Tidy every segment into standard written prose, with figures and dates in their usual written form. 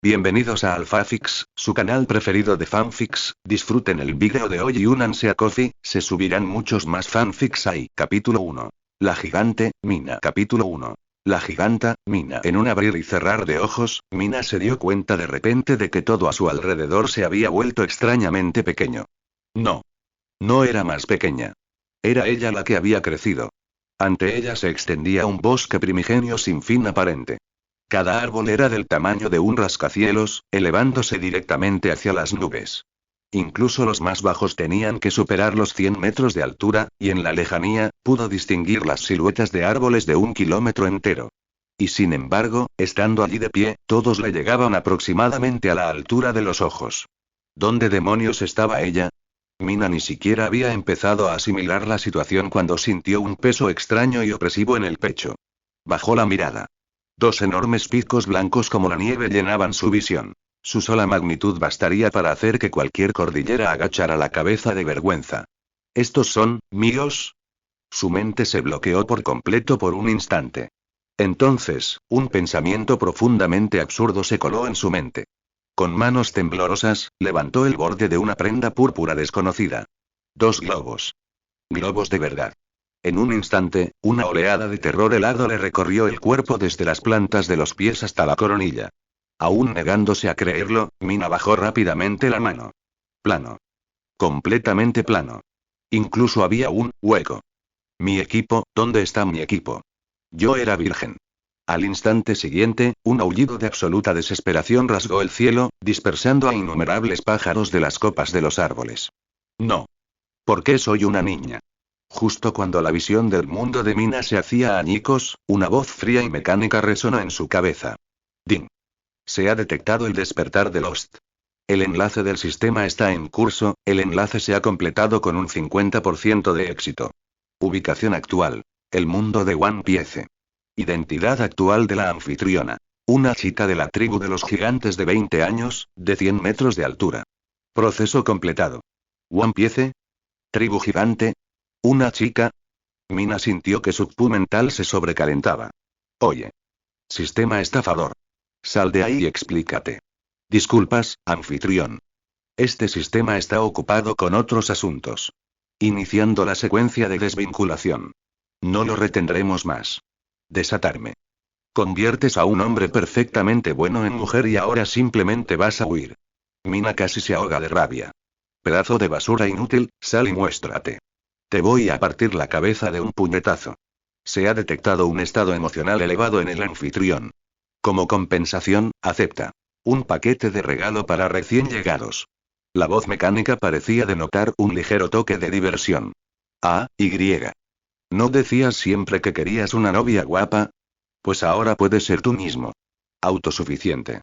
Bienvenidos a AlphaFix, su canal preferido de fanfics. Disfruten el vídeo de hoy y únanse a Ko-fi, se subirán muchos más fanfics ahí. Capítulo 1. La gigante, Mina. Capítulo 1. La giganta, Mina. En un abrir y cerrar de ojos, Mina se dio cuenta de repente de que todo a su alrededor se había vuelto extrañamente pequeño. No. No era más pequeña. Era ella la que había crecido. Ante ella se extendía un bosque primigenio sin fin aparente. Cada árbol era del tamaño de un rascacielos, elevándose directamente hacia las nubes. Incluso los más bajos tenían que superar los 100 metros de altura, y en la lejanía, pudo distinguir las siluetas de árboles de 1 kilómetro entero. Y sin embargo, estando allí de pie, todos le llegaban aproximadamente a la altura de los ojos. ¿Dónde demonios estaba ella? Mina ni siquiera había empezado a asimilar la situación cuando sintió un peso extraño y opresivo en el pecho. Bajó la mirada. Dos enormes picos blancos como la nieve llenaban su visión. Su sola magnitud bastaría para hacer que cualquier cordillera agachara la cabeza de vergüenza. ¿Estos son míos? Su mente se bloqueó por completo por un instante. Entonces, un pensamiento profundamente absurdo se coló en su mente. Con manos temblorosas, levantó el borde de una prenda púrpura desconocida. 2 globos. Globos de verdad. En un instante, una oleada de terror helado le recorrió el cuerpo desde las plantas de los pies hasta la coronilla. Aún negándose a creerlo, Mina bajó rápidamente la mano. Plano. Completamente plano. Incluso había un hueco. Mi equipo, ¿dónde está mi equipo? Yo era virgen. Al instante siguiente, un aullido de absoluta desesperación rasgó el cielo, dispersando a innumerables pájaros de las copas de los árboles. No. ¿Por qué soy una niña? Justo cuando la visión del mundo de Mina se hacía añicos, una voz fría y mecánica resonó en su cabeza. Ding. Se ha detectado el despertar de Lost. El enlace del sistema está en curso, el enlace se ha completado con un 50% de éxito. Ubicación actual. El mundo de One Piece. Identidad actual de la anfitriona. Una chica de la tribu de los gigantes de 20 años, de 100 metros de altura. Proceso completado. One Piece. Tribu gigante. ¿Una chica? Mina sintió que su pu mental se sobrecalentaba. Oye. Sistema estafador. Sal de ahí y explícate. Disculpas, anfitrión. Este sistema está ocupado con otros asuntos. Iniciando la secuencia de desvinculación. No lo retendremos más. Desatarme. Conviertes a un hombre perfectamente bueno en mujer y ahora simplemente vas a huir. Mina casi se ahoga de rabia. Pedazo de basura inútil, sal y muéstrate. Te voy a partir la cabeza de un puñetazo. Se ha detectado un estado emocional elevado en el anfitrión. Como compensación, acepta. Un paquete de regalo para recién llegados. La voz mecánica parecía denotar un ligero toque de diversión. Y. ¿No decías siempre que querías una novia guapa? Pues ahora puedes ser tú mismo. Autosuficiente.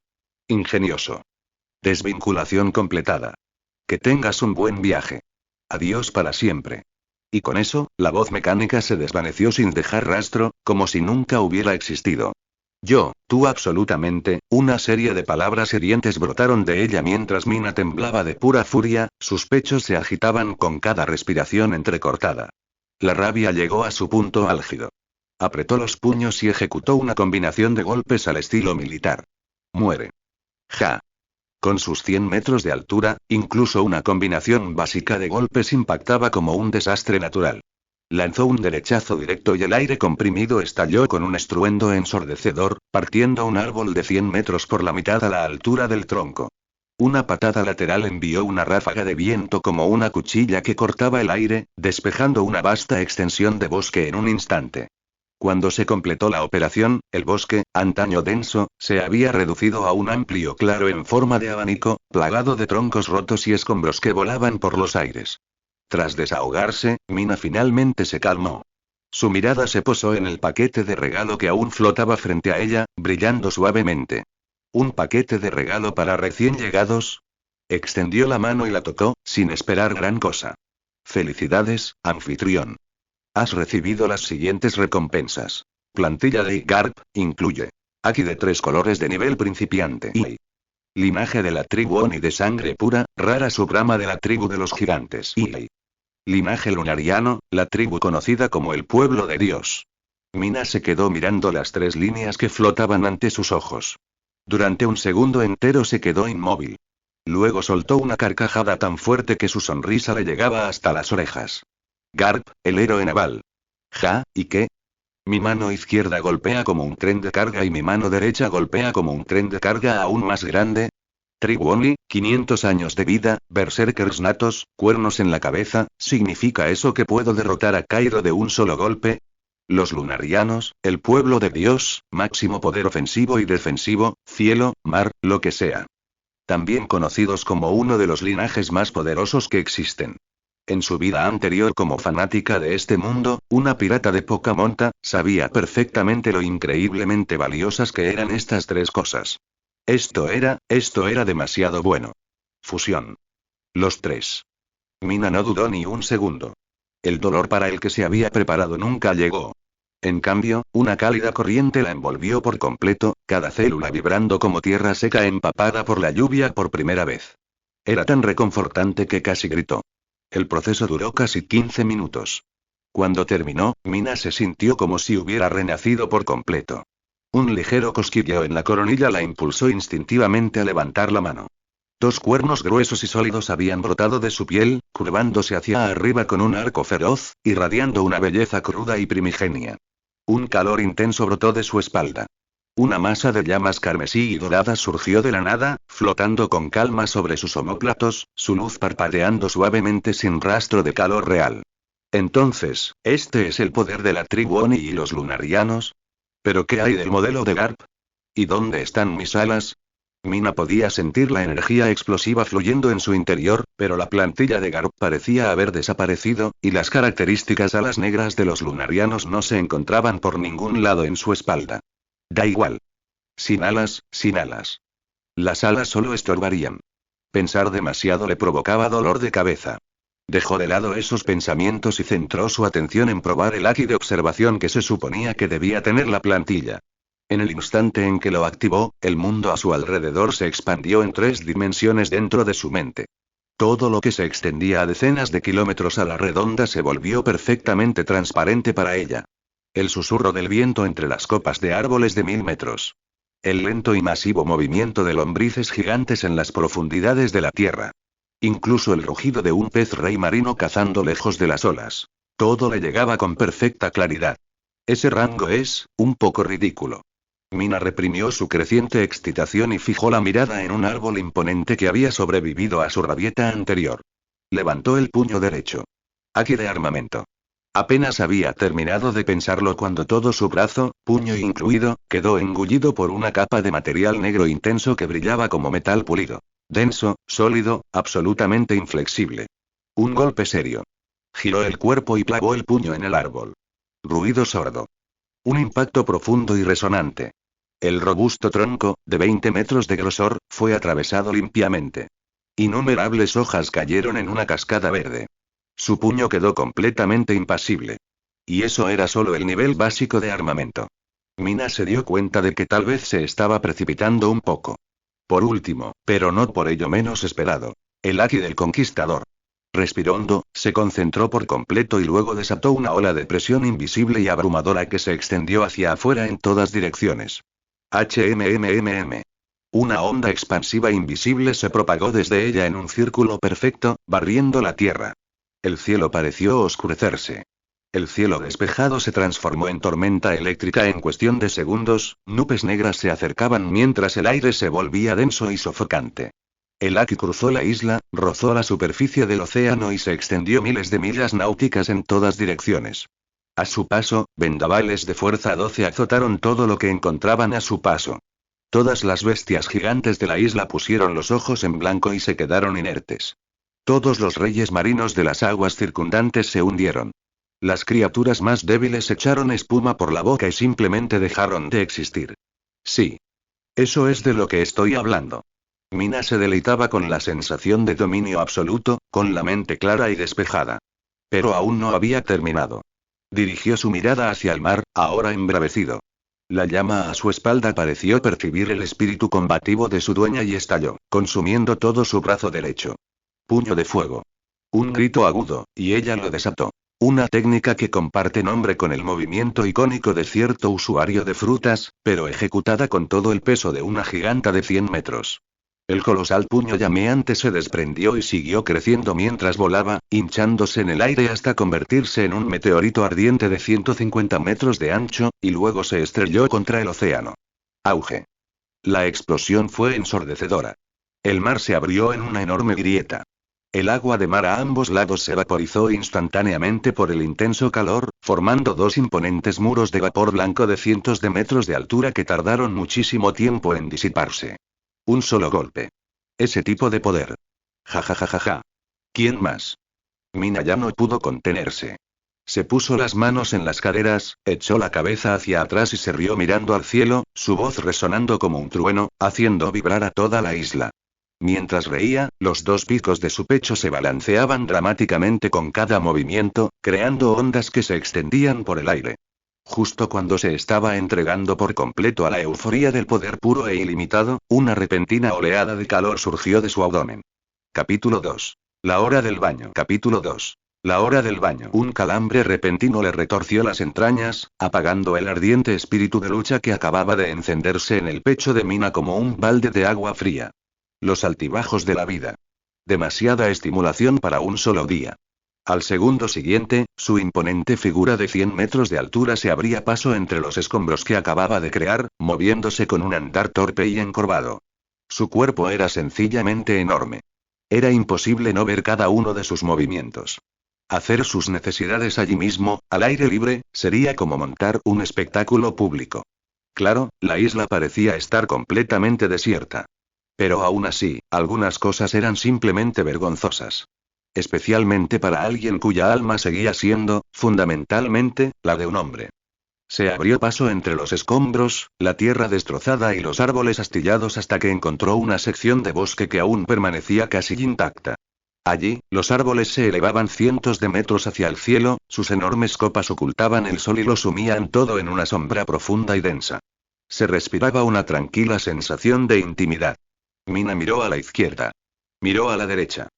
Ingenioso. Desvinculación completada. Que tengas un buen viaje. Adiós para siempre. Y con eso, la voz mecánica se desvaneció sin dejar rastro, como si nunca hubiera existido. Tú absolutamente, una serie de palabras hirientes brotaron de ella mientras Mina temblaba de pura furia, sus pechos se agitaban con cada respiración entrecortada. La rabia llegó a su punto álgido. Apretó los puños y ejecutó una combinación de golpes al estilo militar. Muere. Ja. Con sus 100 metros de altura, incluso una combinación básica de golpes impactaba como un desastre natural. Lanzó un derechazo directo y el aire comprimido estalló con un estruendo ensordecedor, partiendo un árbol de 100 metros por la mitad a la altura del tronco. Una patada lateral envió una ráfaga de viento como una cuchilla que cortaba el aire, despejando una vasta extensión de bosque en un instante. Cuando se completó la operación, el bosque, antaño denso, se había reducido a un amplio claro en forma de abanico, plagado de troncos rotos y escombros que volaban por los aires. Tras desahogarse, Mina finalmente se calmó. Su mirada se posó en el paquete de regalo que aún flotaba frente a ella, brillando suavemente. ¿Un paquete de regalo para recién llegados? Extendió la mano y la tocó, sin esperar gran cosa. Felicidades, anfitrión. Has recibido las siguientes recompensas. Plantilla de Garp, incluye. Aki de 3 colores de nivel principiante y linaje de la tribu Oni de sangre pura, rara subrama de la tribu de los gigantes y linaje lunariano, la tribu conocida como el pueblo de Dios. Mina se quedó mirando las 3 líneas que flotaban ante sus ojos. Durante un segundo entero se quedó inmóvil. Luego soltó una carcajada tan fuerte que su sonrisa le llegaba hasta las orejas. Garp, el héroe naval. ¿Ja, y qué? Mi mano izquierda golpea como un tren de carga y mi mano derecha golpea como un tren de carga aún más grande. Tribu Only, 500 años de vida, berserkers natos, cuernos en la cabeza, ¿significa eso que puedo derrotar a Cairo de un solo golpe? Los lunarianos, el pueblo de Dios, máximo poder ofensivo y defensivo, cielo, mar, lo que sea. También conocidos como uno de los linajes más poderosos que existen. En su vida anterior como fanática de este mundo, una pirata de poca monta, sabía perfectamente lo increíblemente valiosas que eran estas tres cosas. Esto era demasiado bueno. Fusión. Los tres. Mina no dudó ni un segundo. El dolor para el que se había preparado nunca llegó. En cambio, una cálida corriente la envolvió por completo, cada célula vibrando como tierra seca empapada por la lluvia por primera vez. Era tan reconfortante que casi gritó. El proceso duró casi 15 minutos. Cuando terminó, Mina se sintió como si hubiera renacido por completo. Un ligero cosquilleo en la coronilla la impulsó instintivamente a levantar la mano. Dos cuernos gruesos y sólidos habían brotado de su piel, curvándose hacia arriba con un arco feroz, irradiando una belleza cruda y primigenia. Un calor intenso brotó de su espalda. Una masa de llamas carmesí y doradas surgió de la nada, flotando con calma sobre sus omóplatos, su luz parpadeando suavemente sin rastro de calor real. Entonces, ¿este es el poder de la tribu Oni y los lunarianos? ¿Pero qué hay del modelo de Garp? ¿Y dónde están mis alas? Mina podía sentir la energía explosiva fluyendo en su interior, pero la plantilla de Garp parecía haber desaparecido, y las características alas negras de los lunarianos no se encontraban por ningún lado en su espalda. Da igual. Sin alas, sin alas. Las alas solo estorbarían. Pensar demasiado le provocaba dolor de cabeza. Dejó de lado esos pensamientos y centró su atención en probar el haki de observación que se suponía que debía tener la plantilla. En el instante en que lo activó, el mundo a su alrededor se expandió en 3 dimensiones dentro de su mente. Todo lo que se extendía a decenas de kilómetros a la redonda se volvió perfectamente transparente para ella. El susurro del viento entre las copas de árboles de 1000 metros. El lento y masivo movimiento de lombrices gigantes en las profundidades de la tierra. Incluso el rugido de un pez rey marino cazando lejos de las olas. Todo le llegaba con perfecta claridad. Ese rango es, un poco ridículo. Mina reprimió su creciente excitación y fijó la mirada en un árbol imponente que había sobrevivido a su rabieta anterior. Levantó el puño derecho. Haki de armamento. Apenas había terminado de pensarlo cuando todo su brazo, puño incluido, quedó engullido por una capa de material negro intenso que brillaba como metal pulido. Denso, sólido, absolutamente inflexible. Un golpe serio. Giró el cuerpo y clavó el puño en el árbol. Ruido sordo. Un impacto profundo y resonante. El robusto tronco, de 20 metros de grosor, fue atravesado limpiamente. Innumerables hojas cayeron en una cascada verde. Su puño quedó completamente impasible. Y eso era solo el nivel básico de armamento. Mina se dio cuenta de que tal vez se estaba precipitando un poco. Por último, pero no por ello menos esperado, el haki del conquistador. Respiró hondo, se concentró por completo y luego desató una ola de presión invisible y abrumadora que se extendió hacia afuera en todas direcciones. HMMMM. Una onda expansiva invisible se propagó desde ella en un círculo perfecto, barriendo la tierra. El cielo pareció oscurecerse. El cielo despejado se transformó en tormenta eléctrica en cuestión de segundos, nubes negras se acercaban mientras el aire se volvía denso y sofocante. El haki cruzó la isla, rozó la superficie del océano y se extendió miles de millas náuticas en todas direcciones. A su paso, vendavales de fuerza 12 azotaron todo lo que encontraban a su paso. Todas las bestias gigantes de la isla pusieron los ojos en blanco y se quedaron inertes. Todos los reyes marinos de las aguas circundantes se hundieron. Las criaturas más débiles echaron espuma por la boca y simplemente dejaron de existir. Sí. Eso es de lo que estoy hablando. Mina se deleitaba con la sensación de dominio absoluto, con la mente clara y despejada. Pero aún no había terminado. Dirigió su mirada hacia el mar, ahora embravecido. La llama a su espalda pareció percibir el espíritu combativo de su dueña y estalló, consumiendo todo su brazo derecho. Puño de fuego. Un grito agudo, y ella lo desató. Una técnica que comparte nombre con el movimiento icónico de cierto usuario de frutas, pero ejecutada con todo el peso de una giganta de 100 metros. El colosal puño llameante se desprendió y siguió creciendo mientras volaba, hinchándose en el aire hasta convertirse en un meteorito ardiente de 150 metros de ancho, y luego se estrelló contra el océano. Auge. La explosión fue ensordecedora. El mar se abrió en una enorme grieta. El agua de mar a ambos lados se vaporizó instantáneamente por el intenso calor, formando dos imponentes muros de vapor blanco de cientos de metros de altura que tardaron muchísimo tiempo en disiparse. Un solo golpe. Ese tipo de poder. Ja ja ja ja ja. ¿Quién más? Mina ya no pudo contenerse. Se puso las manos en las caderas, echó la cabeza hacia atrás y se rió mirando al cielo, su voz resonando como un trueno, haciendo vibrar a toda la isla. Mientras reía, los dos picos de su pecho se balanceaban dramáticamente con cada movimiento, creando ondas que se extendían por el aire. Justo cuando se estaba entregando por completo a la euforía del poder puro e ilimitado, una repentina oleada de calor surgió de su abdomen. Capítulo 2. La hora del baño. Capítulo 2. La hora del baño. Un calambre repentino le retorció las entrañas, apagando el ardiente espíritu de lucha que acababa de encenderse en el pecho de Mina como un balde de agua fría. Los altibajos de la vida. Demasiada estimulación para un solo día. Al segundo siguiente, su imponente figura de 100 metros de altura se abría paso entre los escombros que acababa de crear, moviéndose con un andar torpe y encorvado. Su cuerpo era sencillamente enorme. Era imposible no ver cada uno de sus movimientos. Hacer sus necesidades allí mismo, al aire libre, sería como montar un espectáculo público. Claro, la isla parecía estar completamente desierta. Pero aún así, algunas cosas eran simplemente vergonzosas. Especialmente para alguien cuya alma seguía siendo, fundamentalmente, la de un hombre. Se abrió paso entre los escombros, la tierra destrozada y los árboles astillados hasta que encontró una sección de bosque que aún permanecía casi intacta. Allí, los árboles se elevaban cientos de metros hacia el cielo, sus enormes copas ocultaban el sol y lo sumían todo en una sombra profunda y densa. Se respiraba una tranquila sensación de intimidad. Mina miró a la izquierda. Miró a la derecha.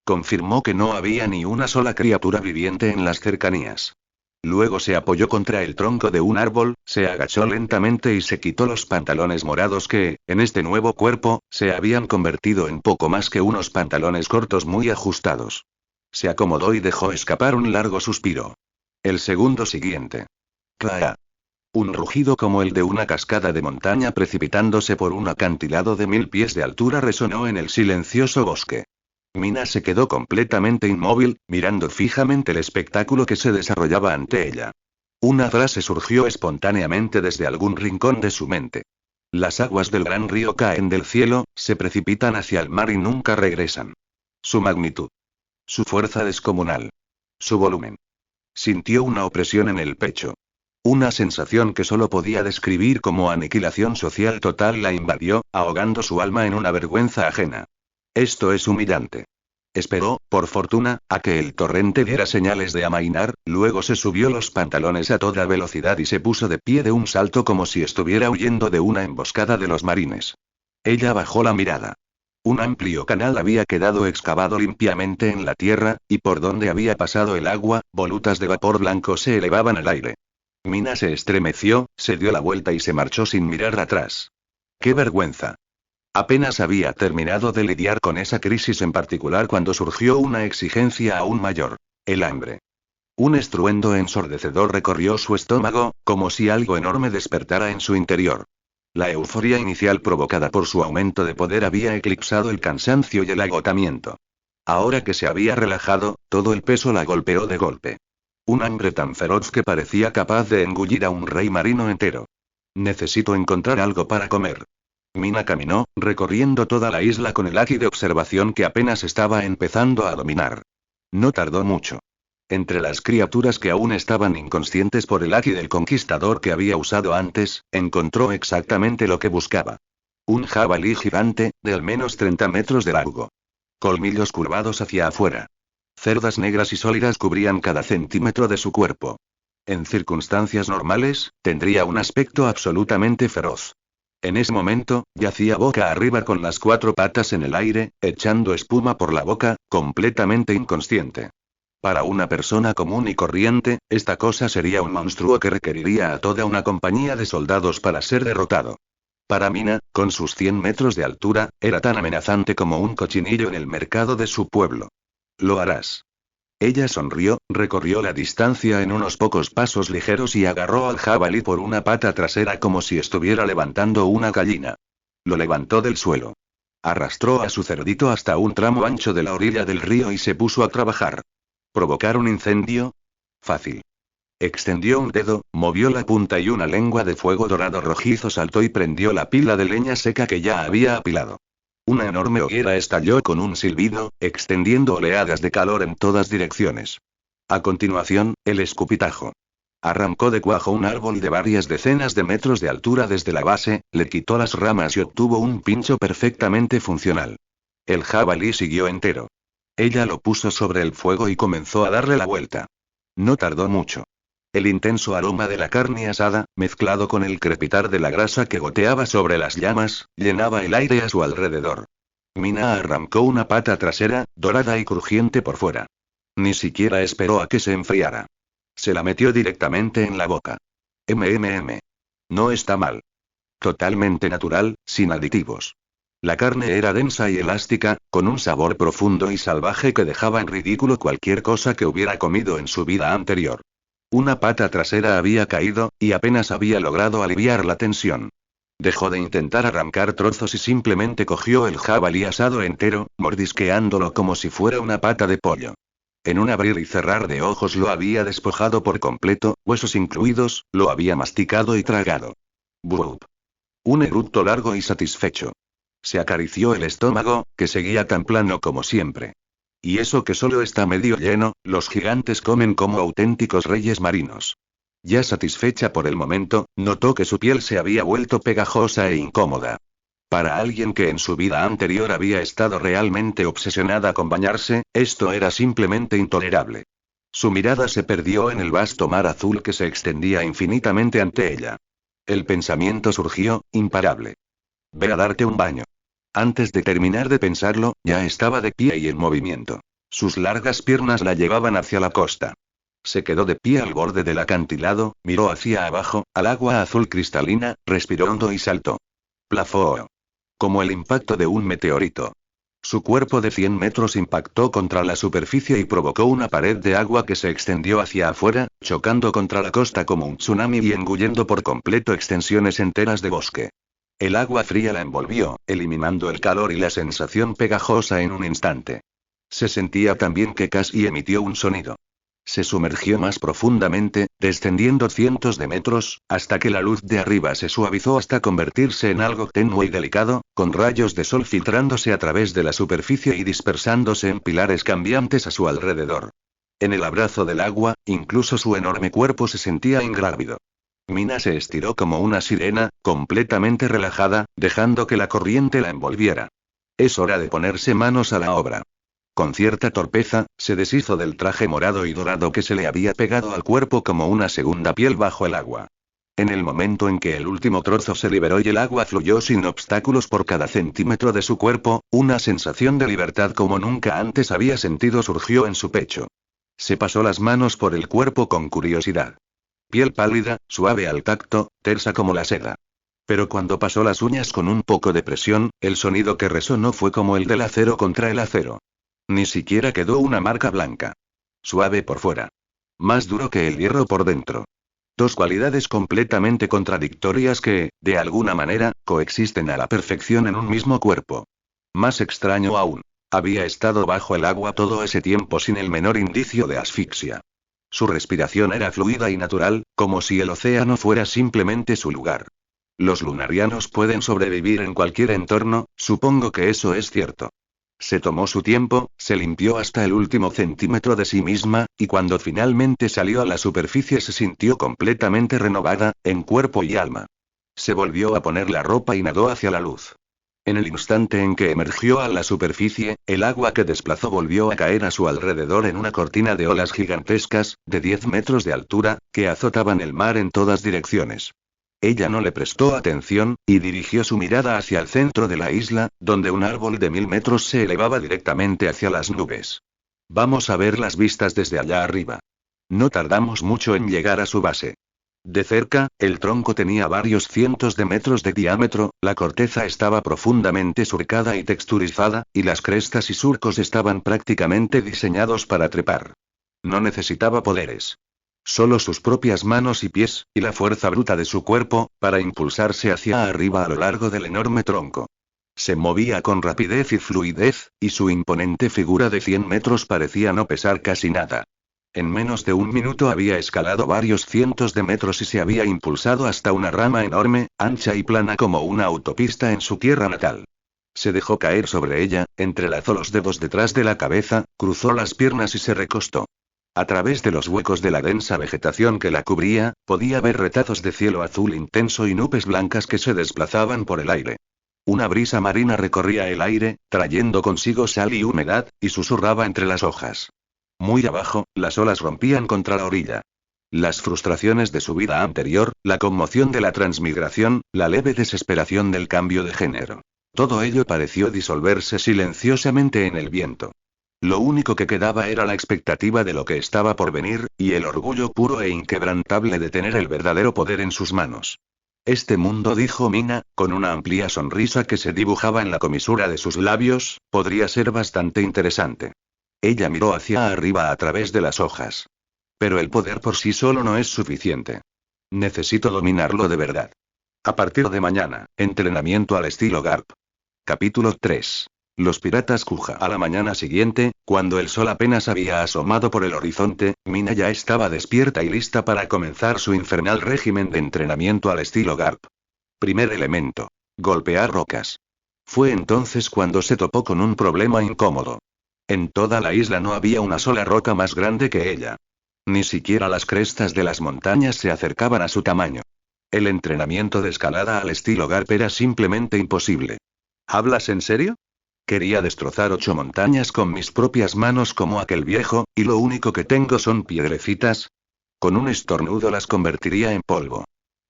Confirmó que no había ni una sola criatura viviente en las cercanías. Luego se apoyó contra el tronco de un árbol, se agachó lentamente y se quitó los pantalones morados que, en este nuevo cuerpo, se habían convertido en poco más que unos pantalones cortos muy ajustados. Se acomodó y dejó escapar un largo suspiro. El segundo siguiente. ¡Clá! Un rugido como el de una cascada de montaña precipitándose por un acantilado de 1000 pies de altura resonó en el silencioso bosque. Mina se quedó completamente inmóvil, mirando fijamente el espectáculo que se desarrollaba ante ella. Una frase surgió espontáneamente desde algún rincón de su mente. Las aguas del gran río caen del cielo, se precipitan hacia el mar y nunca regresan. Su magnitud. Su fuerza descomunal. Su volumen. Sintió una opresión en el pecho. Una sensación que solo podía describir como aniquilación social total la invadió, ahogando su alma en una vergüenza ajena. Esto es humillante. Esperó, por fortuna, a que el torrente diera señales de amainar, luego se subió los pantalones a toda velocidad y se puso de pie de un salto como si estuviera huyendo de una emboscada de los marines. Ella bajó la mirada. Un amplio canal había quedado excavado limpiamente en la tierra, y por donde había pasado el agua, volutas de vapor blanco se elevaban al aire. Mina se estremeció, se dio la vuelta y se marchó sin mirar atrás. ¡Qué vergüenza! Apenas había terminado de lidiar con esa crisis en particular cuando surgió una exigencia aún mayor: el hambre. Un estruendo ensordecedor recorrió su estómago, como si algo enorme despertara en su interior. La euforia inicial provocada por su aumento de poder había eclipsado el cansancio y el agotamiento. Ahora que se había relajado, todo el peso la golpeó de golpe. Un hambre tan feroz que parecía capaz de engullir a un rey marino entero. Necesito encontrar algo para comer. Mina caminó, recorriendo toda la isla con el haki de observación que apenas estaba empezando a dominar. No tardó mucho. Entre las criaturas que aún estaban inconscientes por el haki del conquistador que había usado antes, encontró exactamente lo que buscaba. Un jabalí gigante, de al menos 30 metros de largo. Colmillos curvados hacia afuera. Cerdas negras y sólidas cubrían cada centímetro de su cuerpo. En circunstancias normales, tendría un aspecto absolutamente feroz. En ese momento, yacía boca arriba con las 4 patas en el aire, echando espuma por la boca, completamente inconsciente. Para una persona común y corriente, esta cosa sería un monstruo que requeriría a toda una compañía de soldados para ser derrotado. Para Mina, con sus 100 metros de altura, era tan amenazante como un cochinillo en el mercado de su pueblo. Lo harás. Ella sonrió, recorrió la distancia en unos pocos pasos ligeros y agarró al jabalí por una pata trasera como si estuviera levantando una gallina. Lo levantó del suelo. Arrastró a su cerdito hasta un tramo ancho de la orilla del río y se puso a trabajar. ¿Provocar un incendio? Fácil. Extendió un dedo, movió la punta y una lengua de fuego dorado rojizo saltó y prendió la pila de leña seca que ya había apilado. Una enorme hoguera estalló con un silbido, extendiendo oleadas de calor en todas direcciones. A continuación, el escupitajo. Arrancó de cuajo un árbol de varias decenas de metros de altura desde la base, le quitó las ramas y obtuvo un pincho perfectamente funcional. El jabalí siguió entero. Ella lo puso sobre el fuego y comenzó a darle la vuelta. No tardó mucho. El intenso aroma de la carne asada, mezclado con el crepitar de la grasa que goteaba sobre las llamas, llenaba el aire a su alrededor. Mina arrancó una pata trasera, dorada y crujiente por fuera. Ni siquiera esperó a que se enfriara. Se la metió directamente en la boca. No está mal. Totalmente natural, sin aditivos. La carne era densa y elástica, con un sabor profundo y salvaje que dejaba en ridículo cualquier cosa que hubiera comido en su vida anterior. Una pata trasera había caído, y apenas había logrado aliviar la tensión. Dejó de intentar arrancar trozos y simplemente cogió el jabalí asado entero, mordisqueándolo como si fuera una pata de pollo. En un abrir y cerrar de ojos lo había despojado por completo, huesos incluidos, lo había masticado y tragado. ¡Bup! Un eructo largo y satisfecho. Se acarició el estómago, que seguía tan plano como siempre. Y eso que solo está medio lleno, los gigantes comen como auténticos reyes marinos. Ya satisfecha por el momento, notó que su piel se había vuelto pegajosa e incómoda. Para alguien que en su vida anterior había estado realmente obsesionada con bañarse, esto era simplemente intolerable. Su mirada se perdió en el vasto mar azul que se extendía infinitamente ante ella. El pensamiento surgió, imparable. Ve a darte un baño. Antes de terminar de pensarlo, ya estaba de pie y en movimiento. Sus largas piernas la llevaban hacia la costa. Se quedó de pie al borde del acantilado, miró hacia abajo, al agua azul cristalina, respiró hondo y saltó. Plafó. Como el impacto de un meteorito. Su cuerpo de 100 metros impactó contra la superficie y provocó una pared de agua que se extendió hacia afuera, chocando contra la costa como un tsunami y engullendo por completo extensiones enteras de bosque. El agua fría la envolvió, eliminando el calor y la sensación pegajosa en un instante. Se sentía tan bien que casi emitió un sonido. Se sumergió más profundamente, descendiendo cientos de metros, hasta que la luz de arriba se suavizó hasta convertirse en algo tenue y delicado, con rayos de sol filtrándose a través de la superficie y dispersándose en pilares cambiantes a su alrededor. En el abrazo del agua, incluso su enorme cuerpo se sentía ingrávido. Mina se estiró como una sirena, completamente relajada, dejando que la corriente la envolviera. Es hora de ponerse manos a la obra. Con cierta torpeza, se deshizo del traje morado y dorado que se le había pegado al cuerpo como una segunda piel bajo el agua. En el momento en que el último trozo se liberó y el agua fluyó sin obstáculos por cada centímetro de su cuerpo, una sensación de libertad como nunca antes había sentido surgió en su pecho. Se pasó las manos por el cuerpo con curiosidad. Piel pálida, suave al tacto, tersa como la seda. Pero cuando pasó las uñas con un poco de presión, el sonido que resonó fue como el del acero contra el acero. Ni siquiera quedó una marca blanca. Suave por fuera. Más duro que el hierro por dentro. Dos cualidades completamente contradictorias que, de alguna manera, coexisten a la perfección en un mismo cuerpo. Más extraño aún. Había estado bajo el agua todo ese tiempo sin el menor indicio de asfixia. Su respiración era fluida y natural, como si el océano fuera simplemente su lugar. Los lunarianos pueden sobrevivir en cualquier entorno, supongo que eso es cierto. Se tomó su tiempo, se limpió hasta el último centímetro de sí misma, y cuando finalmente salió a la superficie se sintió completamente renovada, en cuerpo y alma. Se volvió a poner la ropa y nadó hacia la luz. En el instante en que emergió a la superficie, el agua que desplazó volvió a caer a su alrededor en una cortina de olas gigantescas, de 10 metros de altura, que azotaban el mar en todas direcciones. Ella no le prestó atención, y dirigió su mirada hacia el centro de la isla, donde un árbol de 1000 metros se elevaba directamente hacia las nubes. Vamos a ver las vistas desde allá arriba. No tardamos mucho en llegar a su base. De cerca, el tronco tenía varios cientos de metros de diámetro, la corteza estaba profundamente surcada y texturizada, y las crestas y surcos estaban prácticamente diseñados para trepar. No necesitaba poderes. Solo sus propias manos y pies, y la fuerza bruta de su cuerpo, para impulsarse hacia arriba a lo largo del enorme tronco. Se movía con rapidez y fluidez, y su imponente figura de 100 metros parecía no pesar casi nada. En menos de un minuto había escalado varios cientos de metros y se había impulsado hasta una rama enorme, ancha y plana como una autopista en su tierra natal. Se dejó caer sobre ella, entrelazó los dedos detrás de la cabeza, cruzó las piernas y se recostó. A través de los huecos de la densa vegetación que la cubría, podía ver retazos de cielo azul intenso y nubes blancas que se desplazaban por el aire. Una brisa marina recorría el aire, trayendo consigo sal y humedad, y susurraba entre las hojas. Muy abajo, las olas rompían contra la orilla. Las frustraciones de su vida anterior, la conmoción de la transmigración, la leve desesperación del cambio de género. Todo ello pareció disolverse silenciosamente en el viento. Lo único que quedaba era la expectativa de lo que estaba por venir, y el orgullo puro e inquebrantable de tener el verdadero poder en sus manos. Este mundo, dijo Mina, con una amplia sonrisa que se dibujaba en la comisura de sus labios, podría ser bastante interesante. Ella miró hacia arriba a través de las hojas. Pero el poder por sí solo no es suficiente. Necesito dominarlo de verdad. A partir de mañana, entrenamiento al estilo Garp. Capítulo 3. Los piratas Kuja. A la mañana siguiente, cuando el sol apenas había asomado por el horizonte, Mina ya estaba despierta y lista para comenzar su infernal régimen de entrenamiento al estilo Garp. Primer elemento. Golpear rocas. Fue entonces cuando se topó con un problema incómodo. En toda la isla no había una sola roca más grande que ella. Ni siquiera las crestas de las montañas se acercaban a su tamaño. El entrenamiento de escalada al estilo Garp era simplemente imposible. ¿Hablas en serio? Quería destrozar 8 montañas con mis propias manos como aquel viejo, y lo único que tengo son piedrecitas. Con un estornudo las convertiría en polvo.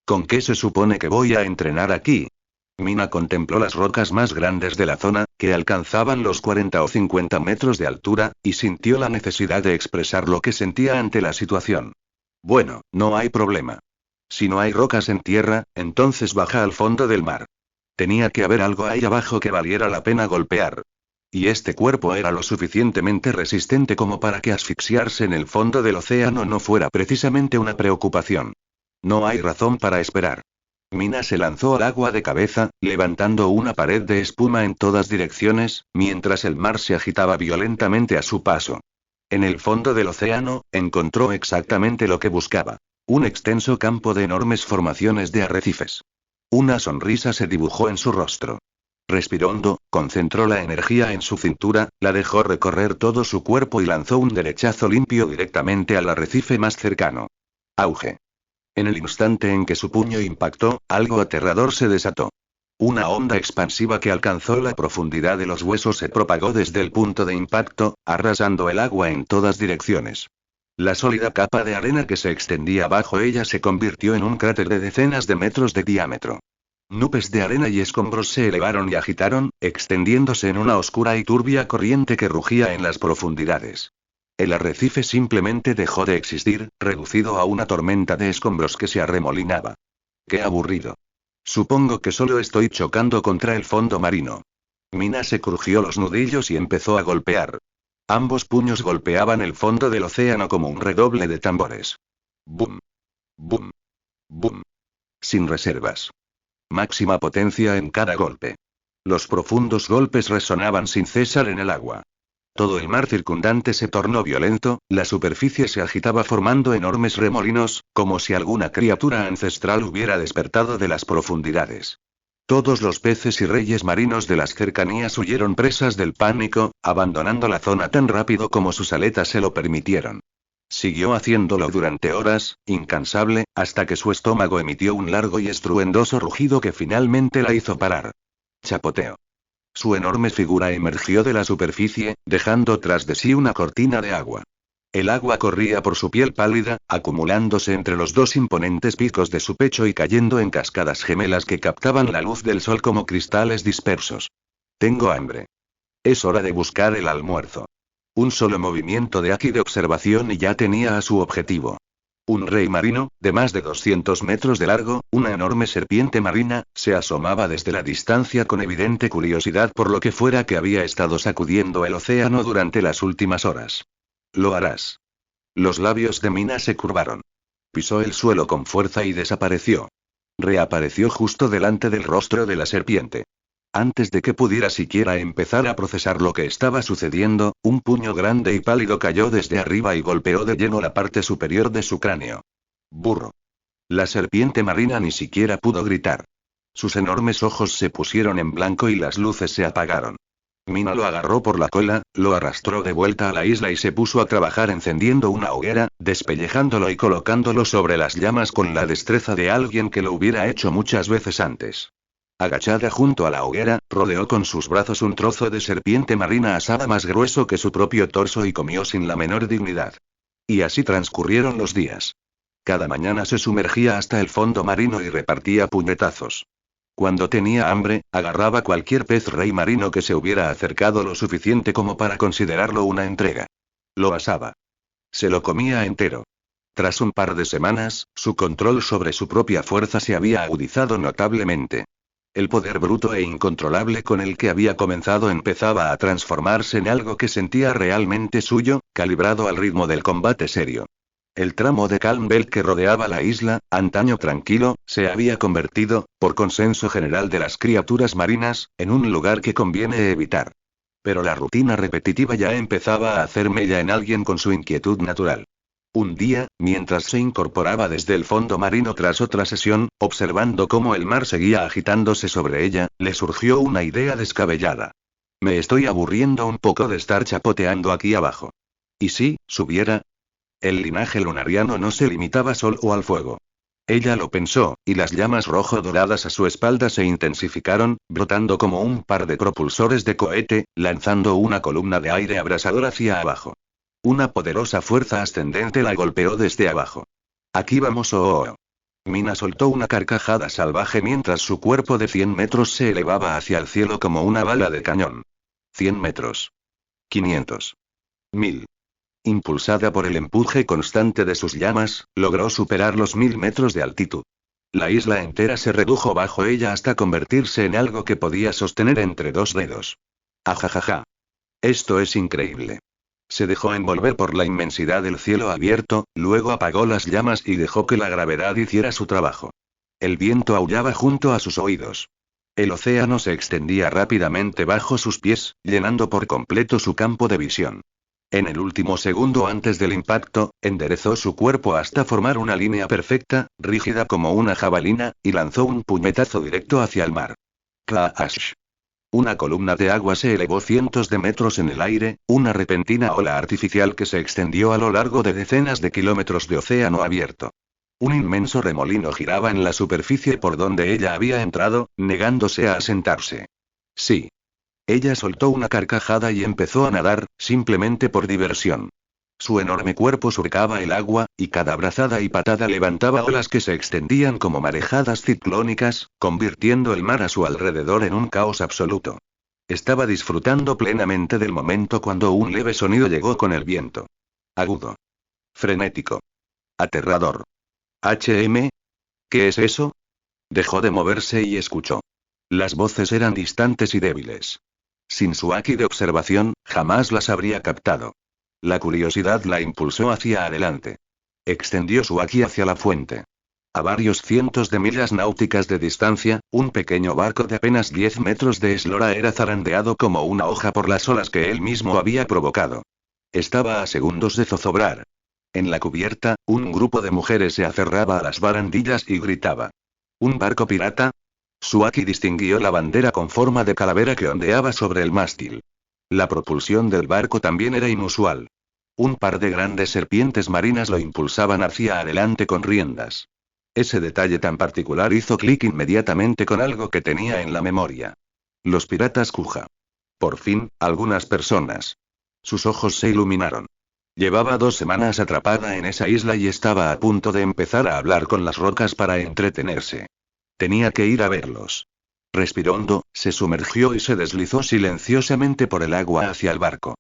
¿Con qué se supone que voy a entrenar aquí? Mina contempló las rocas más grandes de la zona, que alcanzaban los 40 o 50 metros de altura, y sintió la necesidad de expresar lo que sentía ante la situación. Bueno, no hay problema. Si no hay rocas en tierra, entonces baja al fondo del mar. Tenía que haber algo ahí abajo que valiera la pena golpear. Y este cuerpo era lo suficientemente resistente como para que asfixiarse en el fondo del océano no fuera precisamente una preocupación. No hay razón para esperar. Mina se lanzó al agua de cabeza, levantando una pared de espuma en todas direcciones, mientras el mar se agitaba violentamente a su paso. En el fondo del océano, encontró exactamente lo que buscaba. Un extenso campo de enormes formaciones de arrecifes. Una sonrisa se dibujó en su rostro. Respiró hondo, concentró la energía en su cintura, la dejó recorrer todo su cuerpo y lanzó un derechazo limpio directamente al arrecife más cercano. Auge. En el instante en que su puño impactó, algo aterrador se desató. Una onda expansiva que alcanzó la profundidad de los huesos se propagó desde el punto de impacto, arrasando el agua en todas direcciones. La sólida capa de arena que se extendía bajo ella se convirtió en un cráter de decenas de metros de diámetro. Nubes de arena y escombros se elevaron y agitaron, extendiéndose en una oscura y turbia corriente que rugía en las profundidades. El arrecife simplemente dejó de existir, reducido a una tormenta de escombros que se arremolinaba. ¡Qué aburrido! Supongo que solo estoy chocando contra el fondo marino. Mina se crujió los nudillos y empezó a golpear. Ambos puños golpeaban el fondo del océano como un redoble de tambores. ¡Bum! ¡Bum! ¡Bum! Sin reservas. Máxima potencia en cada golpe. Los profundos golpes resonaban sin cesar en el agua. Todo el mar circundante se tornó violento, la superficie se agitaba formando enormes remolinos, como si alguna criatura ancestral hubiera despertado de las profundidades. Todos los peces y reyes marinos de las cercanías huyeron presas del pánico, abandonando la zona tan rápido como sus aletas se lo permitieron. Siguió haciéndolo durante horas, incansable, hasta que su estómago emitió un largo y estruendoso rugido que finalmente la hizo parar. Chapoteo. Su enorme figura emergió de la superficie, dejando tras de sí una cortina de agua. El agua corría por su piel pálida, acumulándose entre los dos imponentes picos de su pecho y cayendo en cascadas gemelas que captaban la luz del sol como cristales dispersos. Tengo hambre. Es hora de buscar el almuerzo. Un solo movimiento de Aki de observación y ya tenía a su objetivo. Un rey marino, de más de 200 metros de largo, una enorme serpiente marina, se asomaba desde la distancia con evidente curiosidad por lo que fuera que había estado sacudiendo el océano durante las últimas horas. Lo harás. Los labios de Mina se curvaron. Pisó el suelo con fuerza y desapareció. Reapareció justo delante del rostro de la serpiente. Antes de que pudiera siquiera empezar a procesar lo que estaba sucediendo, un puño grande y pálido cayó desde arriba y golpeó de lleno la parte superior de su cráneo. Burro. La serpiente marina ni siquiera pudo gritar. Sus enormes ojos se pusieron en blanco y las luces se apagaron. Mina lo agarró por la cola, lo arrastró de vuelta a la isla y se puso a trabajar encendiendo una hoguera, despellejándolo y colocándolo sobre las llamas con la destreza de alguien que lo hubiera hecho muchas veces antes. Agachada junto a la hoguera, rodeó con sus brazos un trozo de serpiente marina asada más grueso que su propio torso y comió sin la menor dignidad. Y así transcurrieron los días. Cada mañana se sumergía hasta el fondo marino y repartía puñetazos. Cuando tenía hambre, agarraba cualquier pez rey marino que se hubiera acercado lo suficiente como para considerarlo una entrega. Lo asaba. Se lo comía entero. Tras un par de semanas, su control sobre su propia fuerza se había agudizado notablemente. El poder bruto e incontrolable con el que había comenzado empezaba a transformarse en algo que sentía realmente suyo, calibrado al ritmo del combate serio. El tramo de Calm Belt que rodeaba la isla, antaño tranquilo, se había convertido, por consenso general de las criaturas marinas, en un lugar que conviene evitar. Pero la rutina repetitiva ya empezaba a hacer mella en alguien con su inquietud natural. Un día, mientras se incorporaba desde el fondo marino tras otra sesión, observando cómo el mar seguía agitándose sobre ella, le surgió una idea descabellada. Me estoy aburriendo un poco de estar chapoteando aquí abajo. ¿Y si subiera? El linaje lunariano no se limitaba solo al fuego. Ella lo pensó, y las llamas rojo-doradas a su espalda se intensificaron, brotando como un par de propulsores de cohete, lanzando una columna de aire abrasador hacia abajo. Una poderosa fuerza ascendente la golpeó desde abajo. Aquí vamos, oh. Mina soltó una carcajada salvaje mientras su cuerpo de 100 metros se elevaba hacia el cielo como una bala de cañón. 100 metros. 500. 1000. Impulsada por el empuje constante de sus llamas, logró superar los 1000 metros de altitud. La isla entera se redujo bajo ella hasta convertirse en algo que podía sostener entre dos dedos. Ajajaja. Esto es increíble. Se dejó envolver por la inmensidad del cielo abierto, luego apagó las llamas y dejó que la gravedad hiciera su trabajo. El viento aullaba junto a sus oídos. El océano se extendía rápidamente bajo sus pies, llenando por completo su campo de visión. En el último segundo antes del impacto, enderezó su cuerpo hasta formar una línea perfecta, rígida como una jabalina, y lanzó un puñetazo directo hacia el mar. ¡Clash! Una columna de agua se elevó cientos de metros en el aire, una repentina ola artificial que se extendió a lo largo de decenas de kilómetros de océano abierto. Un inmenso remolino giraba en la superficie por donde ella había entrado, negándose a asentarse. Sí. Ella soltó una carcajada y empezó a nadar, simplemente por diversión. Su enorme cuerpo surcaba el agua, y cada brazada y patada levantaba olas que se extendían como marejadas ciclónicas, convirtiendo el mar a su alrededor en un caos absoluto. Estaba disfrutando plenamente del momento cuando un leve sonido llegó con el viento. Agudo. Frenético. Aterrador. ¿HM? ¿Qué es eso? Dejó de moverse y escuchó. Las voces eran distantes y débiles. Sin su Aki de observación, jamás las habría captado. La curiosidad la impulsó hacia adelante. Extendió su Aki hacia la fuente. A varios cientos de millas náuticas de distancia, un pequeño barco de apenas 10 metros de eslora era zarandeado como una hoja por las olas que él mismo había provocado. Estaba a segundos de zozobrar. En la cubierta, un grupo de mujeres se aferraba a las barandillas y gritaba. ¿Un barco pirata? Su Aki distinguió la bandera con forma de calavera que ondeaba sobre el mástil. La propulsión del barco también era inusual. Un par de grandes serpientes marinas lo impulsaban hacia adelante con riendas. Ese detalle tan particular hizo clic inmediatamente con algo que tenía en la memoria. Los piratas Kuja. Por fin, algunas personas. Sus ojos se iluminaron. Llevaba 2 semanas atrapada en esa isla y estaba a punto de empezar a hablar con las rocas para entretenerse. Tenía que ir a verlos. Respiró hondo, se sumergió y se deslizó silenciosamente por el agua hacia el barco.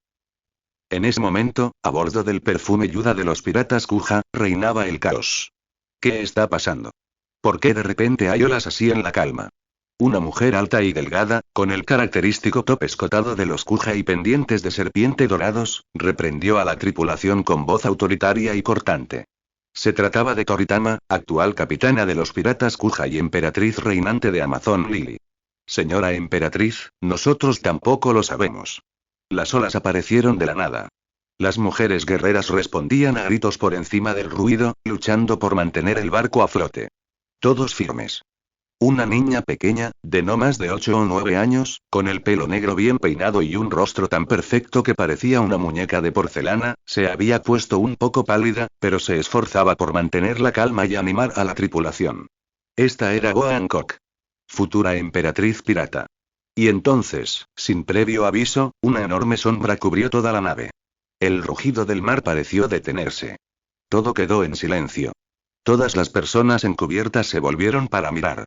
En ese momento, a bordo del perfume Yuda de los piratas Kuja, reinaba el caos. ¿Qué está pasando? ¿Por qué de repente hay olas así en la calma? Una mujer alta y delgada, con el característico top escotado de los Kuja y pendientes de serpiente dorados, reprendió a la tripulación con voz autoritaria y cortante. Se trataba de Toritama, actual capitana de los piratas Kuja y emperatriz reinante de Amazon Lily. Señora emperatriz, nosotros tampoco lo sabemos. Las olas aparecieron de la nada. Las mujeres guerreras respondían a gritos por encima del ruido, luchando por mantener el barco a flote. Todos firmes. Una niña pequeña, de no más de 8 o 9 años, con el pelo negro bien peinado y un rostro tan perfecto que parecía una muñeca de porcelana, se había puesto un poco pálida, pero se esforzaba por mantener la calma y animar a la tripulación. Esta era Goa Hancock, futura emperatriz pirata. Y entonces, sin previo aviso, una enorme sombra cubrió toda la nave. El rugido del mar pareció detenerse. Todo quedó en silencio. Todas las personas encubiertas se volvieron para mirar.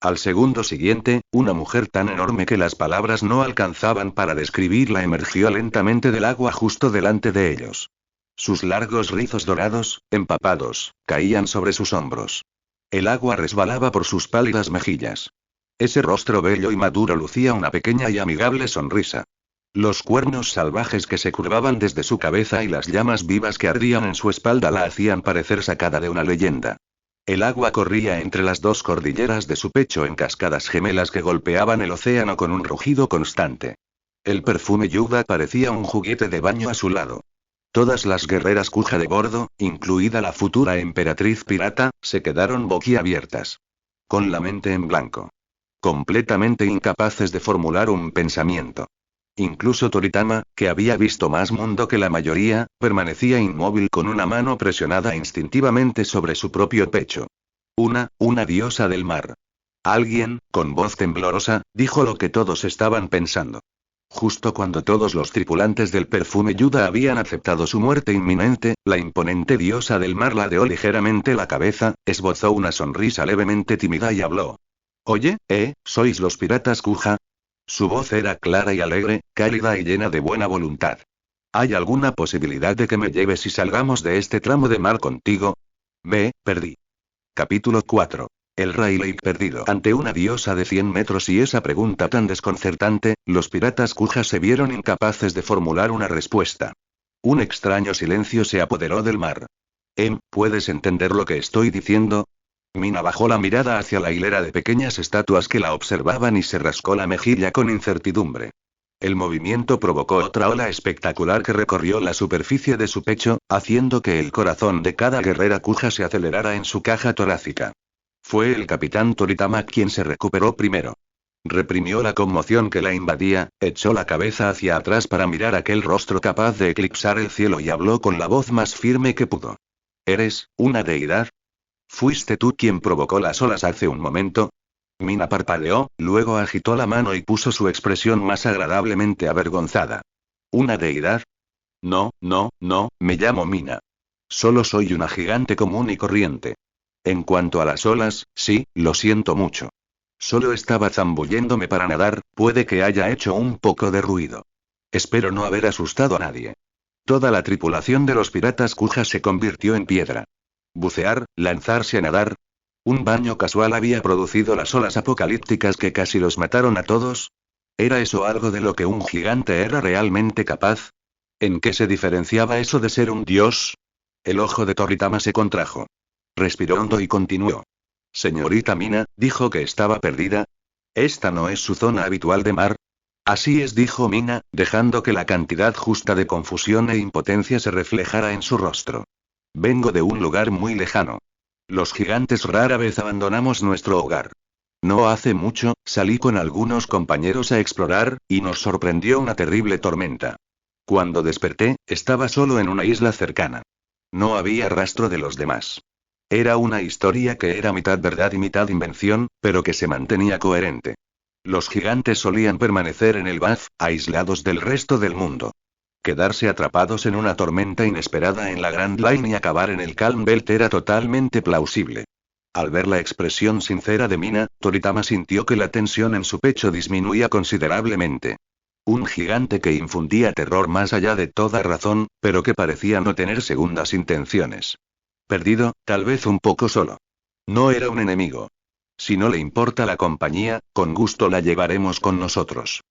Al segundo siguiente, una mujer tan enorme que las palabras no alcanzaban para describirla emergió lentamente del agua justo delante de ellos. Sus largos rizos dorados, empapados, caían sobre sus hombros. El agua resbalaba por sus pálidas mejillas. Ese rostro bello y maduro lucía una pequeña y amigable sonrisa. Los cuernos salvajes que se curvaban desde su cabeza y las llamas vivas que ardían en su espalda la hacían parecer sacada de una leyenda. El agua corría entre las dos cordilleras de su pecho en cascadas gemelas que golpeaban el océano con un rugido constante. El perfume Yuda parecía un juguete de baño a su lado. Todas las guerreras Kuja de bordo, incluida la futura emperatriz pirata, se quedaron boquiabiertas. Con la mente en blanco. Completamente incapaces de formular un pensamiento. Incluso Toritama, que había visto más mundo que la mayoría, permanecía inmóvil con una mano presionada instintivamente sobre su propio pecho. Una diosa del mar. Alguien, con voz temblorosa, dijo lo que todos estaban pensando. Justo cuando todos los tripulantes del perfume Yuda habían aceptado su muerte inminente, la imponente diosa del mar ladeó ligeramente la cabeza, esbozó una sonrisa levemente tímida y habló. Oye, ¿sois los piratas Kuja? Su voz era clara y alegre, cálida y llena de buena voluntad. ¿Hay alguna posibilidad de que me lleves y salgamos de este tramo de mar contigo? Perdí. Capítulo 4. El Rayleigh perdido. Ante una diosa de 100 metros y esa pregunta tan desconcertante, los piratas Kuja se vieron incapaces de formular una respuesta. Un extraño silencio se apoderó del mar. ¿Puedes entender lo que estoy diciendo? Mina bajó la mirada hacia la hilera de pequeñas estatuas que la observaban y se rascó la mejilla con incertidumbre. El movimiento provocó otra ola espectacular que recorrió la superficie de su pecho, haciendo que el corazón de cada guerrera Kuja se acelerara en su caja torácica. Fue el capitán Toritama quien se recuperó primero. Reprimió la conmoción que la invadía, echó la cabeza hacia atrás para mirar aquel rostro capaz de eclipsar el cielo y habló con la voz más firme que pudo. ¿Eres una deidad? ¿Fuiste tú quien provocó las olas hace un momento? Mina parpadeó, luego agitó la mano y puso su expresión más agradablemente avergonzada. ¿Una deidad? No, me llamo Mina. Solo soy una gigante común y corriente. En cuanto a las olas, sí, lo siento mucho. Solo estaba zambulléndome para nadar, puede que haya hecho un poco de ruido. Espero no haber asustado a nadie. Toda la tripulación de los piratas Kuja se convirtió en piedra. Bucear, lanzarse a nadar. ¿Un baño casual había producido las olas apocalípticas que casi los mataron a todos? ¿Era eso algo de lo que un gigante era realmente capaz? ¿En qué se diferenciaba eso de ser un dios? El ojo de Toritama se contrajo. Respiró hondo y continuó. Señorita Mina, dijo que estaba perdida. ¿Esta no es su zona habitual de mar? Así es, dijo Mina, dejando que la cantidad justa de confusión e impotencia se reflejara en su rostro. Vengo de un lugar muy lejano. Los gigantes rara vez abandonamos nuestro hogar. No hace mucho, salí con algunos compañeros a explorar, y nos sorprendió una terrible tormenta. Cuando desperté, estaba solo en una isla cercana. No había rastro de los demás. Era una historia que era mitad verdad y mitad invención, pero que se mantenía coherente. Los gigantes solían permanecer en el Bath, aislados del resto del mundo. Quedarse atrapados en una tormenta inesperada en la Grand Line y acabar en el Calm Belt era totalmente plausible. Al ver la expresión sincera de Mina, Toritama sintió que la tensión en su pecho disminuía considerablemente. Un gigante que infundía terror más allá de toda razón, pero que parecía no tener segundas intenciones. Perdido, tal vez un poco solo. No era un enemigo. Si no le importa la compañía, con gusto la llevaremos con nosotros.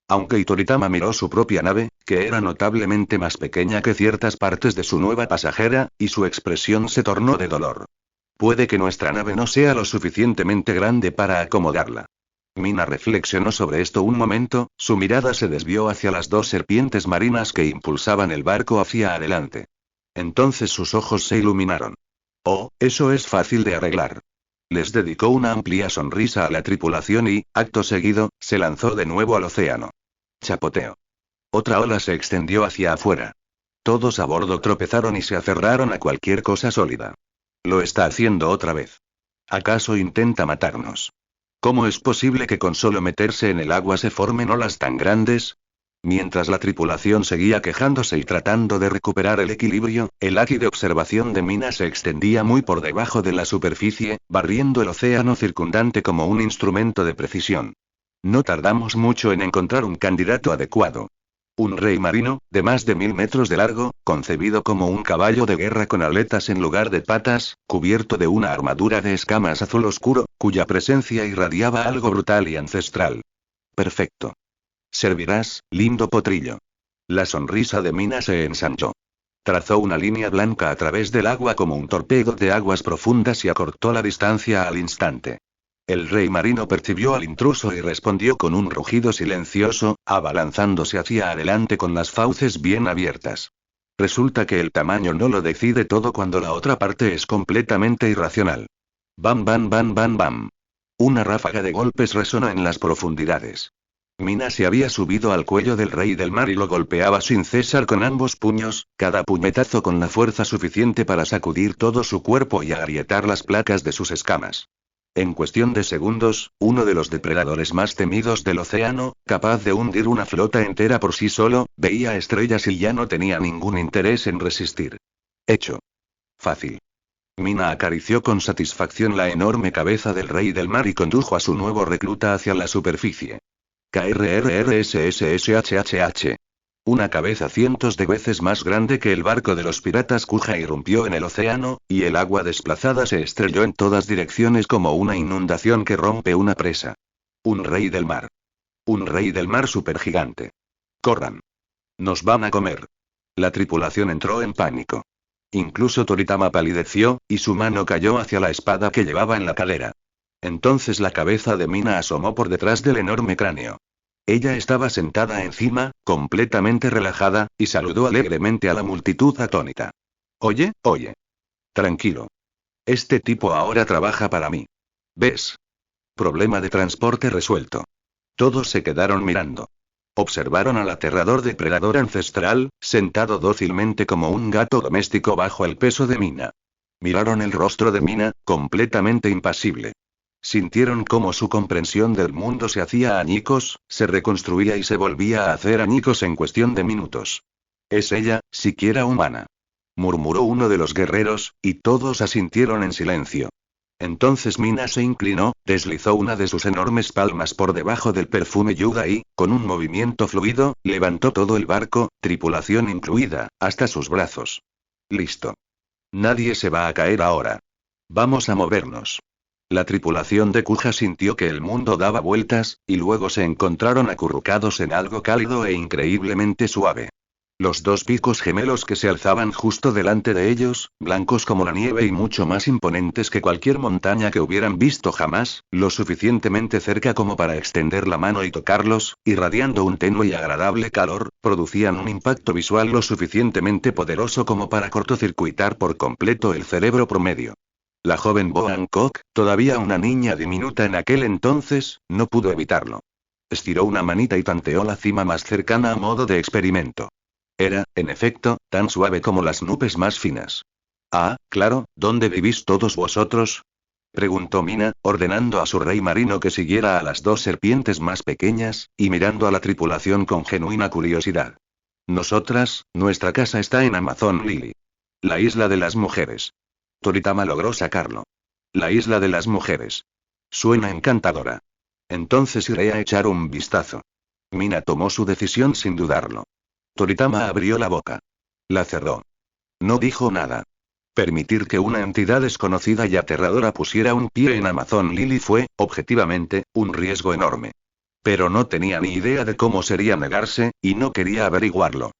Aunque Itoritama miró su propia nave, que era notablemente más pequeña que ciertas partes de su nueva pasajera, y su expresión se tornó de dolor. Puede que nuestra nave no sea lo suficientemente grande para acomodarla. Mina reflexionó sobre esto un momento, su mirada se desvió hacia las dos serpientes marinas que impulsaban el barco hacia adelante. Entonces sus ojos se iluminaron. Oh, eso es fácil de arreglar. Les dedicó una amplia sonrisa a la tripulación y, acto seguido, se lanzó de nuevo al océano. Chapoteo. Otra ola se extendió hacia afuera. Todos a bordo tropezaron y se aferraron a cualquier cosa sólida. Lo está haciendo otra vez. ¿Acaso intenta matarnos? ¿Cómo es posible que con solo meterse en el agua se formen olas tan grandes? Mientras la tripulación seguía quejándose y tratando de recuperar el equilibrio, el haki de observación de Mina se extendía muy por debajo de la superficie, barriendo el océano circundante como un instrumento de precisión. No tardamos mucho en encontrar un candidato adecuado. Un rey marino, de más de 1000 metros de largo, concebido como un caballo de guerra con aletas en lugar de patas, cubierto de una armadura de escamas azul oscuro, cuya presencia irradiaba algo brutal y ancestral. Perfecto. Servirás, lindo potrillo. La sonrisa de Mina se ensanchó. Trazó una línea blanca a través del agua como un torpedo de aguas profundas y acortó la distancia al instante. El rey marino percibió al intruso y respondió con un rugido silencioso, abalanzándose hacia adelante con las fauces bien abiertas. Resulta que el tamaño no lo decide todo cuando la otra parte es completamente irracional. Bam bam bam bam bam. Una ráfaga de golpes resonó en las profundidades. Mina se había subido al cuello del rey del mar y lo golpeaba sin cesar con ambos puños, cada puñetazo con la fuerza suficiente para sacudir todo su cuerpo y agrietar las placas de sus escamas. En cuestión de segundos, uno de los depredadores más temidos del océano, capaz de hundir una flota entera por sí solo, veía estrellas y ya no tenía ningún interés en resistir. Hecho. Fácil. Mina acarició con satisfacción la enorme cabeza del rey del mar y condujo a su nuevo recluta hacia la superficie. KRRSSSHHH. Una cabeza cientos de veces más grande que el barco de los piratas Kuja irrumpió en el océano, y el agua desplazada se estrelló en todas direcciones como una inundación que rompe una presa. Un rey del mar. Un rey del mar supergigante. Corran. Nos van a comer. La tripulación entró en pánico. Incluso Toritama palideció, y su mano cayó hacia la espada que llevaba en la cadera. Entonces la cabeza de Mina asomó por detrás del enorme cráneo. Ella estaba sentada encima, completamente relajada, y saludó alegremente a la multitud atónita. Oye, oye. Tranquilo. Este tipo ahora trabaja para mí. ¿Ves? Problema de transporte resuelto. Todos se quedaron mirando. Observaron al aterrador depredador ancestral, sentado dócilmente como un gato doméstico bajo el peso de Mina. Miraron el rostro de Mina, completamente impasible. Sintieron cómo su comprensión del mundo se hacía añicos, se reconstruía y se volvía a hacer añicos en cuestión de minutos. Es ella, siquiera humana. Murmuró uno de los guerreros, y todos asintieron en silencio. Entonces Mina se inclinó, deslizó una de sus enormes palmas por debajo del perfume Yuda y, con un movimiento fluido, levantó todo el barco, tripulación incluida, hasta sus brazos. Listo. Nadie se va a caer ahora. Vamos a movernos. La tripulación de Kuja sintió que el mundo daba vueltas, y luego se encontraron acurrucados en algo cálido e increíblemente suave. Los dos picos gemelos que se alzaban justo delante de ellos, blancos como la nieve y mucho más imponentes que cualquier montaña que hubieran visto jamás, lo suficientemente cerca como para extender la mano y tocarlos, irradiando un tenue y agradable calor, producían un impacto visual lo suficientemente poderoso como para cortocircuitar por completo el cerebro promedio. La joven Bo Hancock, todavía una niña diminuta en aquel entonces, no pudo evitarlo. Estiró una manita y tanteó la cima más cercana a modo de experimento. Era, en efecto, tan suave como las nubes más finas. Ah, claro, ¿dónde vivís todos vosotros? Preguntó Mina, ordenando a su rey marino que siguiera a las dos serpientes más pequeñas, y mirando a la tripulación con genuina curiosidad. Nosotras, nuestra casa está en Amazon Lily. La isla de las mujeres. Toritama logró sacarlo. La isla de las mujeres. Suena encantadora. Entonces iré a echar un vistazo. Mina tomó su decisión sin dudarlo. Toritama abrió la boca. La cerró. No dijo nada. Permitir que una entidad desconocida y aterradora pusiera un pie en Amazon Lily fue, objetivamente, un riesgo enorme. Pero no tenía ni idea de cómo sería negarse, y no quería averiguarlo.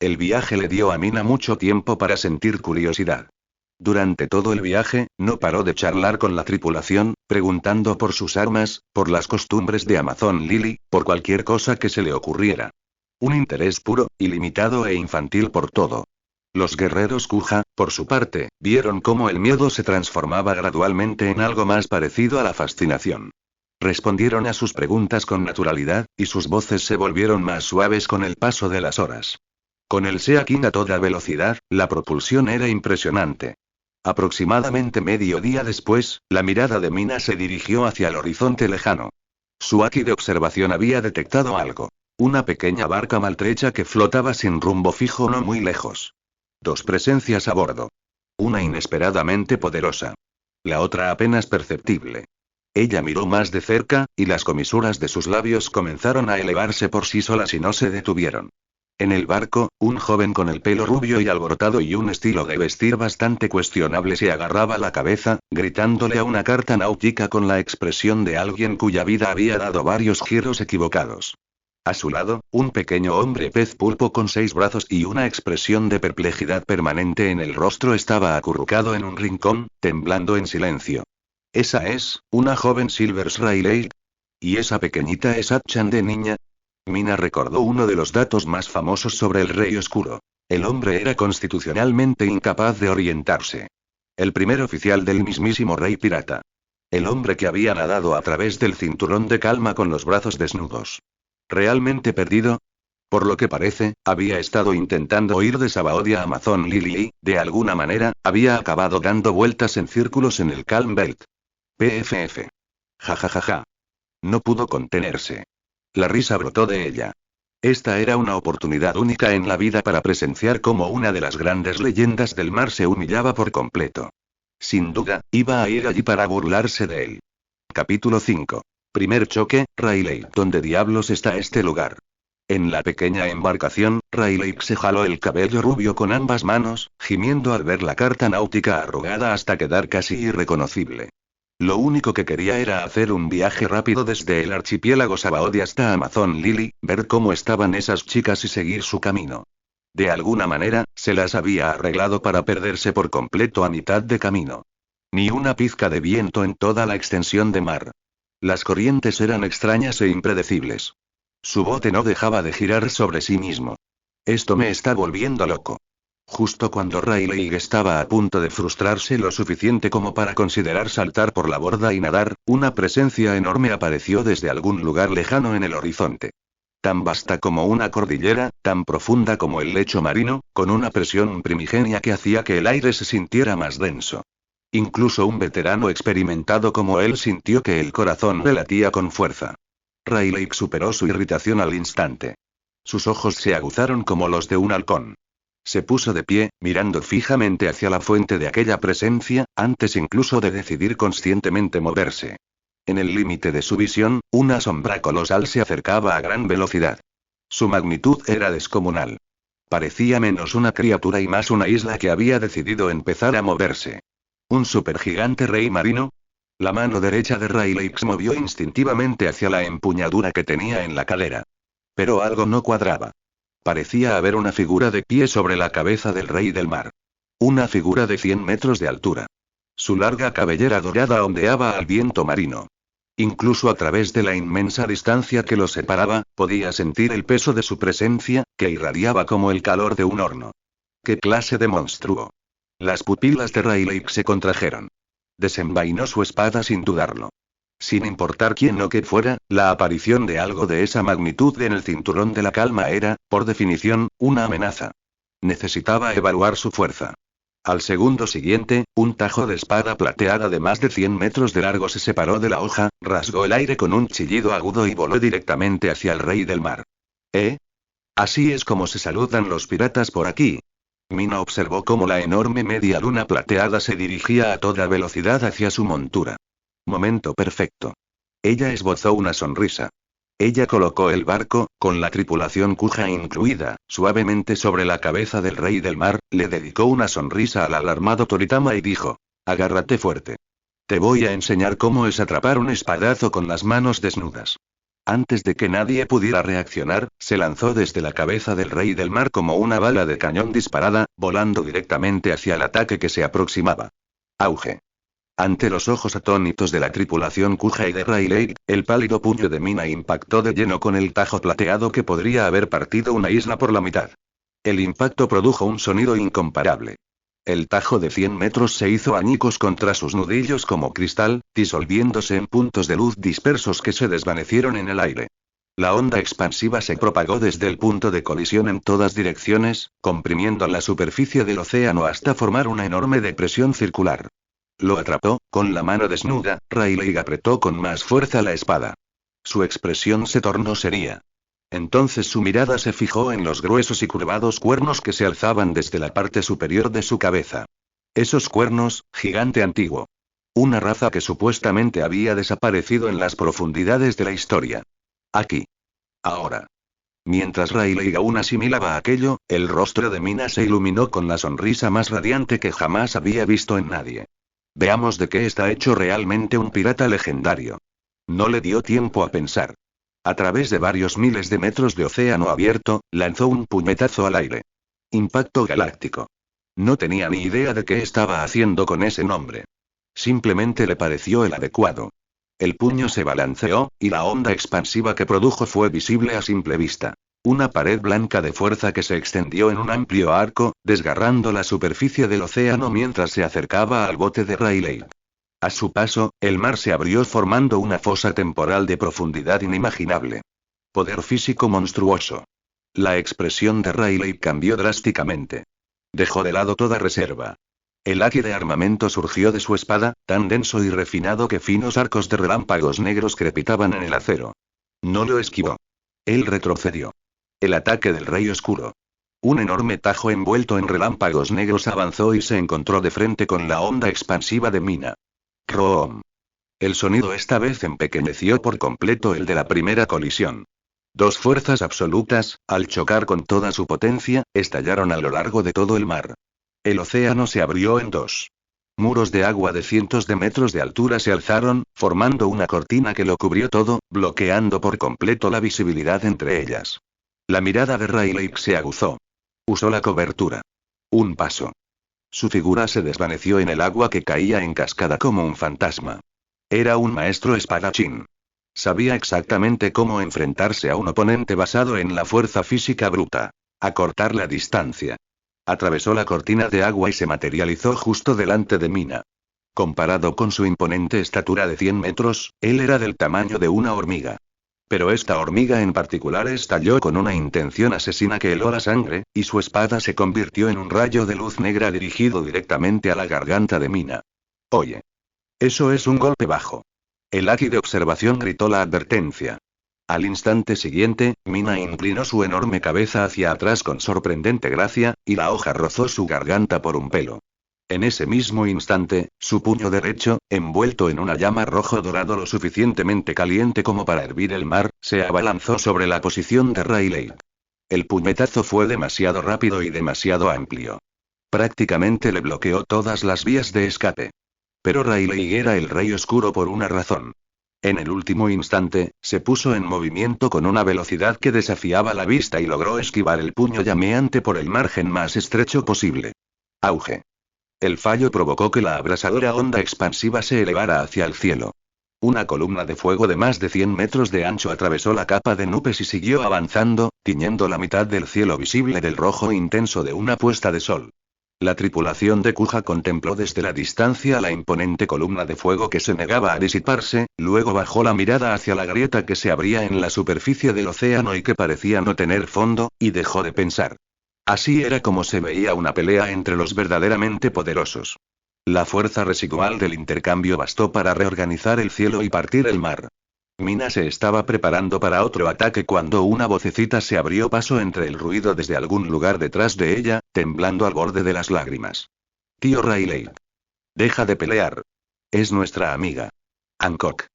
El viaje le dio a Mina mucho tiempo para sentir curiosidad. Durante todo el viaje, no paró de charlar con la tripulación, preguntando por sus armas, por las costumbres de Amazon Lily, por cualquier cosa que se le ocurriera. Un interés puro, ilimitado e infantil por todo. Los guerreros Kuja, por su parte, vieron cómo el miedo se transformaba gradualmente en algo más parecido a la fascinación. Respondieron a sus preguntas con naturalidad, y sus voces se volvieron más suaves con el paso de las horas. Con el Sea King a toda velocidad, la propulsión era impresionante. Aproximadamente medio día después, la mirada de Mina se dirigió hacia el horizonte lejano. Su Aki de observación había detectado algo. Una pequeña barca maltrecha que flotaba sin rumbo fijo no muy lejos. Dos presencias a bordo. Una inesperadamente poderosa. La otra apenas perceptible. Ella miró más de cerca, y las comisuras de sus labios comenzaron a elevarse por sí solas y no se detuvieron. En el barco, un joven con el pelo rubio y alborotado y un estilo de vestir bastante cuestionable se agarraba la cabeza, gritándole a una carta náutica con la expresión de alguien cuya vida había dado varios giros equivocados. A su lado, un pequeño hombre pez pulpo con 6 brazos y una expresión de perplejidad permanente en el rostro estaba acurrucado en un rincón, temblando en silencio. Esa es, una joven Silvers Rayleigh. ¿Y esa pequeñita es Atchan de niña? Mina recordó uno de los datos más famosos sobre el Rey Oscuro. El hombre era constitucionalmente incapaz de orientarse. El primer oficial del mismísimo Rey Pirata. El hombre que había nadado a través del cinturón de calma con los brazos desnudos. ¿Realmente perdido? Por lo que parece, había estado intentando huir de Sabaody a Amazon Lily y, de alguna manera, había acabado dando vueltas en círculos en el Calm Belt. PFF. Ja. No pudo contenerse. La risa brotó de ella. Esta era una oportunidad única en la vida para presenciar cómo una de las grandes leyendas del mar se humillaba por completo. Sin duda, iba a ir allí para burlarse de él. Capítulo 5. Primer choque, Rayleigh. ¿Dónde diablos está este lugar? En la pequeña embarcación, Rayleigh se jaló el cabello rubio con ambas manos, gimiendo al ver la carta náutica arrugada hasta quedar casi irreconocible. Lo único que quería era hacer un viaje rápido desde el archipiélago Sabaody hasta Amazon Lily, ver cómo estaban esas chicas y seguir su camino. De alguna manera, se las había arreglado para perderse por completo a mitad de camino. Ni una pizca de viento en toda la extensión de mar. Las corrientes eran extrañas e impredecibles. Su bote no dejaba de girar sobre sí mismo. Esto me está volviendo loco. Justo cuando Rayleigh estaba a punto de frustrarse lo suficiente como para considerar saltar por la borda y nadar, una presencia enorme apareció desde algún lugar lejano en el horizonte. Tan vasta como una cordillera, tan profunda como el lecho marino, con una presión primigenia que hacía que el aire se sintiera más denso. Incluso un veterano experimentado como él sintió que el corazón le latía con fuerza. Rayleigh superó su irritación al instante. Sus ojos se aguzaron como los de un halcón. Se puso de pie, mirando fijamente hacia la fuente de aquella presencia, antes incluso de decidir conscientemente moverse. En el límite de su visión, una sombra colosal se acercaba a gran velocidad. Su magnitud era descomunal. Parecía menos una criatura y más una isla que había decidido empezar a moverse. ¿Un supergigante rey marino? La mano derecha de Rayleigh se movió instintivamente hacia la empuñadura que tenía en la cadera. Pero algo no cuadraba. Parecía haber una figura de pie sobre la cabeza del rey del mar. Una figura de 100 metros de altura. Su larga cabellera dorada ondeaba al viento marino. Incluso a través de la inmensa distancia que los separaba, podía sentir el peso de su presencia, que irradiaba como el calor de un horno. ¿Qué clase de monstruo? Las pupilas de Rayleigh se contrajeron. Desenvainó su espada sin dudarlo. Sin importar quién o qué fuera, la aparición de algo de esa magnitud en el cinturón de la calma era, por definición, una amenaza. Necesitaba evaluar su fuerza. Al segundo siguiente, un tajo de espada plateada de más de 100 metros de largo se separó de la hoja, rasgó el aire con un chillido agudo y voló directamente hacia el rey del mar. ¿Eh? Así es como se saludan los piratas por aquí. Mina observó cómo la enorme media luna plateada se dirigía a toda velocidad hacia su montura. Momento perfecto. Ella esbozó una sonrisa. Ella colocó el barco, con la tripulación Kuja incluida, suavemente sobre la cabeza del rey del mar, le dedicó una sonrisa al alarmado Toritama y dijo: agárrate fuerte. Te voy a enseñar cómo es atrapar un espadazo con las manos desnudas. Antes de que nadie pudiera reaccionar, se lanzó desde la cabeza del rey del mar como una bala de cañón disparada, volando directamente hacia el ataque que se aproximaba. Auge. Ante los ojos atónitos de la tripulación Kuja y de Rayleigh, el pálido puño de Mina impactó de lleno con el tajo plateado que podría haber partido una isla por la mitad. El impacto produjo un sonido incomparable. El tajo de 100 metros se hizo añicos contra sus nudillos como cristal, disolviéndose en puntos de luz dispersos que se desvanecieron en el aire. La onda expansiva se propagó desde el punto de colisión en todas direcciones, comprimiendo la superficie del océano hasta formar una enorme depresión circular. Lo atrapó, con la mano desnuda. Rayleigh apretó con más fuerza la espada. Su expresión se tornó seria. Entonces su mirada se fijó en los gruesos y curvados cuernos que se alzaban desde la parte superior de su cabeza. Esos cuernos, gigante antiguo. Una raza que supuestamente había desaparecido en las profundidades de la historia. Aquí. Ahora. Mientras Rayleigh aún asimilaba aquello, el rostro de Mina se iluminó con la sonrisa más radiante que jamás había visto en nadie. Veamos de qué está hecho realmente un pirata legendario. No le dio tiempo a pensar. A través de varios miles de metros de océano abierto, lanzó un puñetazo al aire. Impacto galáctico. No tenía ni idea de qué estaba haciendo con ese nombre. Simplemente le pareció el adecuado. El puño se balanceó, y la onda expansiva que produjo fue visible a simple vista. Una pared blanca de fuerza que se extendió en un amplio arco, desgarrando la superficie del océano mientras se acercaba al bote de Rayleigh. A su paso, el mar se abrió formando una fosa temporal de profundidad inimaginable. Poder físico monstruoso. La expresión de Rayleigh cambió drásticamente. Dejó de lado toda reserva. El haki de armamento surgió de su espada, tan denso y refinado que finos arcos de relámpagos negros crepitaban en el acero. No lo esquivó. Él retrocedió. El ataque del Rey Oscuro. Un enorme tajo envuelto en relámpagos negros avanzó y se encontró de frente con la onda expansiva de Mina. Room. El sonido esta vez empequeñeció por completo el de la primera colisión. Dos fuerzas absolutas, al chocar con toda su potencia, estallaron a lo largo de todo el mar. El océano se abrió en dos. Muros de agua de cientos de metros de altura se alzaron, formando una cortina que lo cubrió todo, bloqueando por completo la visibilidad entre ellas. La mirada de Rayleigh se aguzó. Usó la cobertura. Un paso. Su figura se desvaneció en el agua que caía en cascada como un fantasma. Era un maestro espadachín. Sabía exactamente cómo enfrentarse a un oponente basado en la fuerza física bruta. Acortar la distancia. Atravesó la cortina de agua y se materializó justo delante de Mina. Comparado con su imponente estatura de 100 metros, él era del tamaño de una hormiga. Pero esta hormiga en particular estalló con una intención asesina que heló la sangre, y su espada se convirtió en un rayo de luz negra dirigido directamente a la garganta de Mina. Oye. Eso es un golpe bajo. El haki de observación gritó la advertencia. Al instante siguiente, Mina inclinó su enorme cabeza hacia atrás con sorprendente gracia, y la hoja rozó su garganta por un pelo. En ese mismo instante, su puño derecho, envuelto en una llama rojo dorado lo suficientemente caliente como para hervir el mar, se abalanzó sobre la posición de Rayleigh. El puñetazo fue demasiado rápido y demasiado amplio. Prácticamente le bloqueó todas las vías de escape. Pero Rayleigh era el Rey Oscuro por una razón. En el último instante, se puso en movimiento con una velocidad que desafiaba la vista y logró esquivar el puño llameante por el margen más estrecho posible. Auge. El fallo provocó que la abrasadora onda expansiva se elevara hacia el cielo. Una columna de fuego de más de 100 metros de ancho atravesó la capa de nubes y siguió avanzando, tiñendo la mitad del cielo visible del rojo intenso de una puesta de sol. La tripulación de Kuja contempló desde la distancia la imponente columna de fuego que se negaba a disiparse, luego bajó la mirada hacia la grieta que se abría en la superficie del océano y que parecía no tener fondo, y dejó de pensar. Así era como se veía una pelea entre los verdaderamente poderosos. La fuerza residual del intercambio bastó para reorganizar el cielo y partir el mar. Mina se estaba preparando para otro ataque cuando una vocecita se abrió paso entre el ruido desde algún lugar detrás de ella, temblando al borde de las lágrimas. Tío Rayleigh. Deja de pelear. Es nuestra amiga. Hancock.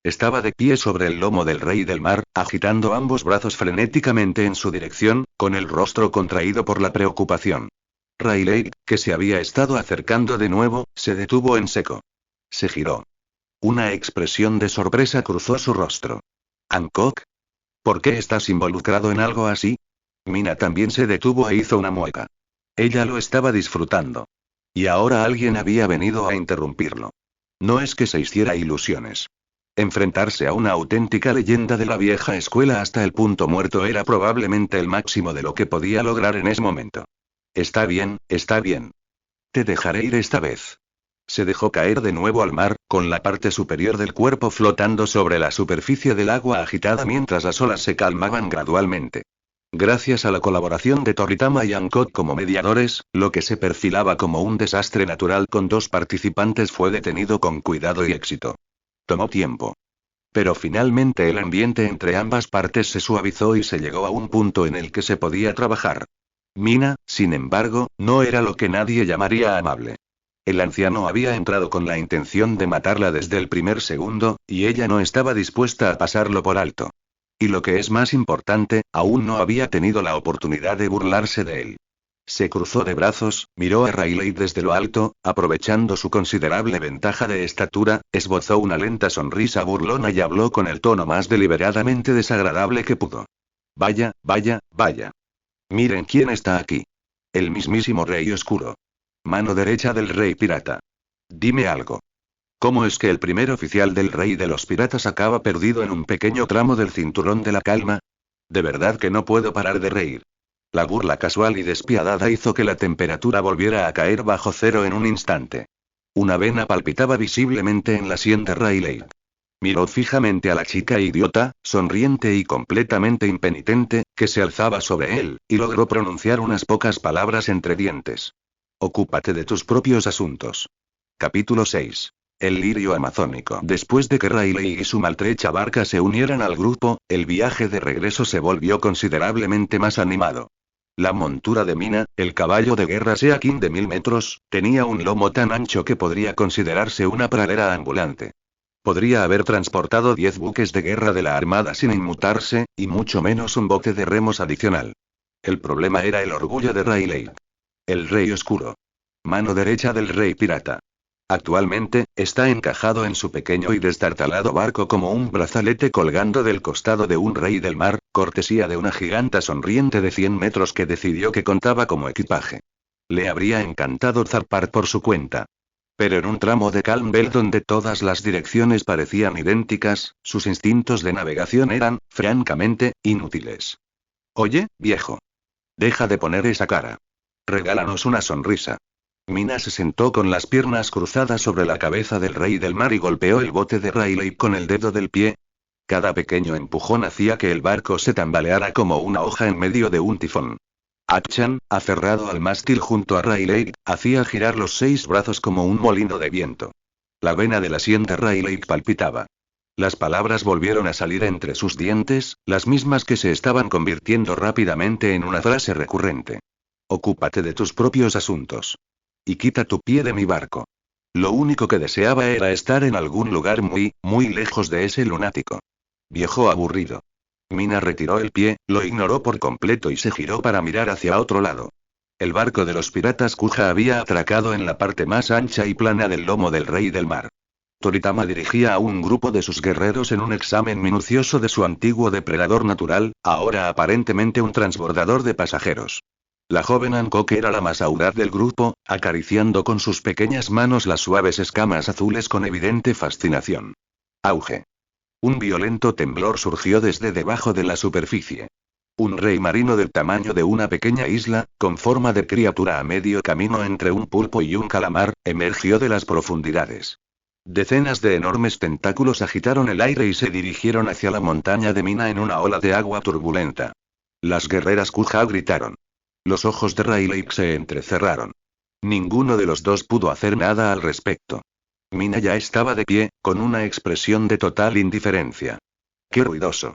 Estaba de pie sobre el lomo del rey del mar, agitando ambos brazos frenéticamente en su dirección, con el rostro contraído por la preocupación. Rayleigh, que se había estado acercando de nuevo, se detuvo en seco. Se giró. Una expresión de sorpresa cruzó su rostro. ¿Hancock? ¿Por qué estás involucrado en algo así? Mina también se detuvo e hizo una mueca. Ella lo estaba disfrutando. Y ahora alguien había venido a interrumpirlo. No es que se hiciera ilusiones. Enfrentarse a una auténtica leyenda de la vieja escuela hasta el punto muerto era probablemente el máximo de lo que podía lograr en ese momento. Está bien, está bien. Te dejaré ir esta vez. Se dejó caer de nuevo al mar, con la parte superior del cuerpo flotando sobre la superficie del agua agitada mientras las olas se calmaban gradualmente. Gracias a la colaboración de Toritama y Hancock como mediadores, lo que se perfilaba como un desastre natural con 2 participantes fue detenido con cuidado y éxito. Tomó tiempo. Pero finalmente el ambiente entre ambas partes se suavizó y se llegó a un punto en el que se podía trabajar. Mina, sin embargo, no era lo que nadie llamaría amable. El anciano había entrado con la intención de matarla desde el primer segundo, y ella no estaba dispuesta a pasarlo por alto. Y lo que es más importante, aún no había tenido la oportunidad de burlarse de él. Se cruzó de brazos, miró a Rayleigh desde lo alto, aprovechando su considerable ventaja de estatura, esbozó una lenta sonrisa burlona y habló con el tono más deliberadamente desagradable que pudo. Vaya, vaya, vaya. Miren quién está aquí. El mismísimo Rey Oscuro. Mano derecha del Rey Pirata. Dime algo. ¿Cómo es que el primer oficial del Rey de los Piratas acaba perdido en un pequeño tramo del cinturón de la calma? De verdad que no puedo parar de reír. La burla casual y despiadada hizo que la temperatura volviera a caer bajo cero en un instante. Una vena palpitaba visiblemente en la sien de Rayleigh. Miró fijamente a la chica idiota, sonriente y completamente impenitente, que se alzaba sobre él, y logró pronunciar unas pocas palabras entre dientes. Ocúpate de tus propios asuntos. Capítulo 6. El lirio amazónico. Después de que Rayleigh y su maltrecha barca se unieran al grupo, el viaje de regreso se volvió considerablemente más animado. La montura de Mina, el caballo de guerra Sea King de 1000 metros, tenía un lomo tan ancho que podría considerarse una pradera ambulante. Podría haber transportado 10 buques de guerra de la armada sin inmutarse, y mucho menos un bote de remos adicional. El problema era el orgullo de Rayleigh. El Rey Oscuro. Mano derecha del Rey Pirata. Actualmente, está encajado en su pequeño y destartalado barco como un brazalete colgando del costado de un rey del mar, cortesía de una giganta sonriente de 100 metros que decidió que contaba como equipaje. Le habría encantado zarpar por su cuenta. Pero en un tramo de Calm Belt donde todas las direcciones parecían idénticas, sus instintos de navegación eran, francamente, inútiles. Oye, viejo. Deja de poner esa cara. Regálanos una sonrisa. Mina se sentó con las piernas cruzadas sobre la cabeza del rey del mar y golpeó el bote de Rayleigh con el dedo del pie. Cada pequeño empujón hacía que el barco se tambaleara como una hoja en medio de un tifón. Achan, aferrado al mástil junto a Rayleigh, hacía girar los 6 brazos como un molino de viento. La vena de la sien de Rayleigh palpitaba. Las palabras volvieron a salir entre sus dientes, las mismas que se estaban convirtiendo rápidamente en una frase recurrente. Ocúpate de tus propios asuntos. Y quita tu pie de mi barco. Lo único que deseaba era estar en algún lugar muy, muy lejos de ese lunático. Viejo aburrido. Mina retiró el pie, lo ignoró por completo y se giró para mirar hacia otro lado. El barco de los piratas Kuja había atracado en la parte más ancha y plana del lomo del Rey del Mar. Toritama dirigía a un grupo de sus guerreros en un examen minucioso de su antiguo depredador natural, ahora aparentemente un transbordador de pasajeros. La joven Hancock era la más audaz del grupo, acariciando con sus pequeñas manos las suaves escamas azules con evidente fascinación. Auge. Un violento temblor surgió desde debajo de la superficie. Un rey marino del tamaño de una pequeña isla, con forma de criatura a medio camino entre un pulpo y un calamar, emergió de las profundidades. Decenas de enormes tentáculos agitaron el aire y se dirigieron hacia la montaña de Mina en una ola de agua turbulenta. Las guerreras Kuja gritaron. Los ojos de Rayleigh se entrecerraron. Ninguno de los dos pudo hacer nada al respecto. Mina ya estaba de pie, con una expresión de total indiferencia. ¡Qué ruidoso!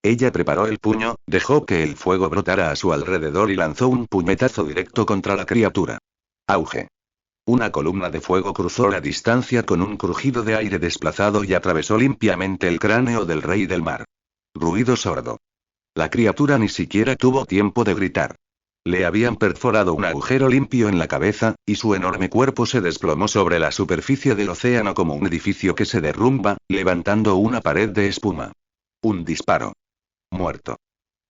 Ella preparó el puño, dejó que el fuego brotara a su alrededor y lanzó un puñetazo directo contra la criatura. Auge. Una columna de fuego cruzó la distancia con un crujido de aire desplazado y atravesó limpiamente el cráneo del rey del mar. Ruido sordo. La criatura ni siquiera tuvo tiempo de gritar. Le habían perforado un agujero limpio en la cabeza, y su enorme cuerpo se desplomó sobre la superficie del océano como un edificio que se derrumba, levantando una pared de espuma. Un disparo. Muerto.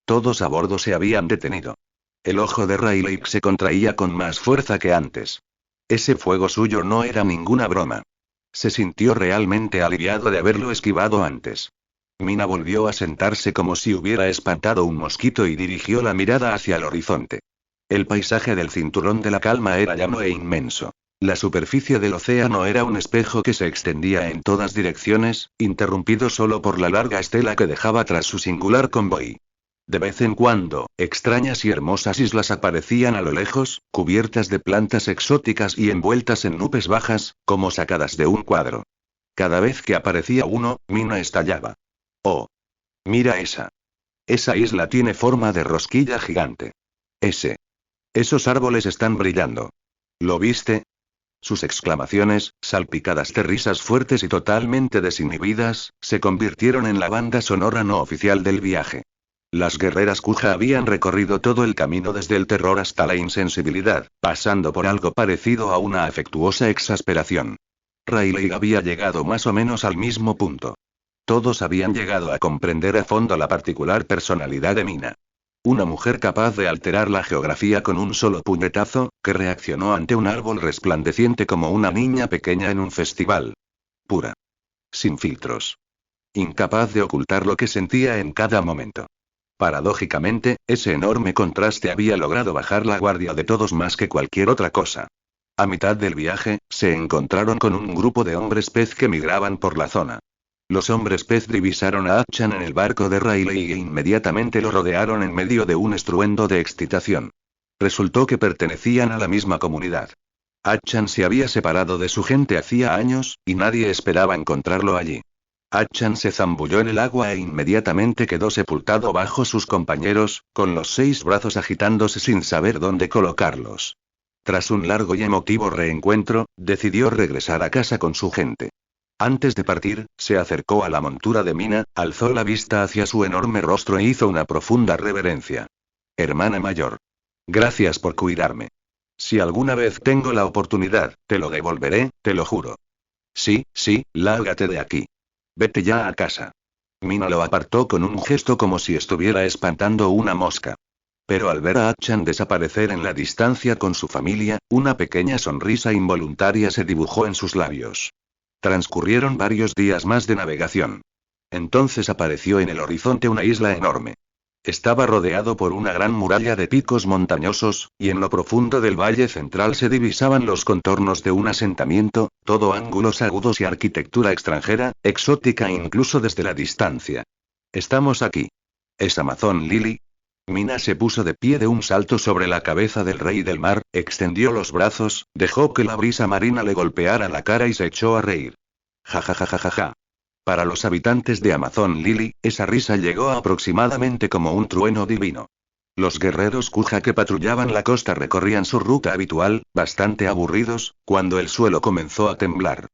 Todos a bordo se habían detenido. El ojo de Riley se contraía con más fuerza que antes. Ese fuego suyo no era ninguna broma. Se sintió realmente aliviado de haberlo esquivado antes. Mina volvió a sentarse como si hubiera espantado un mosquito y dirigió la mirada hacia el horizonte. El paisaje del cinturón de la calma era llano e inmenso. La superficie del océano era un espejo que se extendía en todas direcciones, interrumpido solo por la larga estela que dejaba tras su singular convoy. De vez en cuando, extrañas y hermosas islas aparecían a lo lejos, cubiertas de plantas exóticas y envueltas en nubes bajas, como sacadas de un cuadro. Cada vez que aparecía uno, Mina estallaba. Oh. Mira esa. Esa isla tiene forma de rosquilla gigante. Esos árboles están brillando. ¿Lo viste? Sus exclamaciones, salpicadas de risas fuertes y totalmente desinhibidas, se convirtieron en la banda sonora no oficial del viaje. Las guerreras Kuja habían recorrido todo el camino desde el terror hasta la insensibilidad, pasando por algo parecido a una afectuosa exasperación. Riley había llegado más o menos al mismo punto. Todos habían llegado a comprender a fondo la particular personalidad de Mina. Una mujer capaz de alterar la geografía con un solo puñetazo, que reaccionó ante un árbol resplandeciente como una niña pequeña en un festival. Pura. Sin filtros. Incapaz de ocultar lo que sentía en cada momento. Paradójicamente, ese enorme contraste había logrado bajar la guardia de todos más que cualquier otra cosa. A mitad del viaje, se encontraron con un grupo de hombres pez que migraban por la zona. Los hombres pez divisaron a Achan en el barco de Riley e inmediatamente lo rodearon en medio de un estruendo de excitación. Resultó que pertenecían a la misma comunidad. Achan se había separado de su gente hacía años, y nadie esperaba encontrarlo allí. Achan se zambulló en el agua e inmediatamente quedó sepultado bajo sus compañeros, con los 6 brazos agitándose sin saber dónde colocarlos. Tras un largo y emotivo reencuentro, decidió regresar a casa con su gente. Antes de partir, se acercó a la montura de Mina, alzó la vista hacia su enorme rostro e hizo una profunda reverencia. Hermana mayor. Gracias por cuidarme. Si alguna vez tengo la oportunidad, te lo devolveré, te lo juro. Sí, lárgate de aquí. Vete ya a casa. Mina lo apartó con un gesto como si estuviera espantando una mosca. Pero al ver a Achan desaparecer en la distancia con su familia, una pequeña sonrisa involuntaria se dibujó en sus labios. Transcurrieron varios días más de navegación. Entonces apareció en el horizonte una isla enorme. Estaba rodeado por una gran muralla de picos montañosos, y en lo profundo del valle central se divisaban los contornos de un asentamiento, todo ángulos agudos y arquitectura extranjera, exótica incluso desde la distancia. Estamos aquí. ¿Es Amazon Lily? Mina se puso de pie de un salto sobre la cabeza del rey del mar, extendió los brazos, dejó que la brisa marina le golpeara la cara y se echó a reír. Ja ja ja ja ja ja. Para los habitantes de Amazon Lily, esa risa llegó aproximadamente como un trueno divino. Los guerreros Kuja que patrullaban la costa recorrían su ruta habitual, bastante aburridos, cuando el suelo comenzó a temblar.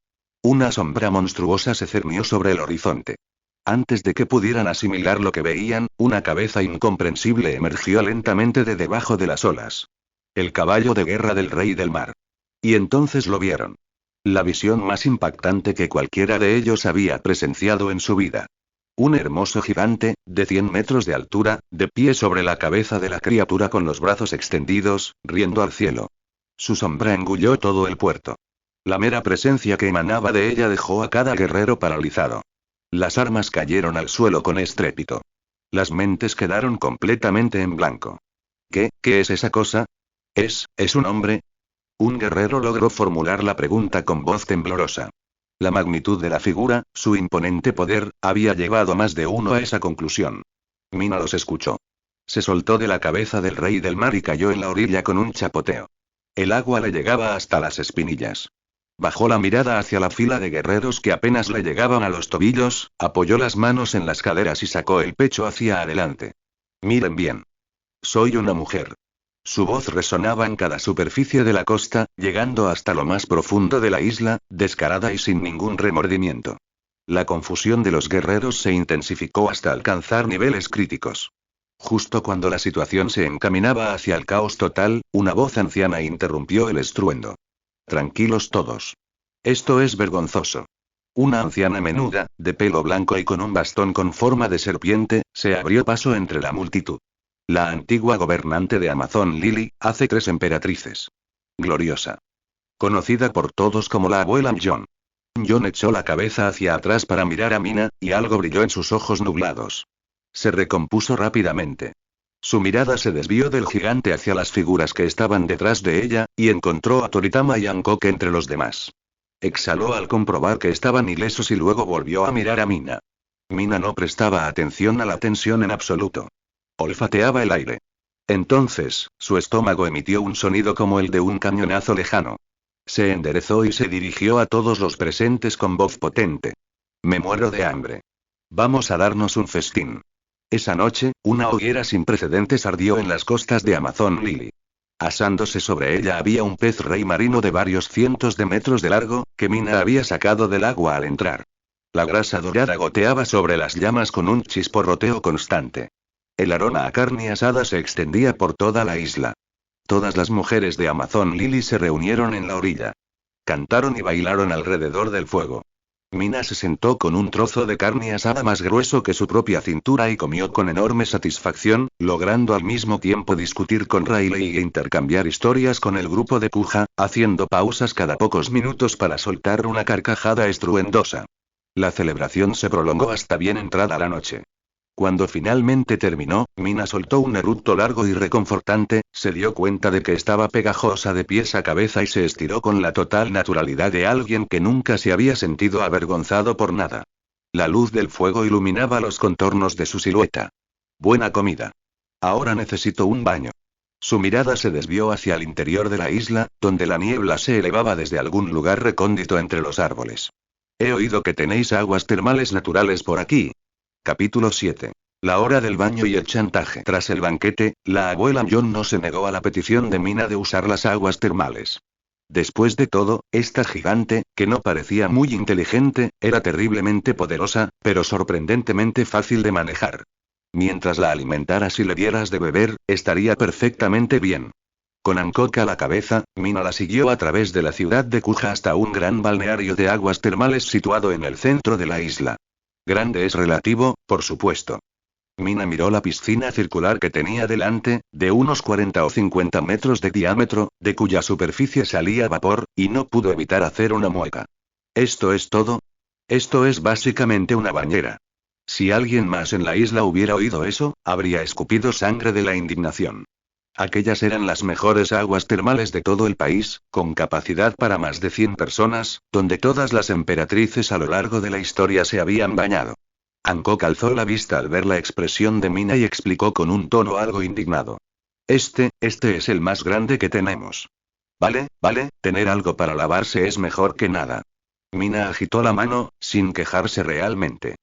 Una sombra monstruosa se cernió sobre el horizonte. Antes de que pudieran asimilar lo que veían, una cabeza incomprensible emergió lentamente de debajo de las olas. El caballo de guerra del rey del mar. Y entonces lo vieron. La visión más impactante que cualquiera de ellos había presenciado en su vida. Un hermoso gigante, de 100 metros de altura, de pie sobre la cabeza de la criatura con los brazos extendidos, riendo al cielo. Su sombra engulló todo el puerto. La mera presencia que emanaba de ella dejó a cada guerrero paralizado. Las armas cayeron al suelo con estrépito. Las mentes quedaron completamente en blanco. ¿Qué es esa cosa? ¿Es un hombre? Un guerrero logró formular la pregunta con voz temblorosa. La magnitud de la figura, su imponente poder, había llevado a más de uno a esa conclusión. Mina los escuchó. Se soltó de la cabeza del rey del mar y cayó en la orilla con un chapoteo. El agua le llegaba hasta las espinillas. Bajó la mirada hacia la fila de guerreros que apenas le llegaban a los tobillos, apoyó las manos en las caderas y sacó el pecho hacia adelante. Miren bien. Soy una mujer. Su voz resonaba en cada superficie de la costa, llegando hasta lo más profundo de la isla, descarada y sin ningún remordimiento. La confusión de los guerreros se intensificó hasta alcanzar niveles críticos. Justo cuando la situación se encaminaba hacia el caos total, una voz anciana interrumpió el estruendo. Tranquilos todos. Esto es vergonzoso. Una anciana menuda, de pelo blanco y con un bastón con forma de serpiente, se abrió paso entre la multitud. La antigua gobernante de Amazon Lily, hace 3 emperatrices. Gloriosa. Conocida por todos como la abuela John. John echó la cabeza hacia atrás para mirar a Mina, y algo brilló en sus ojos nublados. Se recompuso rápidamente. Su mirada se desvió del gigante hacia las figuras que estaban detrás de ella, y encontró a Toritama y Hancock entre los demás. Exhaló al comprobar que estaban ilesos y luego volvió a mirar a Mina. Mina no prestaba atención a la tensión en absoluto. Olfateaba el aire. Entonces, su estómago emitió un sonido como el de un cañonazo lejano. Se enderezó y se dirigió a todos los presentes con voz potente. Me muero de hambre. Vamos a darnos un festín. Esa noche, una hoguera sin precedentes ardió en las costas de Amazon Lily. Asándose sobre ella había un pez rey marino de varios cientos de metros de largo, que Mina había sacado del agua al entrar. La grasa dorada goteaba sobre las llamas con un chisporroteo constante. El aroma a carne asada se extendía por toda la isla. Todas las mujeres de Amazon Lily se reunieron en la orilla. Cantaron y bailaron alrededor del fuego. Mina se sentó con un trozo de carne asada más grueso que su propia cintura y comió con enorme satisfacción, logrando al mismo tiempo discutir con Riley e intercambiar historias con el grupo de Kuja, haciendo pausas cada pocos minutos para soltar una carcajada estruendosa. La celebración se prolongó hasta bien entrada la noche. Cuando finalmente terminó, Mina soltó un eructo largo y reconfortante, se dio cuenta de que estaba pegajosa de pies a cabeza y se estiró con la total naturalidad de alguien que nunca se había sentido avergonzado por nada. La luz del fuego iluminaba los contornos de su silueta. Buena comida. Ahora necesito un baño. Su mirada se desvió hacia el interior de la isla, donde la niebla se elevaba desde algún lugar recóndito entre los árboles. He oído que tenéis aguas termales naturales por aquí. Capítulo 7. La hora del baño y el chantaje. Tras el banquete, la abuela John no se negó a la petición de Mina de usar las aguas termales. Después de todo, esta gigante, que no parecía muy inteligente, era terriblemente poderosa, pero sorprendentemente fácil de manejar. Mientras la alimentaras y le dieras de beber, estaría perfectamente bien. Con Hancock a la cabeza, Mina la siguió a través de la ciudad de Kuja hasta un gran balneario de aguas termales situado en el centro de la isla. Grande es relativo, por supuesto. Mina miró la piscina circular que tenía delante, de unos 40 o 50 metros de diámetro, de cuya superficie salía vapor, y no pudo evitar hacer una mueca. ¿Esto es todo? Esto es básicamente una bañera. Si alguien más en la isla hubiera oído eso, habría escupido sangre de la indignación. Aquellas eran las mejores aguas termales de todo el país, con capacidad para más de 100 personas, donde todas las emperatrices a lo largo de la historia se habían bañado. Hancock alzó la vista al ver la expresión de Mina y explicó con un tono algo indignado. Este es el más grande que tenemos. Vale, tener algo para lavarse es mejor que nada. Mina agitó la mano, sin quejarse realmente.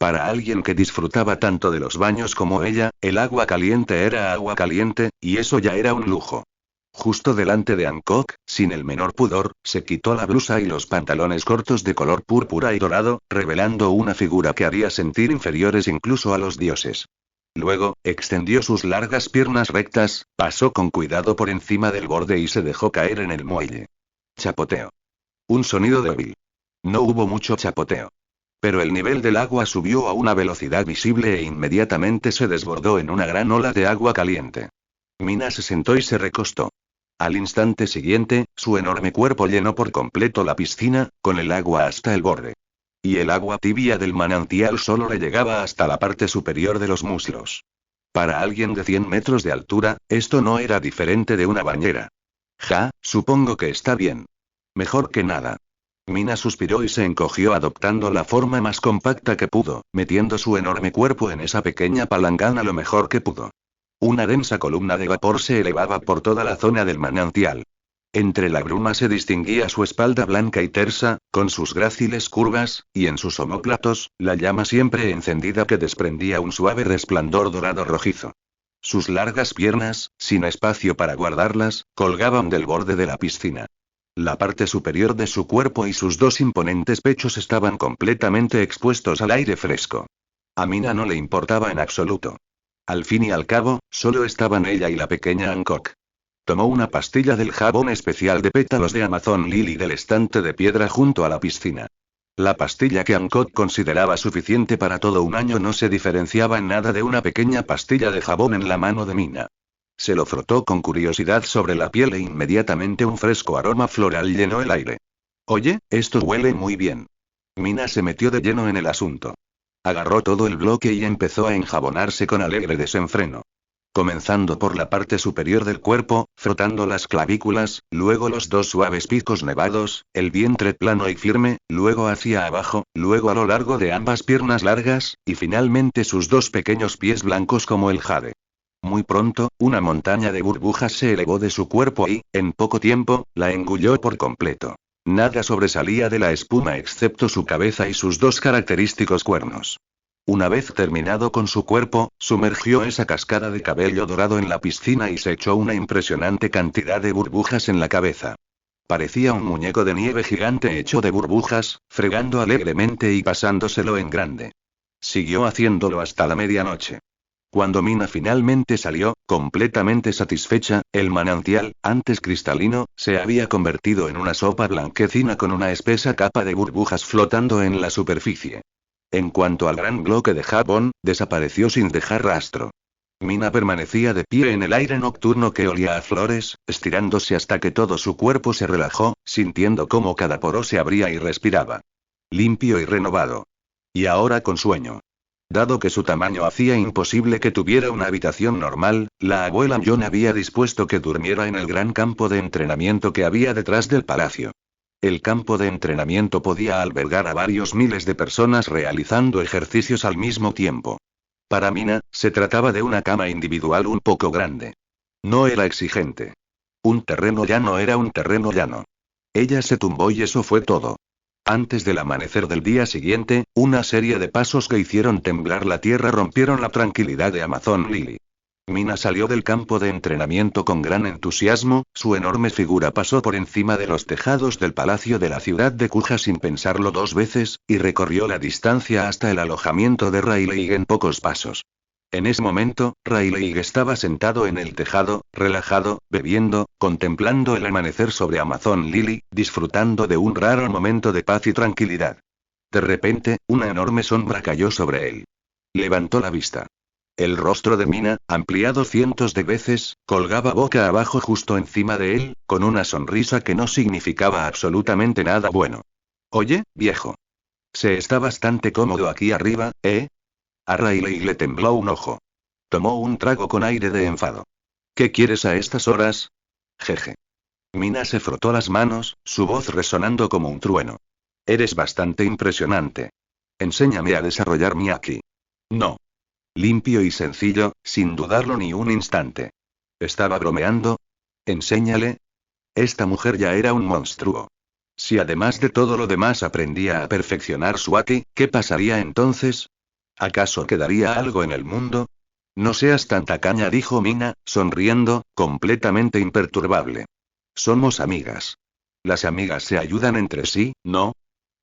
Para alguien que disfrutaba tanto de los baños como ella, el agua caliente era agua caliente, y eso ya era un lujo. Justo delante de Hancock, sin el menor pudor, se quitó la blusa y los pantalones cortos de color púrpura y dorado, revelando una figura que haría sentir inferiores incluso a los dioses. Luego, extendió sus largas piernas rectas, pasó con cuidado por encima del borde y se dejó caer en el muelle. Chapoteo. Un sonido débil. No hubo mucho chapoteo. Pero el nivel del agua subió a una velocidad visible e inmediatamente se desbordó en una gran ola de agua caliente. Mina se sentó y se recostó. Al instante siguiente, su enorme cuerpo llenó por completo la piscina, con el agua hasta el borde. Y el agua tibia del manantial solo le llegaba hasta la parte superior de los muslos. Para alguien de 100 metros de altura, esto no era diferente de una bañera. Supongo que está bien. Mejor que nada. Mina suspiró y se encogió adoptando la forma más compacta que pudo, metiendo su enorme cuerpo en esa pequeña palangana lo mejor que pudo. Una densa columna de vapor se elevaba por toda la zona del manantial. Entre la bruma se distinguía su espalda blanca y tersa, con sus gráciles curvas, y en sus omóplatos, la llama siempre encendida que desprendía un suave resplandor dorado rojizo. Sus largas piernas, sin espacio para guardarlas, colgaban del borde de la piscina. La parte superior de su cuerpo y sus dos imponentes pechos estaban completamente expuestos al aire fresco. A Mina no le importaba en absoluto. Al fin y al cabo, solo estaban ella y la pequeña Hancock. Tomó una pastilla del jabón especial de pétalos de Amazon Lily del estante de piedra junto a la piscina. La pastilla que Hancock consideraba suficiente para todo un año no se diferenciaba en nada de una pequeña pastilla de jabón en la mano de Mina. Se lo frotó con curiosidad sobre la piel e inmediatamente un fresco aroma floral llenó el aire. Oye, esto huele muy bien. Mina se metió de lleno en el asunto. Agarró todo el bloque y empezó a enjabonarse con alegre desenfreno. Comenzando por la parte superior del cuerpo, frotando las clavículas, luego los dos suaves picos nevados, el vientre plano y firme, luego hacia abajo, luego a lo largo de ambas piernas largas, y finalmente sus dos pequeños pies blancos como el jade. Muy pronto, una montaña de burbujas se elevó de su cuerpo y, en poco tiempo, la engulló por completo. Nada sobresalía de la espuma excepto su cabeza y sus dos característicos cuernos. Una vez terminado con su cuerpo, sumergió esa cascada de cabello dorado en la piscina y se echó una impresionante cantidad de burbujas en la cabeza. Parecía un muñeco de nieve gigante hecho de burbujas, fregando alegremente y pasándoselo en grande. Siguió haciéndolo hasta la medianoche. Cuando Mina finalmente salió, completamente satisfecha, el manantial, antes cristalino, se había convertido en una sopa blanquecina con una espesa capa de burbujas flotando en la superficie. En cuanto al gran bloque de jabón, desapareció sin dejar rastro. Mina permanecía de pie en el aire nocturno que olía a flores, estirándose hasta que todo su cuerpo se relajó, sintiendo cómo cada poro se abría y respiraba. Limpio y renovado. Y ahora con sueño. Dado que su tamaño hacía imposible que tuviera una habitación normal, la abuela John había dispuesto que durmiera en el gran campo de entrenamiento que había detrás del palacio. El campo de entrenamiento podía albergar a varios miles de personas realizando ejercicios al mismo tiempo. Para Mina, se trataba de una cama individual un poco grande. No era exigente. Un terreno llano era un terreno llano. Ella se tumbó y eso fue todo. Antes del amanecer del día siguiente, una serie de pasos que hicieron temblar la tierra rompieron la tranquilidad de Amazon Lily. Mina salió del campo de entrenamiento con gran entusiasmo, su enorme figura pasó por encima de los tejados del palacio de la ciudad de Kuja sin pensarlo dos veces, y recorrió la distancia hasta el alojamiento de Rayleigh en pocos pasos. En ese momento, Rayleigh estaba sentado en el tejado, relajado, bebiendo, contemplando el amanecer sobre Amazon Lily, disfrutando de un raro momento de paz y tranquilidad. De repente, una enorme sombra cayó sobre él. Levantó la vista. El rostro de Mina, ampliado cientos de veces, colgaba boca abajo justo encima de él, con una sonrisa que no significaba absolutamente nada bueno. Oye, viejo. Se está bastante cómodo aquí arriba, ¿eh? A Rayleigh le tembló un ojo. Tomó un trago con aire de enfado. ¿Qué quieres a estas horas? Jeje. Mina se frotó las manos, su voz resonando como un trueno. Eres bastante impresionante. Enséñame a desarrollar mi aki. No. Limpio y sencillo, sin dudarlo ni un instante. ¿Estaba bromeando? Enséñale. Esta mujer ya era un monstruo. Si además de todo lo demás aprendía a perfeccionar su aki, ¿qué pasaría entonces? ¿Acaso quedaría algo en el mundo? No seas tan tacaña, dijo Mina, sonriendo, completamente imperturbable. Somos amigas. Las amigas se ayudan entre sí, ¿no?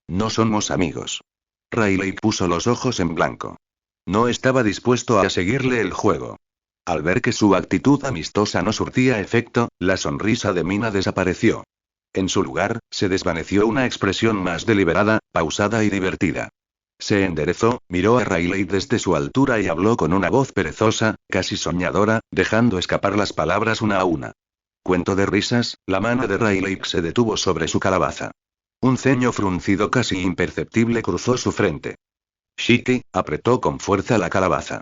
No somos amigos. Rayleigh puso los ojos en blanco. No estaba dispuesto a seguirle el juego. Al ver que su actitud amistosa no surtía efecto, la sonrisa de Mina desapareció. En su lugar, se desvaneció una expresión más deliberada, pausada y divertida. Se enderezó, miró a Rayleigh desde su altura y habló con una voz perezosa, casi soñadora, dejando escapar las palabras una a una. Cuento de risas, la mano de Rayleigh se detuvo sobre su calabaza. Un ceño fruncido casi imperceptible cruzó su frente. Shiki, apretó con fuerza la calabaza.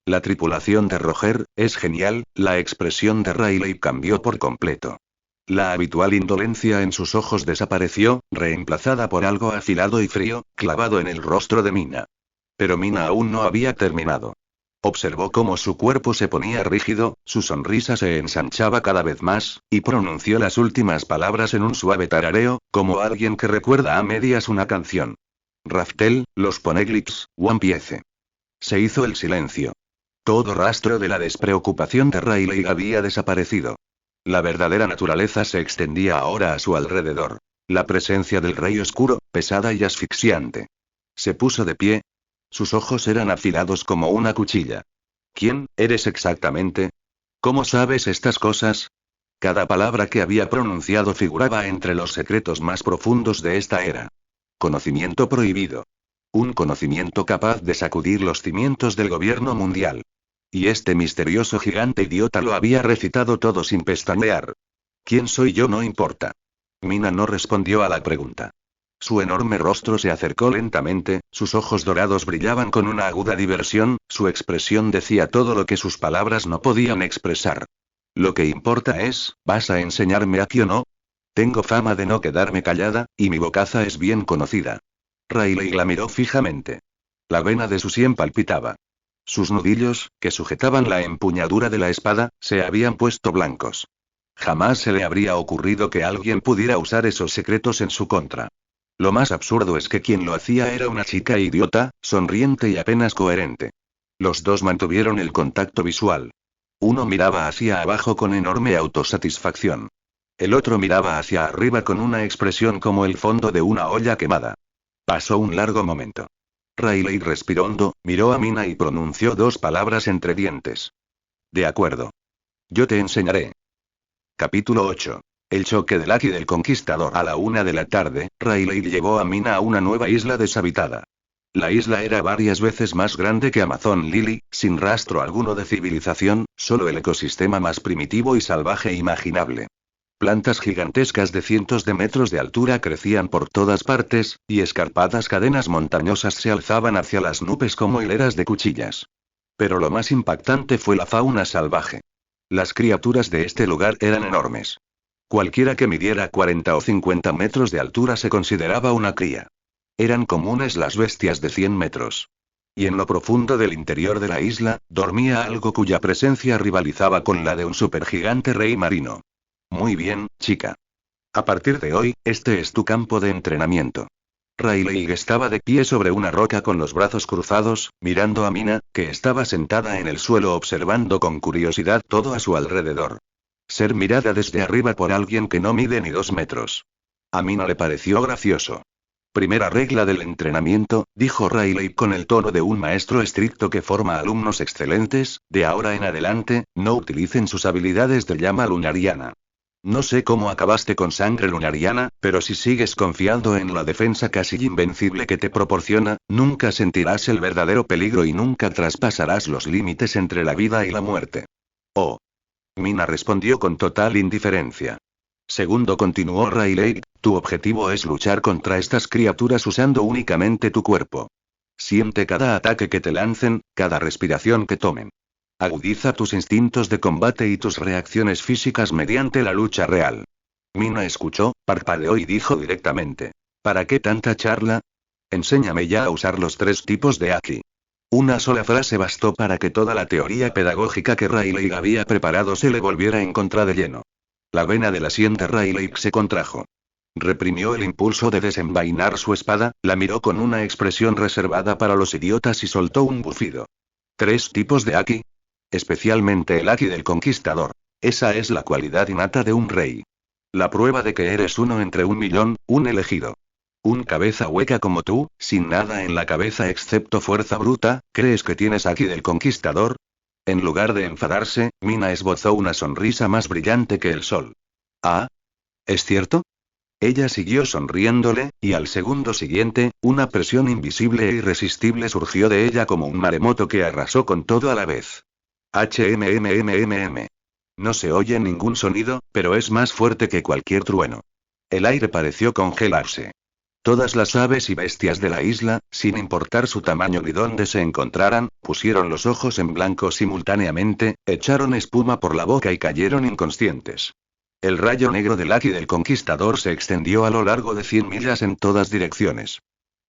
La tripulación de Roger, es genial, la expresión de Rayleigh cambió por completo. La habitual indolencia en sus ojos desapareció, reemplazada por algo afilado y frío, clavado en el rostro de Mina. Pero Mina aún no había terminado. Observó cómo su cuerpo se ponía rígido, su sonrisa se ensanchaba cada vez más, y pronunció las últimas palabras en un suave tarareo, como alguien que recuerda a medias una canción. Raftel, los Poneglyphs, One Piece. Se hizo el silencio. Todo rastro de la despreocupación de Riley había desaparecido. La verdadera naturaleza se extendía ahora a su alrededor. La presencia del rey oscuro, pesada y asfixiante. Se puso de pie. Sus ojos eran afilados como una cuchilla. ¿Quién eres exactamente? ¿Cómo sabes estas cosas? Cada palabra que había pronunciado figuraba entre los secretos más profundos de esta era. Conocimiento prohibido. Un conocimiento capaz de sacudir los cimientos del gobierno mundial. Y este misterioso gigante idiota lo había recitado todo sin pestañear. ¿Quién soy yo? No importa. Mina no respondió a la pregunta. Su enorme rostro se acercó lentamente, sus ojos dorados brillaban con una aguda diversión, su expresión decía todo lo que sus palabras no podían expresar. Lo que importa es, ¿vas a enseñarme aquí o no? Tengo fama de no quedarme callada, y mi bocaza es bien conocida. Riley la miró fijamente. La vena de su sien palpitaba. Sus nudillos, que sujetaban la empuñadura de la espada, se habían puesto blancos. Jamás se le habría ocurrido que alguien pudiera usar esos secretos en su contra. Lo más absurdo es que quien lo hacía era una chica idiota, sonriente y apenas coherente. Los dos mantuvieron el contacto visual. Uno miraba hacia abajo con enorme autosatisfacción. El otro miraba hacia arriba con una expresión como el fondo de una olla quemada. Pasó un largo momento. Riley respiró hondo, miró a Mina y pronunció dos palabras entre dientes. De acuerdo. Yo te enseñaré. Capítulo 8. El choque del Aki del Conquistador. A la 1 de la tarde, Riley llevó a Mina a una nueva isla deshabitada. La isla era varias veces más grande que Amazon Lily, sin rastro alguno de civilización, solo el ecosistema más primitivo y salvaje imaginable. Plantas gigantescas de cientos de metros de altura crecían por todas partes, y escarpadas cadenas montañosas se alzaban hacia las nubes como hileras de cuchillas. Pero lo más impactante fue la fauna salvaje. Las criaturas de este lugar eran enormes. Cualquiera que midiera 40 o 50 metros de altura se consideraba una cría. Eran comunes las bestias de 100 metros. Y en lo profundo del interior de la isla, dormía algo cuya presencia rivalizaba con la de un supergigante rey marino. Muy bien, chica. A partir de hoy, este es tu campo de entrenamiento. Riley estaba de pie sobre una roca con los brazos cruzados, mirando a Mina, que estaba sentada en el suelo observando con curiosidad todo a su alrededor. Ser mirada desde arriba por alguien que no mide ni 2 metros. A Mina le pareció gracioso. Primera regla del entrenamiento, dijo Riley con el tono de un maestro estricto que forma alumnos excelentes, de ahora en adelante, no utilicen sus habilidades de llama lunariana. No sé cómo acabaste con sangre lunariana, pero si sigues confiando en la defensa casi invencible que te proporciona, nunca sentirás el verdadero peligro y nunca traspasarás los límites entre la vida y la muerte. Oh. Mina respondió con total indiferencia. Segundo, continuó Riley, tu objetivo es luchar contra estas criaturas usando únicamente tu cuerpo. Siente cada ataque que te lancen, cada respiración que tomen. Agudiza tus instintos de combate y tus reacciones físicas mediante la lucha real. Mina escuchó, parpadeó y dijo directamente. ¿Para qué tanta charla? Enséñame ya a usar los 3 tipos de Aki. Una sola frase bastó para que toda la teoría pedagógica que Riley había preparado se le volviera en contra de lleno. La vena de la sien de Riley se contrajo. Reprimió el impulso de desenvainar su espada, la miró con una expresión reservada para los idiotas y soltó un bufido. 3 tipos de Aki. Especialmente el Aki del Conquistador. Esa es la cualidad innata de un rey. La prueba de que eres uno entre 1.000.000, un elegido. Un cabeza hueca como tú, sin nada en la cabeza excepto fuerza bruta, ¿crees que tienes Aki del Conquistador? En lugar de enfadarse, Mina esbozó una sonrisa más brillante que el sol. ¿Ah? ¿Es cierto? Ella siguió sonriéndole, y al segundo siguiente, una presión invisible e irresistible surgió de ella como un maremoto que arrasó con todo a la vez. HMMMMM. No se oye ningún sonido, pero es más fuerte que cualquier trueno. El aire pareció congelarse. Todas las aves y bestias de la isla, sin importar su tamaño ni dónde se encontraran, pusieron los ojos en blanco simultáneamente, echaron espuma por la boca y cayeron inconscientes. El rayo negro del Aki del Conquistador se extendió a lo largo de 100 millas en todas direcciones.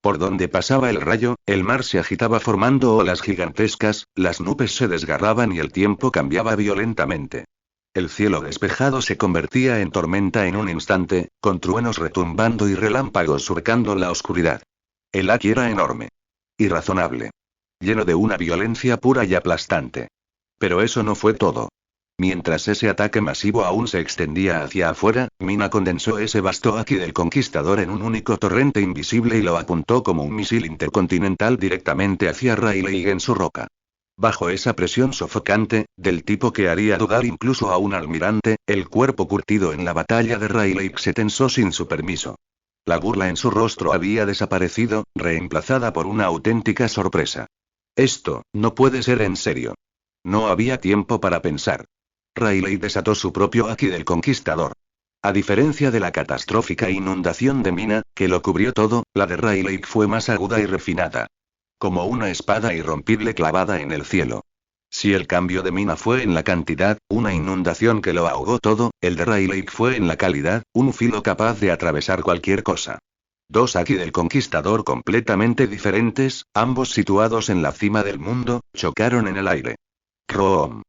Por donde pasaba el rayo, el mar se agitaba formando olas gigantescas, las nubes se desgarraban y el tiempo cambiaba violentamente. El cielo despejado se convertía en tormenta en un instante, con truenos retumbando y relámpagos surcando la oscuridad. El Aki era enorme. Irrazonable. lleno de una violencia pura y aplastante. Pero eso no fue todo. Mientras ese ataque masivo aún se extendía hacia afuera, Mina condensó ese vasto Haki del Conquistador en un único torrente invisible y lo apuntó como un misil intercontinental directamente hacia Rayleigh en su roca. Bajo esa presión sofocante, del tipo que haría dudar incluso a un almirante, el cuerpo curtido en la batalla de Rayleigh se tensó sin su permiso. La burla en su rostro había desaparecido, reemplazada por una auténtica sorpresa. Esto, no puede ser en serio. No había tiempo para pensar. Rayleigh desató su propio Haki del Conquistador. A diferencia de la catastrófica inundación de Mina, que lo cubrió todo, la de Rayleigh fue más aguda y refinada. Como una espada irrompible clavada en el cielo. Si el cambio de Mina fue en la cantidad, una inundación que lo ahogó todo, el de Rayleigh fue en la calidad, un filo capaz de atravesar cualquier cosa. Dos Haki del Conquistador completamente diferentes, ambos situados en la cima del mundo, chocaron en el aire. ¡Room!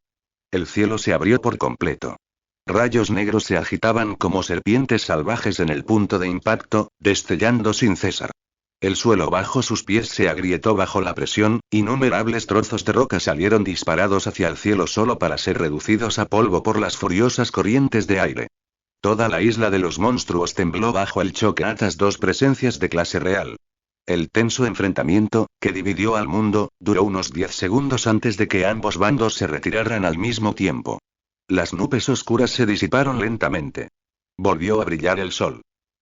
El cielo se abrió por completo. Rayos negros se agitaban como serpientes salvajes en el punto de impacto, destellando sin cesar. El suelo bajo sus pies se agrietó bajo la presión, innumerables trozos de roca salieron disparados hacia el cielo solo para ser reducidos a polvo por las furiosas corrientes de aire. Toda la isla de los monstruos tembló bajo el choque a estas dos presencias de clase real. El tenso enfrentamiento, que dividió al mundo, duró unos 10 segundos antes de que ambos bandos se retiraran al mismo tiempo. Las nubes oscuras se disiparon lentamente. Volvió a brillar el sol.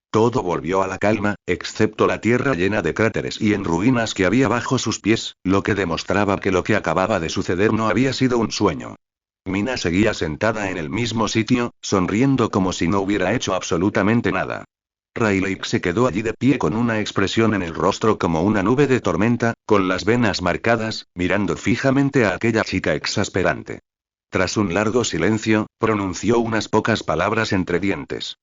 Todo volvió a la calma, excepto la tierra llena de cráteres y en ruinas que había bajo sus pies, lo que demostraba que lo que acababa de suceder no había sido un sueño. Mina seguía sentada en el mismo sitio, sonriendo como si no hubiera hecho absolutamente nada. Rayleigh se quedó allí de pie con una expresión en el rostro como una nube de tormenta, con las venas marcadas, mirando fijamente a aquella chica exasperante. Tras un largo silencio, pronunció unas pocas palabras entre dientes.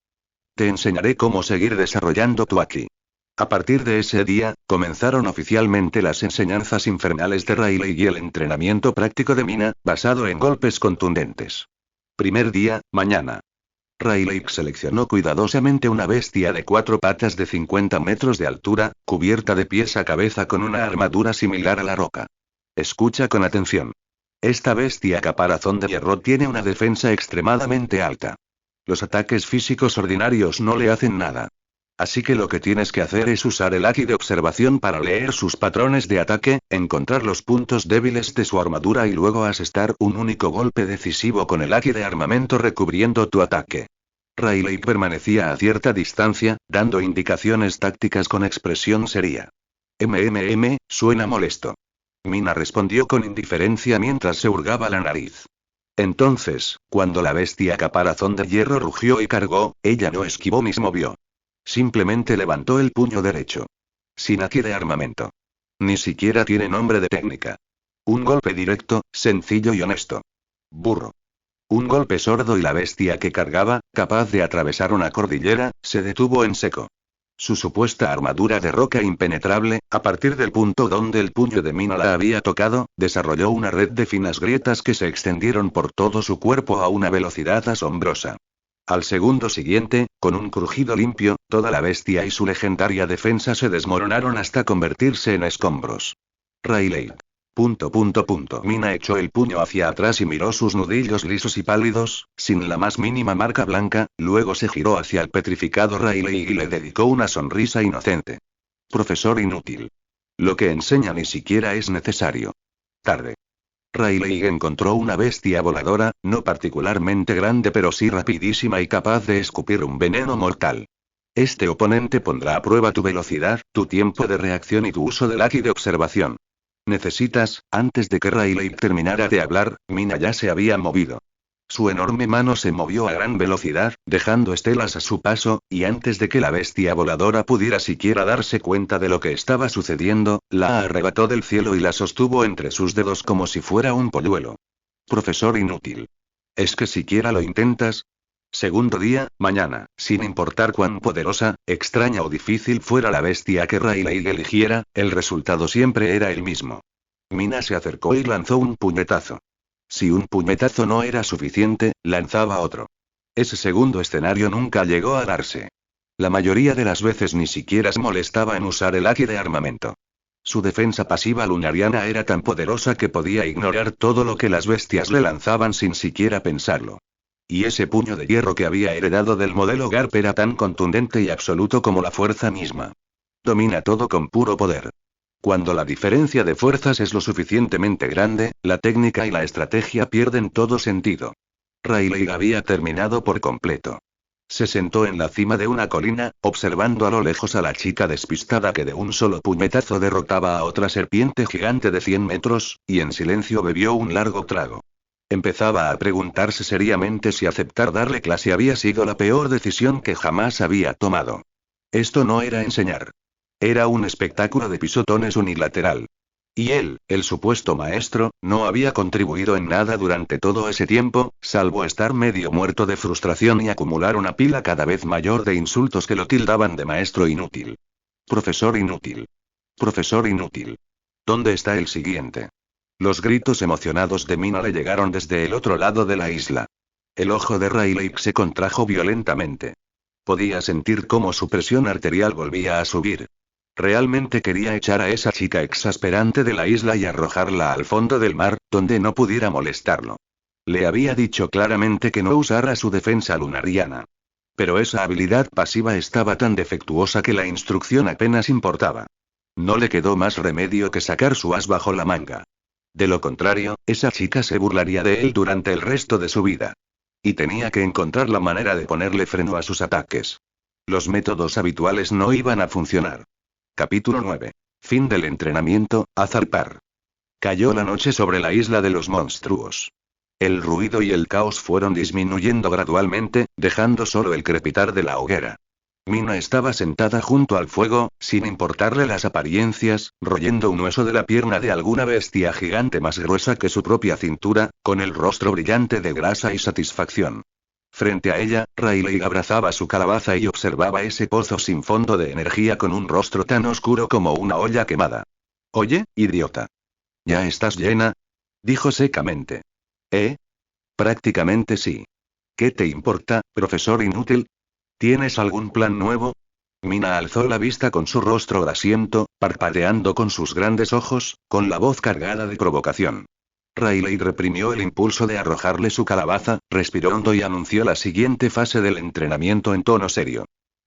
Te enseñaré cómo seguir desarrollando tu Haki. A partir de ese día, comenzaron oficialmente las enseñanzas infernales de Rayleigh y el entrenamiento práctico de Mina, basado en golpes contundentes. Primer día, mañana. Rayleigh seleccionó cuidadosamente una bestia de 4 patas de 50 metros de altura, cubierta de pies a cabeza con una armadura similar a la roca. Escucha con atención. Esta bestia caparazón de hierro tiene una defensa extremadamente alta. Los ataques físicos ordinarios no le hacen nada. Así que lo que tienes que hacer es usar el Haki de observación para leer sus patrones de ataque, encontrar los puntos débiles de su armadura y luego asestar un único golpe decisivo con el Haki de armamento recubriendo tu ataque. Rayleigh permanecía a cierta distancia, dando indicaciones tácticas con expresión seria. Suena molesto. Mina respondió con indiferencia mientras se hurgaba la nariz. Entonces, cuando la bestia caparazón de hierro rugió y cargó, ella no esquivó ni se movió. Simplemente levantó el puño derecho. Sin Haki de armamento. Ni siquiera tiene nombre de técnica. Un golpe directo, sencillo y honesto. Burro. Un golpe sordo y la bestia que cargaba, capaz de atravesar una cordillera, se detuvo en seco. Su supuesta armadura de roca impenetrable, a partir del punto donde el puño de Mina la había tocado, desarrolló una red de finas grietas que se extendieron por todo su cuerpo a una velocidad asombrosa. Al segundo siguiente, con un crujido limpio, toda la bestia y su legendaria defensa se desmoronaron hasta convertirse en escombros. Rayleigh. Mina echó el puño hacia atrás y miró sus nudillos lisos y pálidos, sin la más mínima marca blanca, luego se giró hacia el petrificado Rayleigh y le dedicó una sonrisa inocente. Profesor inútil. Lo que enseña ni siquiera es necesario. Tarde. Rayleigh encontró una bestia voladora, no particularmente grande pero sí rapidísima y capaz de escupir un veneno mortal. Este oponente pondrá a prueba tu velocidad, tu tiempo de reacción y tu uso del Haki de observación. Necesitas, antes de que Rayleigh terminara de hablar, Mina ya se había movido. Su enorme mano se movió a gran velocidad, dejando estelas a su paso, y antes de que la bestia voladora pudiera siquiera darse cuenta de lo que estaba sucediendo, la arrebató del cielo y la sostuvo entre sus dedos como si fuera un polluelo. Profesor inútil. ¿Es que siquiera lo intentas? Segundo día, mañana, sin importar cuán poderosa, extraña o difícil fuera la bestia que Rayleigh eligiera, el resultado siempre era el mismo. Mina se acercó y lanzó un puñetazo. Si un puñetazo no era suficiente, lanzaba otro. Ese segundo escenario nunca llegó a darse. La mayoría de las veces ni siquiera se molestaba en usar el Haki de armamento. Su defensa pasiva lunariana era tan poderosa que podía ignorar todo lo que las bestias le lanzaban sin siquiera pensarlo. Y ese puño de hierro que había heredado del modelo Garp era tan contundente y absoluto como la fuerza misma. Domina todo con puro poder. Cuando la diferencia de fuerzas es lo suficientemente grande, la técnica y la estrategia pierden todo sentido. Rayleigh había terminado por completo. Se sentó en la cima de una colina, observando a lo lejos a la chica despistada que de un solo puñetazo derrotaba a otra serpiente gigante de 100 metros, y en silencio bebió un largo trago. Empezaba a preguntarse seriamente si aceptar darle clase había sido la peor decisión que jamás había tomado. Esto no era enseñar. Era un espectáculo de pisotones unilateral. Y él, el supuesto maestro, no había contribuido en nada durante todo ese tiempo, salvo estar medio muerto de frustración y acumular una pila cada vez mayor de insultos que lo tildaban de maestro inútil. Profesor inútil. Profesor inútil. ¿Dónde está el siguiente? Los gritos emocionados de Mina le llegaron desde el otro lado de la isla. El ojo de Rayleigh se contrajo violentamente. Podía sentir cómo su presión arterial volvía a subir. Realmente quería echar a esa chica exasperante de la isla y arrojarla al fondo del mar, donde no pudiera molestarlo. Le había dicho claramente que no usara su defensa lunariana. Pero esa habilidad pasiva estaba tan defectuosa que la instrucción apenas importaba. No le quedó más remedio que sacar su as bajo la manga. De lo contrario, esa chica se burlaría de él durante el resto de su vida. Y tenía que encontrar la manera de ponerle freno a sus ataques. Los métodos habituales no iban a funcionar. Capítulo 9. Fin del entrenamiento, a zarpar. Cayó la noche sobre la isla de los monstruos. El ruido y el caos fueron disminuyendo gradualmente, dejando solo el crepitar de la hoguera. Mina estaba sentada junto al fuego, sin importarle las apariencias, royendo un hueso de la pierna de alguna bestia gigante más gruesa que su propia cintura, con el rostro brillante de grasa y satisfacción. Frente a ella, Rayleigh abrazaba su calabaza y observaba ese pozo sin fondo de energía con un rostro tan oscuro como una olla quemada. «Oye, idiota. ¿Ya estás llena?», dijo secamente. Prácticamente sí. ¿Qué te importa, profesor inútil? ¿Tienes algún plan nuevo? Mina alzó la vista con su rostro grasiento, parpadeando con sus grandes ojos, con la voz cargada de provocación. Rayleigh reprimió el impulso de arrojarle su calabaza, respiró hondo y anunció la siguiente fase del entrenamiento en tono serio.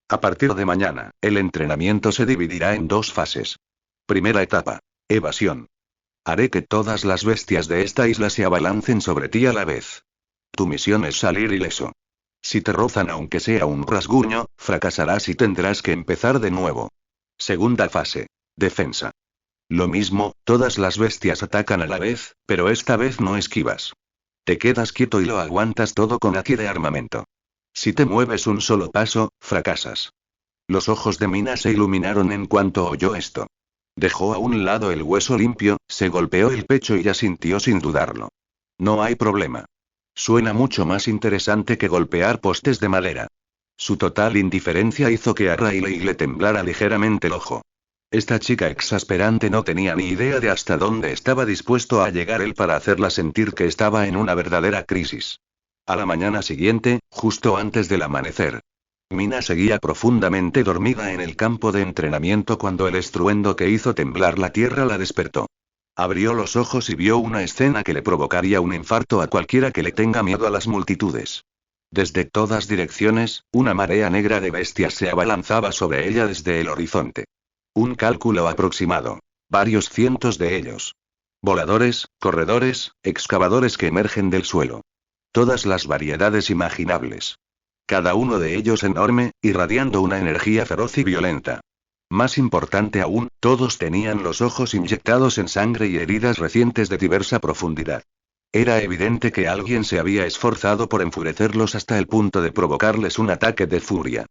A partir de mañana, el entrenamiento se dividirá en 2 fases. Primera etapa. Evasión. Haré que todas las bestias de esta isla se abalancen sobre ti a la vez. Tu misión es salir ileso. Si te rozan aunque sea un rasguño, fracasarás y tendrás que empezar de nuevo. Segunda fase. Defensa. Lo mismo, todas las bestias atacan a la vez, pero esta vez no esquivas. Te quedas quieto y lo aguantas todo con haki de armamento. Si te mueves un solo paso, fracasas. Los ojos de Mina se iluminaron en cuanto oyó esto. Dejó a un lado el hueso limpio, se golpeó el pecho y asintió sin dudarlo. No hay problema. Suena mucho más interesante que golpear postes de madera. Su total indiferencia hizo que a Rayleigh le temblara ligeramente el ojo. Esta chica exasperante no tenía ni idea de hasta dónde estaba dispuesto a llegar él para hacerla sentir que estaba en una verdadera crisis. A la mañana siguiente, justo antes del amanecer. Mina seguía profundamente dormida en el campo de entrenamiento cuando el estruendo que hizo temblar la tierra la despertó. Abrió los ojos y vio una escena que le provocaría un infarto a cualquiera que le tenga miedo a las multitudes. Desde todas direcciones, una marea negra de bestias se abalanzaba sobre ella desde el horizonte. Un cálculo aproximado. Varios cientos de ellos. Voladores, corredores, excavadores que emergen del suelo. Todas las variedades imaginables. Cada uno de ellos enorme, irradiando una energía feroz y violenta. Más importante aún, todos tenían los ojos inyectados en sangre y heridas recientes de diversa profundidad. Era evidente que alguien se había esforzado por enfurecerlos hasta el punto de provocarles un ataque de furia.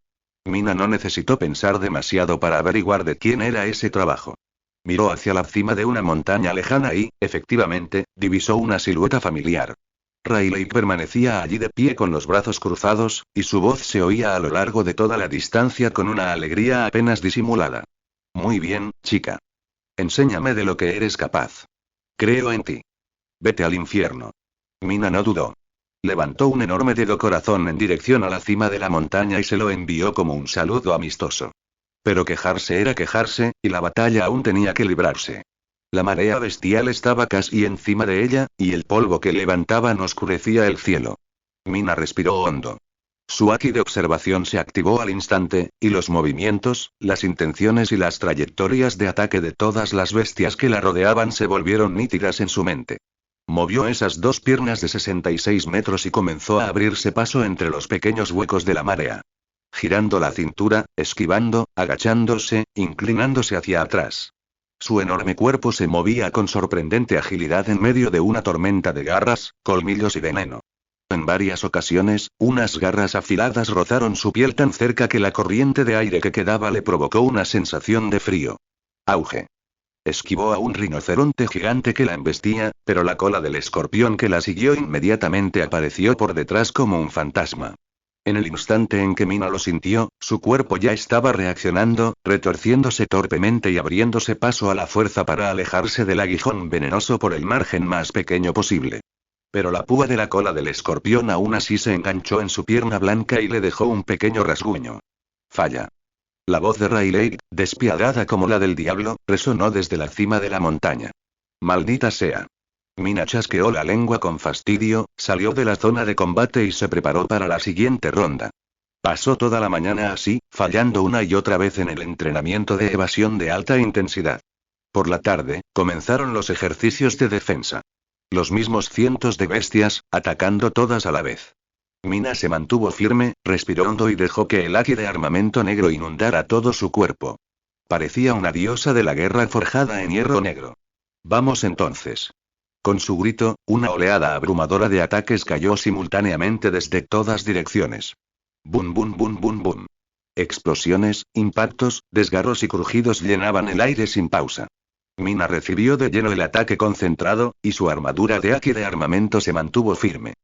Mina no necesitó pensar demasiado para averiguar de quién era ese trabajo. Miró hacia la cima de una montaña lejana y, efectivamente, divisó una silueta familiar. Rayleigh permanecía allí de pie con los brazos cruzados, y su voz se oía a lo largo de toda la distancia con una alegría apenas disimulada. Muy bien, chica. Enséñame de lo que eres capaz. Creo en ti. Vete al infierno. Mina no dudó. Levantó un enorme dedo corazón en dirección a la cima de la montaña y se lo envió como un saludo amistoso. Pero quejarse era quejarse, y la batalla aún tenía que librarse. La marea bestial estaba casi encima de ella, y el polvo que levantaban oscurecía el cielo. Mina respiró hondo. Su haki de observación se activó al instante, y los movimientos, las intenciones y las trayectorias de ataque de todas las bestias que la rodeaban se volvieron nítidas en su mente. Movió esas dos piernas de 66 metros y comenzó a abrirse paso entre los pequeños huecos de la marea. Girando la cintura, esquivando, agachándose, inclinándose hacia atrás. Su enorme cuerpo se movía con sorprendente agilidad en medio de una tormenta de garras, colmillos y veneno. En varias ocasiones, unas garras afiladas rozaron su piel tan cerca que la corriente de aire que quedaba le provocó una sensación de frío. Auge. Esquivó a un rinoceronte gigante que la embestía, pero la cola del escorpión que la siguió inmediatamente apareció por detrás como un fantasma. En el instante en que Mina lo sintió, su cuerpo ya estaba reaccionando, retorciéndose torpemente y abriéndose paso a la fuerza para alejarse del aguijón venenoso por el margen más pequeño posible. Pero la púa de la cola del escorpión aún así se enganchó en su pierna blanca y le dejó un pequeño rasguño. Falla. La voz de Riley, despiadada como la del diablo, resonó desde la cima de la montaña. Maldita sea. Mina chasqueó la lengua con fastidio, salió de la zona de combate y se preparó para la siguiente ronda. Pasó toda la mañana así, fallando una y otra vez en el entrenamiento de evasión de alta intensidad. Por la tarde, comenzaron los ejercicios de defensa. Los mismos cientos de bestias, atacando todas a la vez. Mina se mantuvo firme, respiró hondo y dejó que el haki de armamento negro inundara todo su cuerpo. Parecía una diosa de la guerra forjada en hierro negro. Vamos entonces. Con su grito, una oleada abrumadora de ataques cayó simultáneamente desde todas direcciones. Bum bum bum bum bum. Explosiones, impactos, desgarros y crujidos llenaban el aire sin pausa. Mina recibió de lleno el ataque concentrado, y su armadura de haki de armamento se mantuvo firme.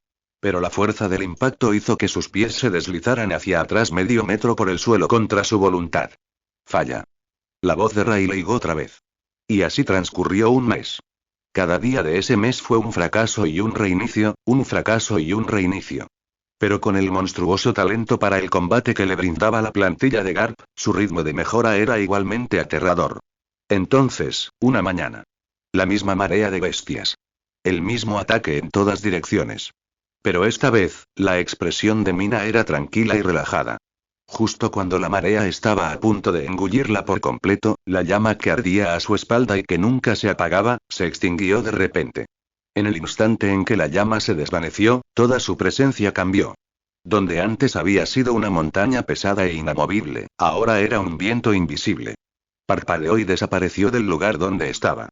Pero la fuerza del impacto hizo que sus pies se deslizaran hacia atrás medio metro por el suelo contra su voluntad. Falla. La voz de Riley otra vez. Y así transcurrió un mes. Cada día de ese mes fue un fracaso y un reinicio, un fracaso y un reinicio. Pero con el monstruoso talento para el combate que le brindaba la plantilla de Garp, su ritmo de mejora era igualmente aterrador. Entonces, una mañana. La misma marea de bestias. El mismo ataque en todas direcciones. Pero esta vez, la expresión de Mina era tranquila y relajada. Justo cuando la marea estaba a punto de engullirla por completo, la llama que ardía a su espalda y que nunca se apagaba, se extinguió de repente. En el instante en que la llama se desvaneció, toda su presencia cambió. Donde antes había sido una montaña pesada e inamovible, ahora era un viento invisible. Parpadeó y desapareció del lugar donde estaba.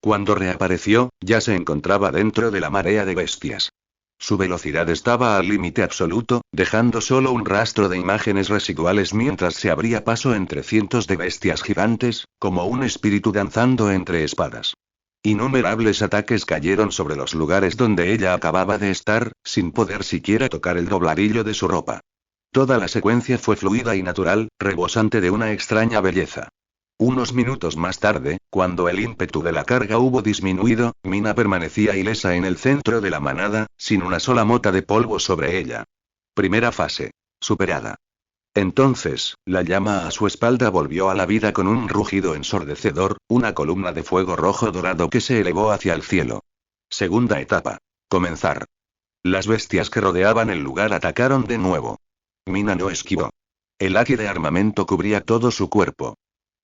Cuando reapareció, ya se encontraba dentro de la marea de bestias. Su velocidad estaba al límite absoluto, dejando solo un rastro de imágenes residuales mientras se abría paso entre cientos de bestias gigantes, como un espíritu danzando entre espadas. Innumerables ataques cayeron sobre los lugares donde ella acababa de estar, sin poder siquiera tocar el dobladillo de su ropa. Toda la secuencia fue fluida y natural, rebosante de una extraña belleza. Unos minutos más tarde, cuando el ímpetu de la carga hubo disminuido, Mina permanecía ilesa en el centro de la manada, sin una sola mota de polvo sobre ella. Primera fase. Superada. Entonces, la llama a su espalda volvió a la vida con un rugido ensordecedor, una columna de fuego rojo dorado que se elevó hacia el cielo. Segunda etapa. Comenzar. Las bestias que rodeaban el lugar atacaron de nuevo. Mina no esquivó. El haki de armamento cubría todo su cuerpo.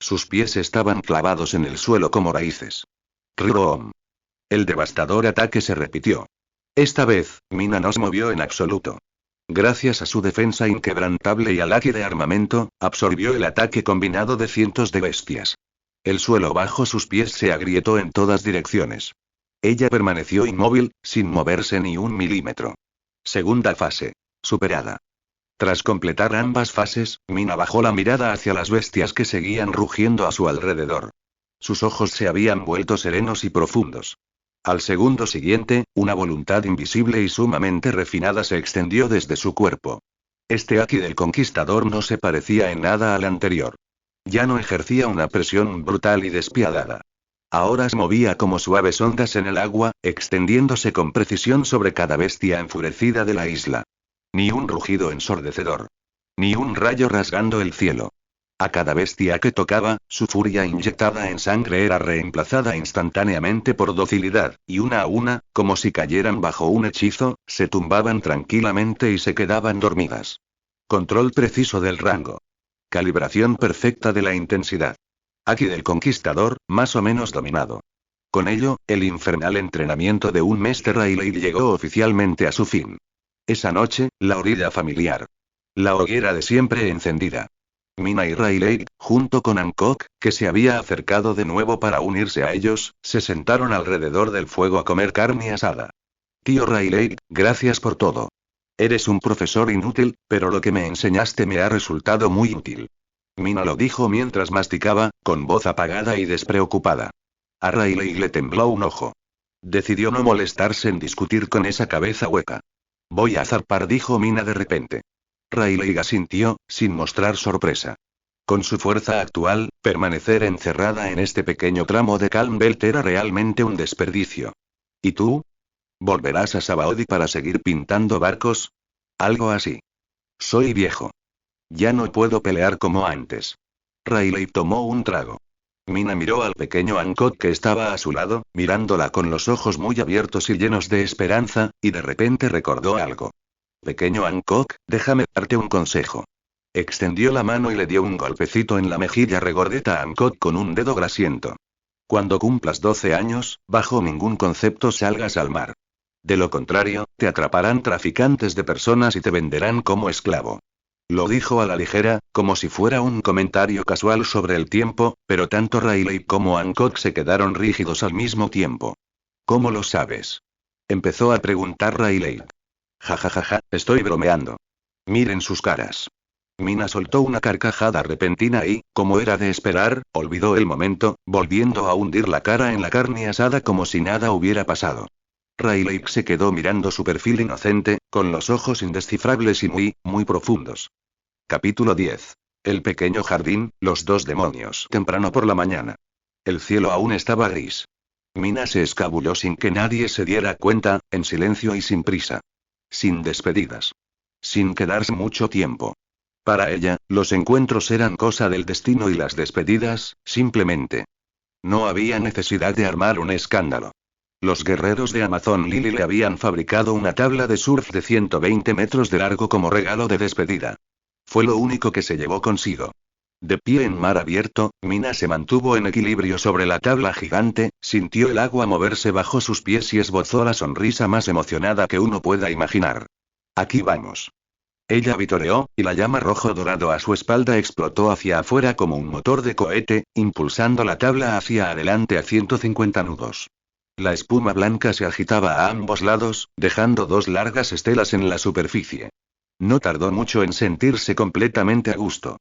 Sus pies estaban clavados en el suelo como raíces. Ruom. El devastador ataque se repitió. Esta vez, Mina no se movió en absoluto. Gracias a su defensa inquebrantable y al haki de armamento, absorbió el ataque combinado de cientos de bestias. El suelo bajo sus pies se agrietó en todas direcciones. Ella permaneció inmóvil, sin moverse ni un milímetro. Segunda fase. Superada. Tras completar ambas fases, Mina bajó la mirada hacia las bestias que seguían rugiendo a su alrededor. Sus ojos se habían vuelto serenos y profundos. Al segundo siguiente, una voluntad invisible y sumamente refinada se extendió desde su cuerpo. Este haki del conquistador no se parecía en nada al anterior. Ya no ejercía una presión brutal y despiadada. Ahora se movía como suaves ondas en el agua, extendiéndose con precisión sobre cada bestia enfurecida de la isla. Ni un rugido ensordecedor. Ni un rayo rasgando el cielo. A cada bestia que tocaba, su furia inyectada en sangre era reemplazada instantáneamente por docilidad, y una a una, como si cayeran bajo un hechizo, se tumbaban tranquilamente y se quedaban dormidas. Control preciso del rango. Calibración perfecta de la intensidad. Aquí del conquistador, más o menos dominado. Con ello, el infernal entrenamiento de un mes de Rayleigh llegó oficialmente a su fin. Esa noche, la orilla familiar. La hoguera de siempre encendida. Mina y Rayleigh, junto con Hancock, que se había acercado de nuevo para unirse a ellos, se sentaron alrededor del fuego a comer carne asada. Tío Rayleigh, gracias por todo. Eres un profesor inútil, pero lo que me enseñaste me ha resultado muy útil. Mina lo dijo mientras masticaba, con voz apagada y despreocupada. A Rayleigh le tembló un ojo. Decidió no molestarse en discutir con esa cabeza hueca. Voy a zarpar, dijo Mina de repente. Rayleigh asintió, sin mostrar sorpresa. Con su fuerza actual, permanecer encerrada en este pequeño tramo de Calm Belt era realmente un desperdicio. ¿Y tú? ¿Volverás a Sabaody para seguir pintando barcos? Algo así. Soy viejo. Ya no puedo pelear como antes. Rayleigh tomó un trago. Mina miró al pequeño Hancock que estaba a su lado, mirándola con los ojos muy abiertos y llenos de esperanza, y de repente recordó algo. Pequeño Hancock, déjame darte un consejo. Extendió la mano y le dio un golpecito en la mejilla regordeta a Hancock con un dedo grasiento. Cuando cumplas 12 años, bajo ningún concepto salgas al mar. De lo contrario, te atraparán traficantes de personas y te venderán como esclavo. Lo dijo a la ligera, como si fuera un comentario casual sobre el tiempo, pero tanto Rayleigh como Hancock se quedaron rígidos al mismo tiempo. ¿Cómo lo sabes? Empezó a preguntar Rayleigh. Ja, estoy bromeando. Miren sus caras. Mina soltó una carcajada repentina y, como era de esperar, olvidó el momento, volviendo a hundir la cara en la carne asada como si nada hubiera pasado. Rayleigh se quedó mirando su perfil inocente, con los ojos indescifrables y muy profundos. Capítulo 10. El pequeño jardín, los dos demonios. Temprano por la mañana. El cielo aún estaba gris. Mina se escabulló sin que nadie se diera cuenta, en silencio y sin prisa. Sin despedidas. Sin quedarse mucho tiempo. Para ella, los encuentros eran cosa del destino y las despedidas, simplemente. No había necesidad de armar un escándalo. Los guerreros de Amazon Lily le habían fabricado una tabla de surf de 120 metros de largo como regalo de despedida. Fue lo único que se llevó consigo. De pie en mar abierto, Mina se mantuvo en equilibrio sobre la tabla gigante, sintió el agua moverse bajo sus pies y esbozó la sonrisa más emocionada que uno pueda imaginar. Aquí vamos. Ella vitoreó, y la llama rojo dorado a su espalda explotó hacia afuera como un motor de cohete, impulsando la tabla hacia adelante a 150 nudos. La espuma blanca se agitaba a ambos lados, dejando dos largas estelas en la superficie. No tardó mucho en sentirse completamente a gusto.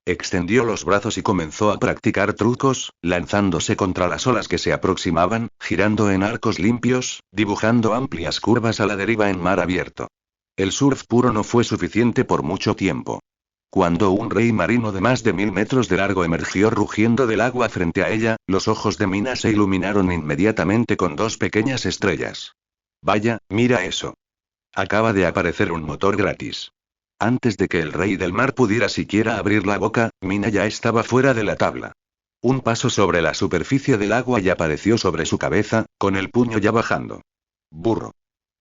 Extendió los brazos y comenzó a practicar trucos, lanzándose contra las olas que se aproximaban, girando en arcos limpios, dibujando amplias curvas a la deriva en mar abierto. El surf puro no fue suficiente por mucho tiempo. Cuando un rey marino de más de 1000 metros de largo emergió rugiendo del agua frente a ella, los ojos de Mina se iluminaron inmediatamente con dos pequeñas estrellas. Vaya, mira eso. Acaba de aparecer un motor gratis. Antes de que el rey del mar pudiera siquiera abrir la boca, Mina ya estaba fuera de la tabla. Un paso sobre la superficie del agua y apareció sobre su cabeza, con el puño ya bajando. Burro.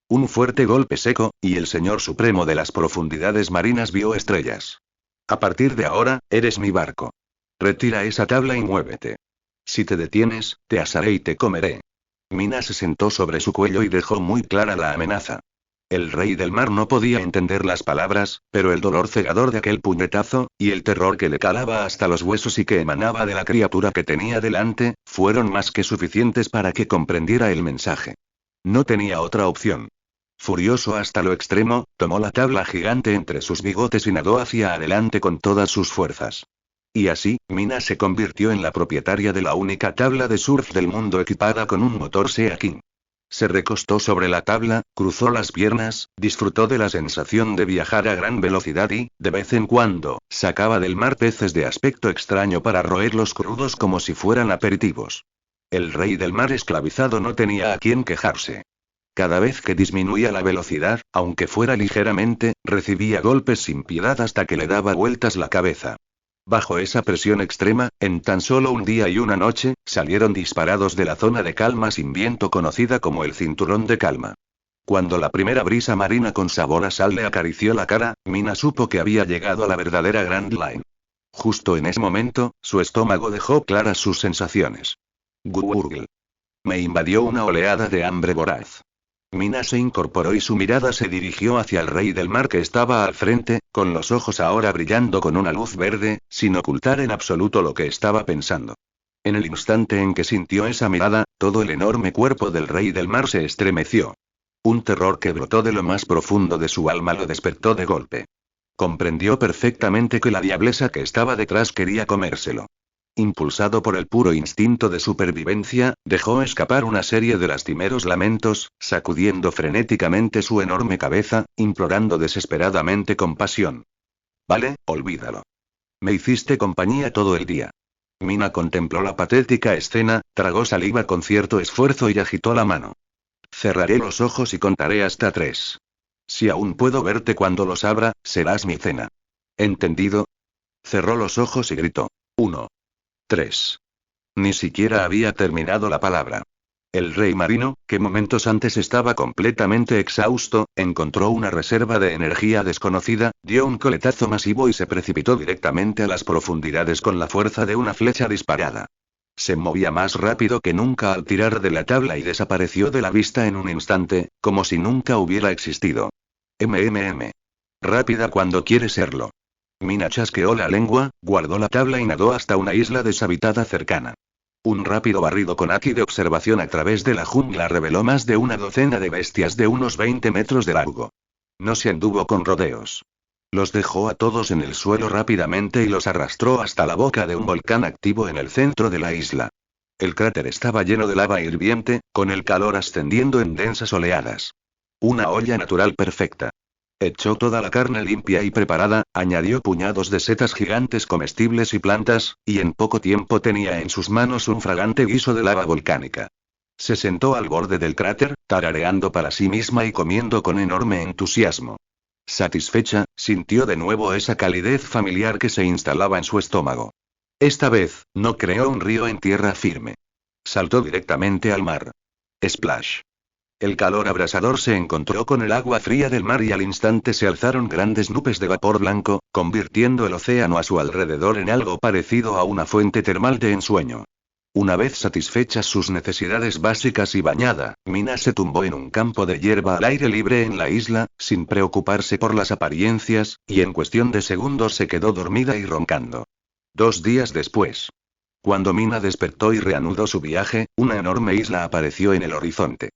Un fuerte golpe seco, y el señor supremo de las profundidades marinas vio estrellas. A partir de ahora, eres mi barco. Retira esa tabla y muévete. Si te detienes, te asaré y te comeré. Mina se sentó sobre su cuello y dejó muy clara la amenaza. El rey del mar no podía entender las palabras, pero el dolor cegador de aquel puñetazo, y el terror que le calaba hasta los huesos y que emanaba de la criatura que tenía delante, fueron más que suficientes para que comprendiera el mensaje. No tenía otra opción. Furioso hasta lo extremo, tomó la tabla gigante entre sus bigotes y nadó hacia adelante con todas sus fuerzas. Y así, Mina se convirtió en la propietaria de la única tabla de surf del mundo equipada con un motor Sea King. Se recostó sobre la tabla, cruzó las piernas, disfrutó de la sensación de viajar a gran velocidad y, de vez en cuando, sacaba del mar peces de aspecto extraño para roerlos crudos como si fueran aperitivos. El rey del mar esclavizado no tenía a quién quejarse. Cada vez que disminuía la velocidad, aunque fuera ligeramente, recibía golpes sin piedad hasta que le daba vueltas la cabeza. Bajo esa presión extrema, en tan solo un día y una noche, salieron disparados de la zona de calma sin viento conocida como el cinturón de calma. Cuando la primera brisa marina con sabor a sal le acarició la cara, Mina supo que había llegado a la verdadera Grand Line. Justo en ese momento, su estómago dejó claras sus sensaciones. Gurgle. Me invadió una oleada de hambre voraz. Mina se incorporó y su mirada se dirigió hacia el rey del mar que estaba al frente, con los ojos ahora brillando con una luz verde, sin ocultar en absoluto lo que estaba pensando. En el instante en que sintió esa mirada, todo el enorme cuerpo del rey del mar se estremeció. Un terror que brotó de lo más profundo de su alma lo despertó de golpe. Comprendió perfectamente que la diablesa que estaba detrás quería comérselo. Impulsado por el puro instinto de supervivencia, dejó escapar una serie de lastimeros lamentos, sacudiendo frenéticamente su enorme cabeza, implorando desesperadamente compasión. Vale, olvídalo. Me hiciste compañía todo el día. Mina contempló la patética escena, tragó saliva con cierto esfuerzo y agitó la mano. Cerraré los ojos y contaré hasta 3. Si aún puedo verte cuando los abra, serás mi cena. ¿Entendido? Cerró los ojos y gritó. 1. 3. Ni siquiera había terminado la palabra. El rey marino, que momentos antes estaba completamente exhausto, encontró una reserva de energía desconocida, dio un coletazo masivo y se precipitó directamente a las profundidades con la fuerza de una flecha disparada. Se movía más rápido que nunca al tirar de la tabla y desapareció de la vista en un instante, como si nunca hubiera existido. Rápida cuando quiere serlo. Mina chasqueó la lengua, guardó la tabla y nadó hasta una isla deshabitada cercana. Un rápido barrido con haki de observación a través de la jungla reveló más de una docena de bestias de unos 20 metros de largo. No se anduvo con rodeos. Los dejó a todos en el suelo rápidamente y los arrastró hasta la boca de un volcán activo en el centro de la isla. El cráter estaba lleno de lava hirviente, con el calor ascendiendo en densas oleadas. Una olla natural perfecta. Echó toda la carne limpia y preparada, añadió puñados de setas gigantes comestibles y plantas, y en poco tiempo tenía en sus manos un fragante guiso de lava volcánica. Se sentó al borde del cráter, tarareando para sí misma y comiendo con enorme entusiasmo. Satisfecha, sintió de nuevo esa calidez familiar que se instalaba en su estómago. Esta vez, no creó un río en tierra firme. Saltó directamente al mar. Splash. El calor abrasador se encontró con el agua fría del mar y al instante se alzaron grandes nubes de vapor blanco, convirtiendo el océano a su alrededor en algo parecido a una fuente termal de ensueño. Una vez satisfechas sus necesidades básicas y bañada, Mina se tumbó en un campo de hierba al aire libre en la isla, sin preocuparse por las apariencias, y en cuestión de segundos se quedó dormida y roncando. 2 días después. Cuando Mina despertó y reanudó su viaje, una enorme isla apareció en el horizonte.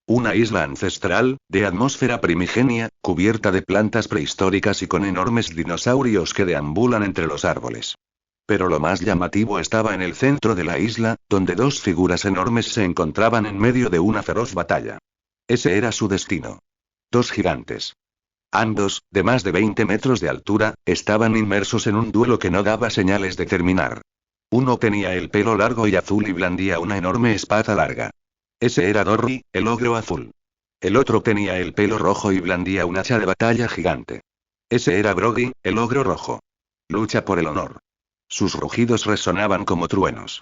Una isla ancestral, de atmósfera primigenia, cubierta de plantas prehistóricas y con enormes dinosaurios que deambulan entre los árboles. Pero lo más llamativo estaba en el centro de la isla, donde 2 figuras enormes se encontraban en medio de una feroz batalla. Ese era su destino. 2 gigantes. Ambos, de más de 20 metros de altura, estaban inmersos en un duelo que no daba señales de terminar. Uno tenía el pelo largo y azul y blandía una enorme espada larga. Ese era Dorry, el ogro azul. El otro tenía el pelo rojo y blandía un hacha de batalla gigante. Ese era Broggy, el ogro rojo. Lucha por el honor. Sus rugidos resonaban como truenos.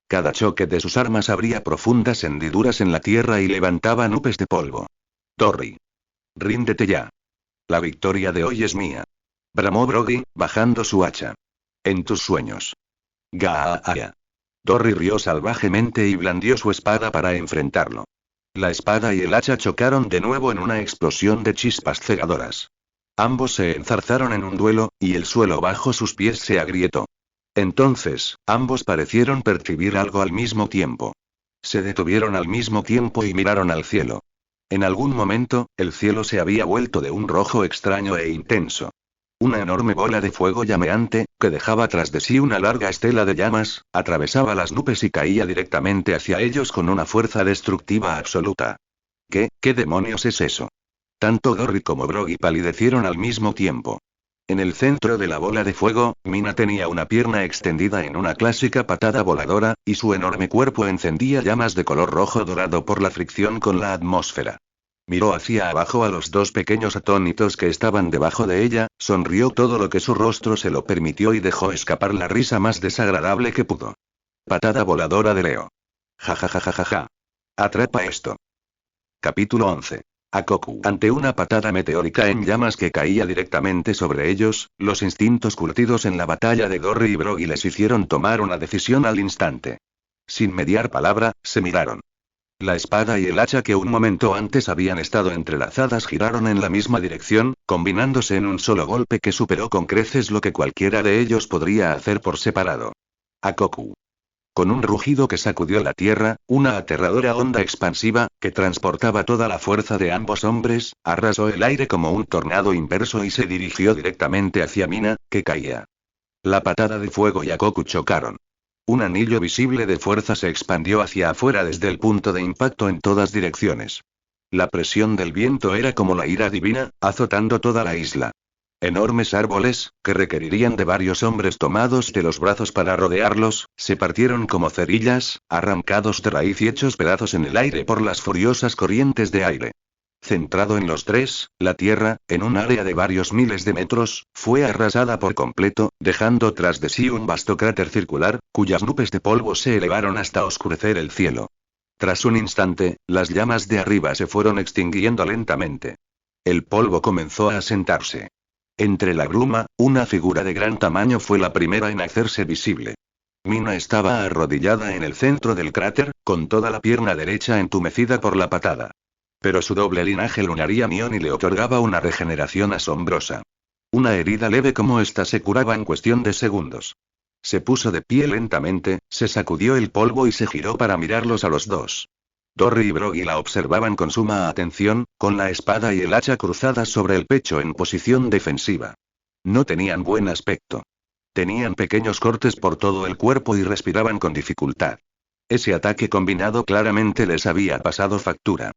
Cada choque de sus armas abría profundas hendiduras en la tierra y levantaba nubes de polvo. Dorry. Ríndete ya. La victoria de hoy es mía. Bramó Broggy, bajando su hacha. En tus sueños. Gaa. Dorry rió salvajemente y blandió su espada para enfrentarlo. La espada y el hacha chocaron de nuevo en una explosión de chispas cegadoras. Ambos se enzarzaron en un duelo, y el suelo bajo sus pies se agrietó. Entonces, ambos parecieron percibir algo al mismo tiempo. Se detuvieron al mismo tiempo y miraron al cielo. En algún momento, el cielo se había vuelto de un rojo extraño e intenso. Una enorme bola de fuego llameante, que dejaba tras de sí una larga estela de llamas, atravesaba las nubes y caía directamente hacia ellos con una fuerza destructiva absoluta. ¿Qué demonios es eso? Tanto Dorry como Broggy palidecieron al mismo tiempo. En el centro de la bola de fuego, Mina tenía una pierna extendida en una clásica patada voladora, y su enorme cuerpo encendía llamas de color rojo dorado por la fricción con la atmósfera. Miró hacia abajo a los dos pequeños atónitos que estaban debajo de ella, sonrió todo lo que su rostro se lo permitió y dejó escapar la risa más desagradable que pudo. Patada voladora de Leo. Ja ja ja ja ja ja. Atrapa esto. Capítulo 11. Akoku. Ante una patada meteórica en llamas que caía directamente sobre ellos, los instintos curtidos en la batalla de Dory y Broggy les hicieron tomar una decisión al instante. Sin mediar palabra, se miraron. La espada y el hacha que un momento antes habían estado entrelazadas giraron en la misma dirección, combinándose en un solo golpe que superó con creces lo que cualquiera de ellos podría hacer por separado. Akoku. Con un rugido que sacudió la tierra, una aterradora onda expansiva, que transportaba toda la fuerza de ambos hombres, arrasó el aire como un tornado inverso y se dirigió directamente hacia Mina, que caía. La patada de fuego y Akoku chocaron. Un anillo visible de fuerza se expandió hacia afuera desde el punto de impacto en todas direcciones. La presión del viento era como la ira divina, azotando toda la isla. Enormes árboles, que requerirían de varios hombres tomados de los brazos para rodearlos, se partieron como cerillas, arrancados de raíz y hechos pedazos en el aire por las furiosas corrientes de aire. Centrado en los tres, la Tierra, en un área de varios miles de metros, fue arrasada por completo, dejando tras de sí un vasto cráter circular, cuyas nubes de polvo se elevaron hasta oscurecer el cielo. Tras un instante, las llamas de arriba se fueron extinguiendo lentamente. El polvo comenzó a asentarse. Entre la bruma, una figura de gran tamaño fue la primera en hacerse visible. Mina estaba arrodillada en el centro del cráter, con toda la pierna derecha entumecida por la patada. Pero su doble linaje lunar y anioni le otorgaba una regeneración asombrosa. Una herida leve como esta se curaba en cuestión de segundos. Se puso de pie lentamente, se sacudió el polvo y se giró para mirarlos a los dos. Dory y Broggy la observaban con suma atención, con la espada y el hacha cruzadas sobre el pecho en posición defensiva. No tenían buen aspecto. Tenían pequeños cortes por todo el cuerpo y respiraban con dificultad. Ese ataque combinado claramente les había pasado factura.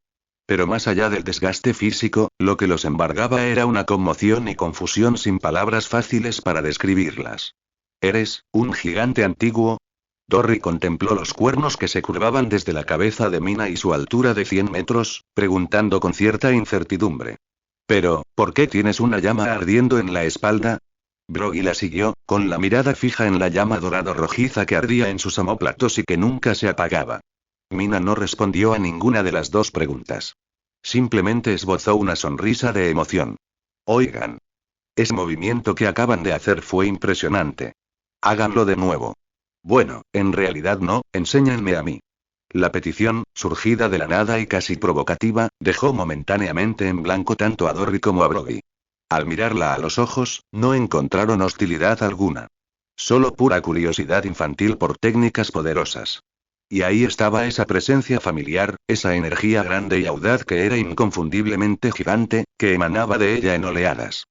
Pero más allá del desgaste físico, lo que los embargaba era una conmoción y confusión sin palabras fáciles para describirlas. ¿Eres un gigante antiguo? Dory contempló los cuernos que se curvaban desde la cabeza de Mina y su altura de 100 metros, preguntando con cierta incertidumbre. Pero, ¿por qué tienes una llama ardiendo en la espalda? Broggy la siguió, con la mirada fija en la llama dorado-rojiza que ardía en sus omóplatos y que nunca se apagaba. Mina no respondió a ninguna de las dos preguntas. Simplemente esbozó una sonrisa de emoción. Oigan. Ese movimiento que acaban de hacer fue impresionante. Háganlo de nuevo. Bueno, en realidad no, enséñenme a mí. La petición, surgida de la nada y casi provocativa, dejó momentáneamente en blanco tanto a Dory como a Broggy. Al mirarla a los ojos, no encontraron hostilidad alguna. Solo pura curiosidad infantil por técnicas poderosas. Y ahí estaba esa presencia familiar, esa energía grande y audaz que era inconfundiblemente gigante, que emanaba de ella en oleadas.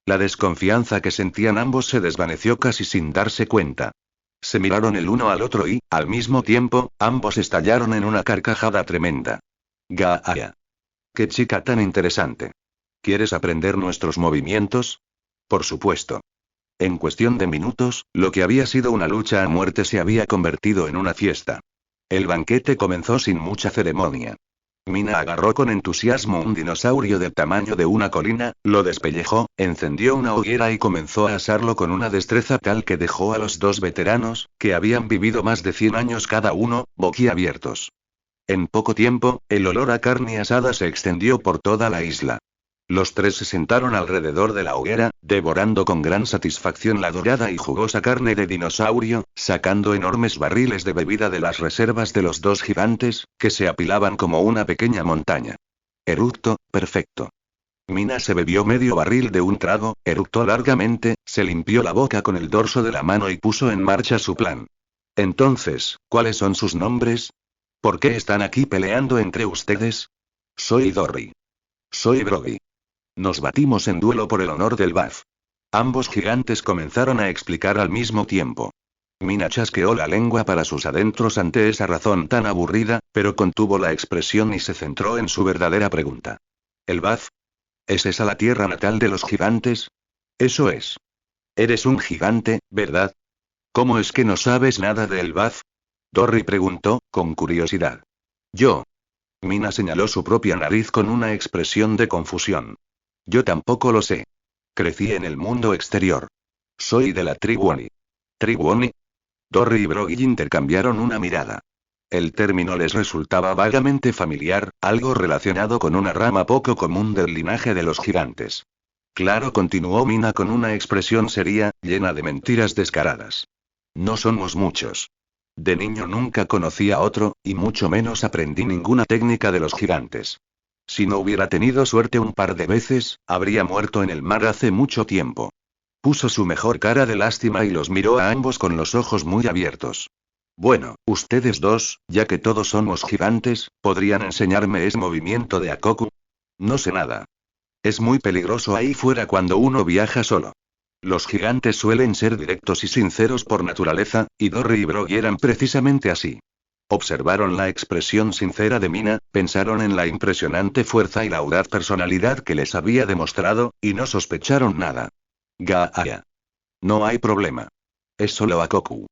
La desconfianza que sentían ambos se desvaneció casi sin darse cuenta. Se miraron el uno al otro y, al mismo tiempo, ambos estallaron en una carcajada tremenda. Gaia. ¡Qué chica tan interesante! ¿Quieres aprender nuestros movimientos? Por supuesto. En cuestión de minutos, lo que había sido una lucha a muerte se había convertido en una fiesta. El banquete comenzó sin mucha ceremonia. Mina agarró con entusiasmo un dinosaurio del tamaño de una colina, lo despellejó, encendió una hoguera y comenzó a asarlo con una destreza tal que dejó a los dos veteranos, que habían vivido más de 100 años cada uno, boquiabiertos. En poco tiempo, el olor a carne asada se extendió por toda la isla. Los tres se sentaron alrededor de la hoguera, devorando con gran satisfacción la dorada y jugosa carne de dinosaurio, sacando enormes barriles de bebida de las reservas de los dos gigantes, que se apilaban como una pequeña montaña. Eructo, perfecto. Mina se bebió medio barril de un trago, eructó largamente, se limpió la boca con el dorso de la mano y puso en marcha su plan. Entonces, ¿cuáles son sus nombres? ¿Por qué están aquí peleando entre ustedes? Soy Dory. Soy Broggy. Nos batimos en duelo por el honor del Baf. Ambos gigantes comenzaron a explicar al mismo tiempo. Mina chasqueó la lengua para sus adentros ante esa razón tan aburrida, pero contuvo la expresión y se centró en su verdadera pregunta. ¿El Baf? ¿Es esa la tierra natal de los gigantes? Eso es. Eres un gigante, ¿verdad? ¿Cómo es que no sabes nada de El Baf? Dory preguntó, con curiosidad. Yo. Mina señaló su propia nariz con una expresión de confusión. Yo tampoco lo sé. Crecí en el mundo exterior. Soy de la tribu Oni. ¿Tribu Oni? Dory y Broggy intercambiaron una mirada. El término les resultaba vagamente familiar, algo relacionado con una rama poco común del linaje de los gigantes. Claro, continuó Mina con una expresión seria, llena de mentiras descaradas. No somos muchos. De niño nunca conocí a otro, y mucho menos aprendí ninguna técnica de los gigantes. Si no hubiera tenido suerte un par de veces, habría muerto en el mar hace mucho tiempo. Puso su mejor cara de lástima y los miró a ambos con los ojos muy abiertos. Bueno, ustedes dos, ya que todos somos gigantes, ¿podrían enseñarme ese movimiento de Akoku? No sé nada. Es muy peligroso ahí fuera cuando uno viaja solo. Los gigantes suelen ser directos y sinceros por naturaleza, y Dory y Broggy eran precisamente así. Observaron la expresión sincera de Mina, pensaron en la impresionante fuerza y la audaz personalidad que les había demostrado, y no sospecharon nada. Gaia. No hay problema. Es solo Akoku.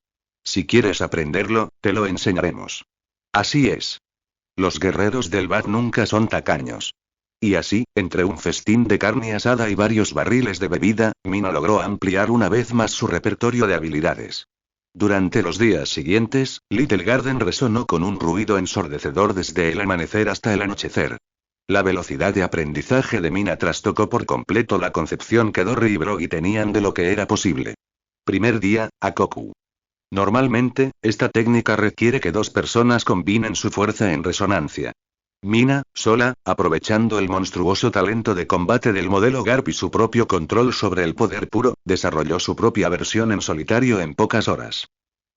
Si quieres aprenderlo, te lo enseñaremos. Así es. Los guerreros del Bad nunca son tacaños. Y así, entre un festín de carne asada y varios barriles de bebida, Mina logró ampliar una vez más su repertorio de habilidades. Durante los días siguientes, Little Garden resonó con un ruido ensordecedor desde el amanecer hasta el anochecer. La velocidad de aprendizaje de Mina trastocó por completo la concepción que Dory y Broggy tenían de lo que era posible. Primer día, Akoku. Normalmente, esta técnica requiere que dos personas combinen su fuerza en resonancia. Mina, sola, aprovechando el monstruoso talento de combate del modelo Garp y su propio control sobre el poder puro, desarrolló su propia versión en solitario en pocas horas.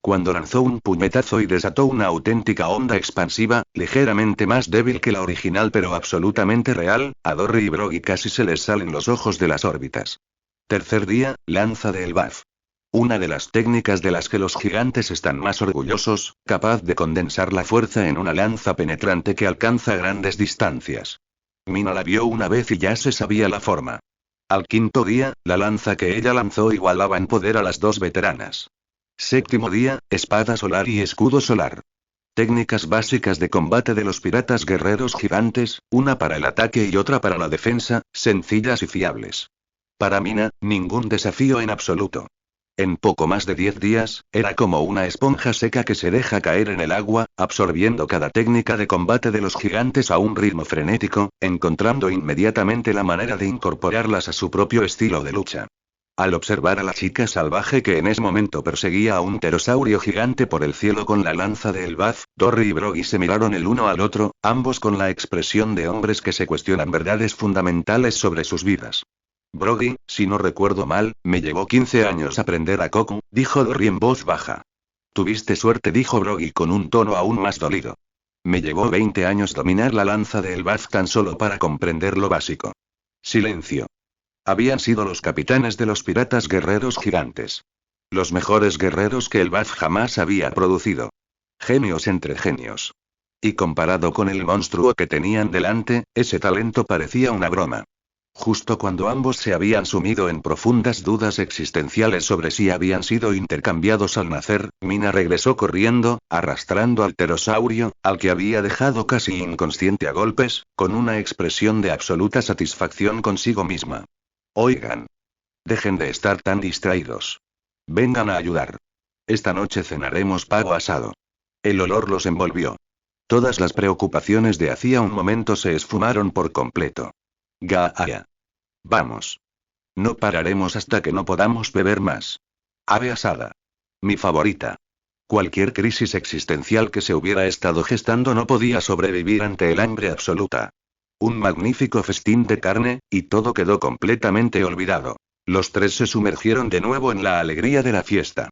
Cuando lanzó un puñetazo y desató una auténtica onda expansiva, ligeramente más débil que la original pero absolutamente real, a Dory y Broggy casi se les salen los ojos de las órbitas. Tercer día, lanza de Elbaf. Una de las técnicas de las que los gigantes están más orgullosos, capaz de condensar la fuerza en una lanza penetrante que alcanza grandes distancias. Mina la vio una vez y ya se sabía la forma. Al quinto día, la lanza que ella lanzó igualaba en poder a las dos veteranas. Séptimo día, espada solar y escudo solar. Técnicas básicas de combate de los piratas guerreros gigantes, una para el ataque y otra para la defensa, sencillas y fiables. Para Mina, ningún desafío en absoluto. En poco más de 10 días, era como una esponja seca que se deja caer en el agua, absorbiendo cada técnica de combate de los gigantes a un ritmo frenético, encontrando inmediatamente la manera de incorporarlas a su propio estilo de lucha. Al observar a la chica salvaje que en ese momento perseguía a un pterosaurio gigante por el cielo con la lanza de Elbaf, Dory y Broggy se miraron el uno al otro, ambos con la expresión de hombres que se cuestionan verdades fundamentales sobre sus vidas. Broggy, si no recuerdo mal, me llevó 15 años aprender Akoku, dijo Dory en voz baja. Tuviste suerte, dijo Broggy con un tono aún más dolido. Me llevó 20 años dominar la lanza de Elbaf tan solo para comprender lo básico. Silencio. Habían sido los capitanes de los piratas guerreros gigantes. Los mejores guerreros que Elbaf jamás había producido. Genios entre genios. Y comparado con el monstruo que tenían delante, ese talento parecía una broma. Justo cuando ambos se habían sumido en profundas dudas existenciales sobre si habían sido intercambiados al nacer, Mina regresó corriendo, arrastrando al pterosaurio, al que había dejado casi inconsciente a golpes, con una expresión de absoluta satisfacción consigo misma. Oigan. Dejen de estar tan distraídos. Vengan a ayudar. Esta noche cenaremos pavo asado. El olor los envolvió. Todas las preocupaciones de hacía un momento se esfumaron por completo. Gaia. Vamos. No pararemos hasta que no podamos beber más. Ave asada. Mi favorita. Cualquier crisis existencial que se hubiera estado gestando no podía sobrevivir ante el hambre absoluta. Un magnífico festín de carne, y todo quedó completamente olvidado. Los tres se sumergieron de nuevo en la alegría de la fiesta.